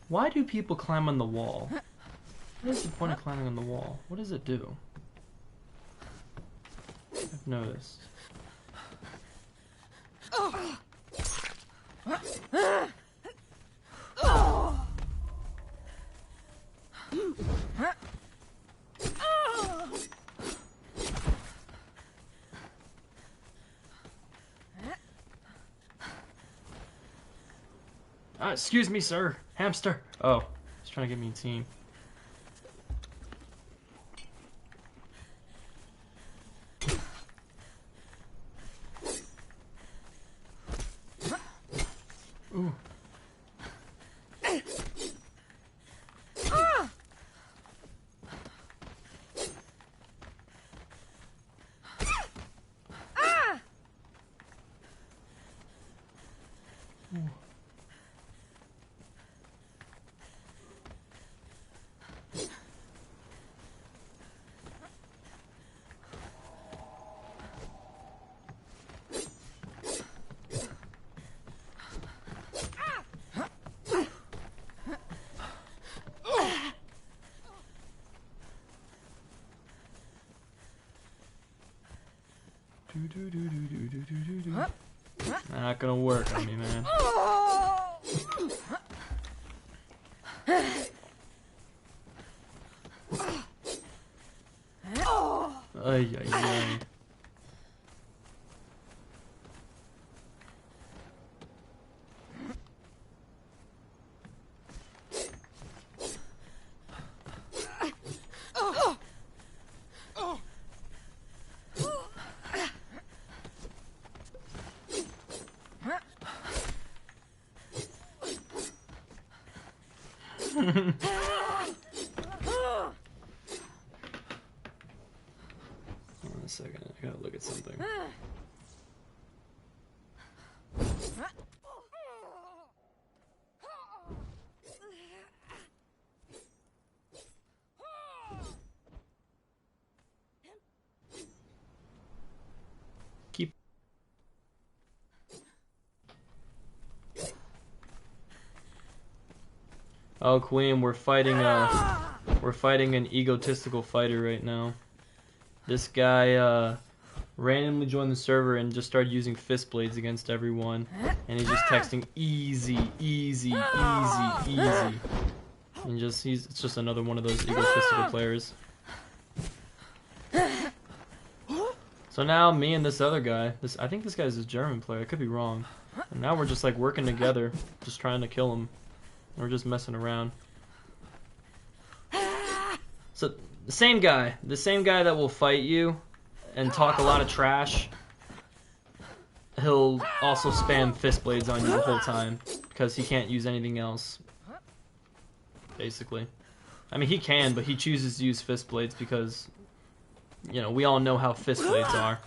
Why do people climb on the wall? What is the point of climbing on the wall? What does it do? I've noticed. Excuse me, sir. Hamster. Oh, he's trying to get me a team. Ooh. Ooh. Not gonna work on me, man. Ay, ay, ay. Hold on a second, I gotta look at something. Keep. Oh, Queen, we're fighting an egotistical fighter right now. This guy randomly joined the server and just started using fist blades against everyone, and he's just texting easy, easy, easy, easy, and it's just another one of those egotistical players. So now me and this other guy, I think this guy's a German player, I could be wrong, and now we're just like working together, just trying to kill him. We're just messing around. So the same guy that will fight you and talk a lot of trash, he'll also spam fist blades on you the whole time because he can't use anything else. Basically, I mean he can, but he chooses to use fist blades because, you know, we all know how fist blades are.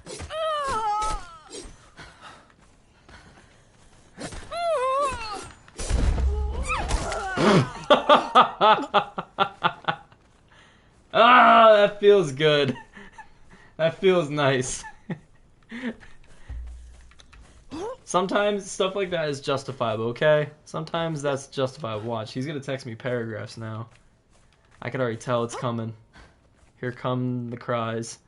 Ah, that feels good. That feels nice. Sometimes stuff like that is justifiable, okay? Sometimes that's justifiable. Watch, he's gonna text me paragraphs now. I can already tell it's coming. Here come the cries.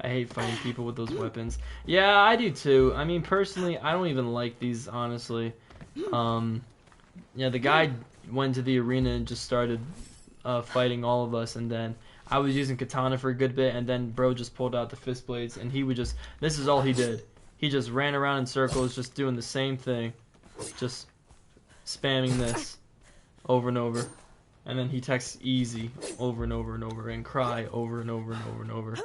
I hate fighting people with those weapons. Yeah, I do too. I mean, personally, I don't even like these, honestly. Yeah, the guy went to the arena and just started fighting all of us, and then I was using katana for a good bit, and then bro just pulled out the fist blades, and he would just, this is all he did. He just ran around in circles, just doing the same thing. Just spamming this over and over. And then he texts easy over and over and over, and cry over and over and over and over.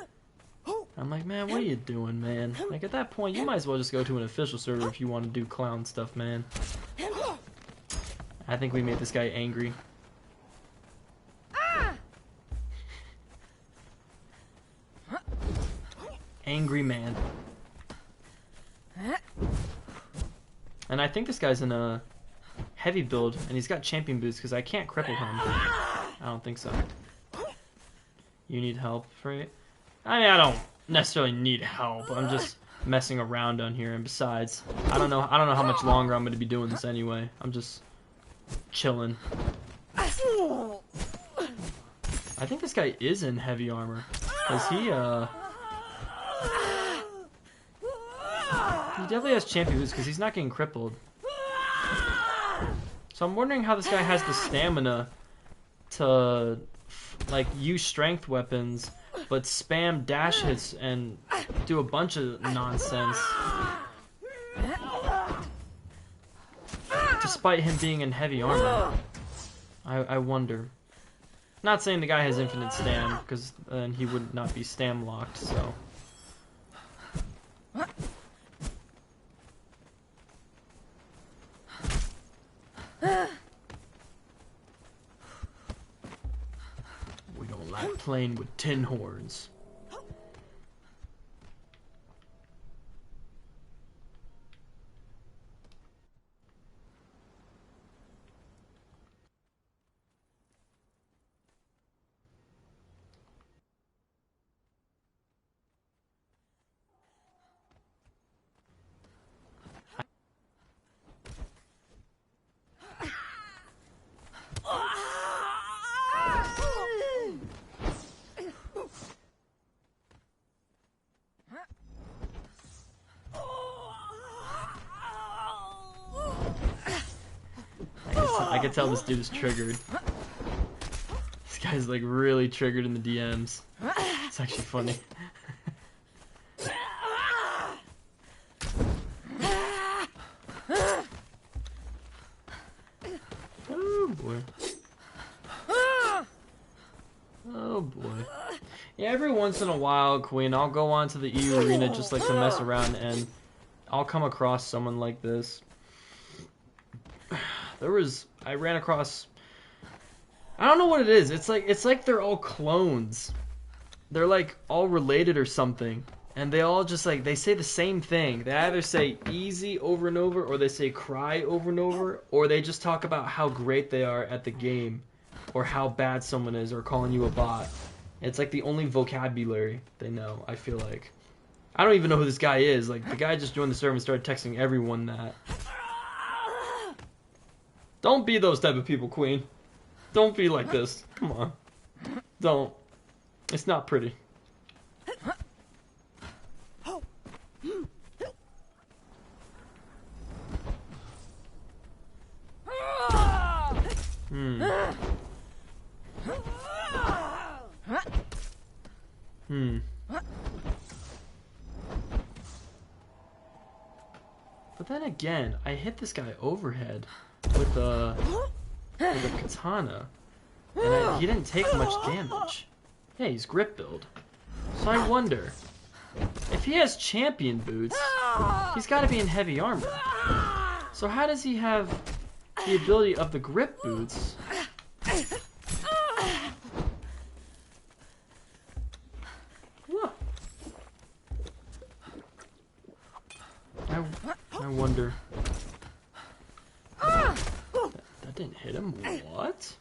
I'm like, man, what are you doing, man? Like, at that point, you might as well just go to an official server if you want to do clown stuff, man. I think we made this guy angry. Angry man. And I think this guy's in a heavy build, and he's got champion boots because I can't cripple him. I don't think so. You need help for it? I mean, I don't necessarily need help. I'm just messing around down here, and besides, I don't know how much longer I'm going to be doing this anyway. I'm just chilling. I think this guy is in heavy armor, because he definitely has champion boots because he's not getting crippled. So I'm wondering how this guy has the stamina to like use strength weapons, but spam dash hits and do a bunch of nonsense, despite him being in heavy armor. I wonder. Not saying the guy has infinite stam, because then he would not be stam locked. So. We don't like playing with tin horns. I can tell this dude's triggered. This guy's like really triggered in the DMs. It's actually funny. Oh boy. Oh boy. Yeah, every once in a while, Queen, I'll go onto the EU arena just like to mess around, and I'll come across someone like this. I ran across, I don't know what it is. It's like they're all clones. They're like all related or something. And they all just like, they say the same thing. They either say easy over and over, or they say cry over and over, or they just talk about how great they are at the game, or how bad someone is, or calling you a bot. It's like the only vocabulary they know, I feel like. I don't even know who this guy is. Like, the guy just joined the server and started texting everyone that. Don't be those type of people, Queen. Don't be like this. Come on. Don't. It's not pretty. But then again, I hit this guy overhead with a katana, and he didn't take much damage. Yeah, he's grip build. So I wonder, if he has champion boots, he's got to be in heavy armor. So how does he have the ability of the grip boots? What? I wonder. That didn't hit him. What?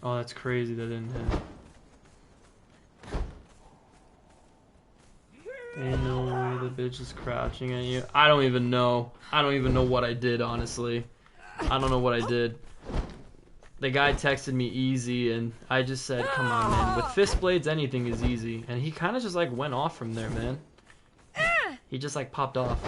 Oh, that's crazy. That didn't hit. Ain't no way the bitch is crouching at you. I don't even know. I don't even know what I did, honestly. I don't know what I did. The guy texted me easy, and I just said, come on, man. With fist blades, anything is easy. And he kind of just, like, went off from there, man. He just, like, popped off.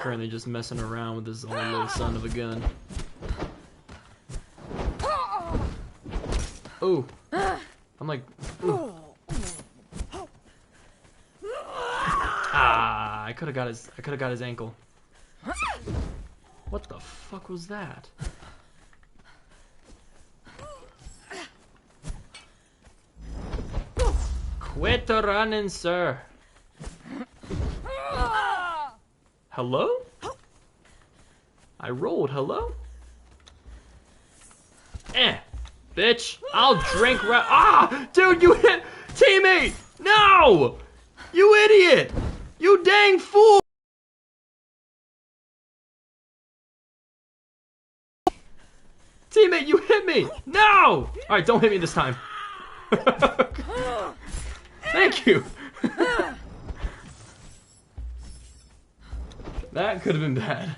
currently just messing around with this old little son of a gun. Oh, I'm like, ooh. Ah, I could have got his ankle. What the fuck was that? Quit running, sir. Hello? I rolled, hello? Bitch, I'll drink ah! Dude, you hit teammate! No! You idiot! You dang fool! Teammate, you hit me! No! Alright, don't hit me this time. Thank you! That could have been bad.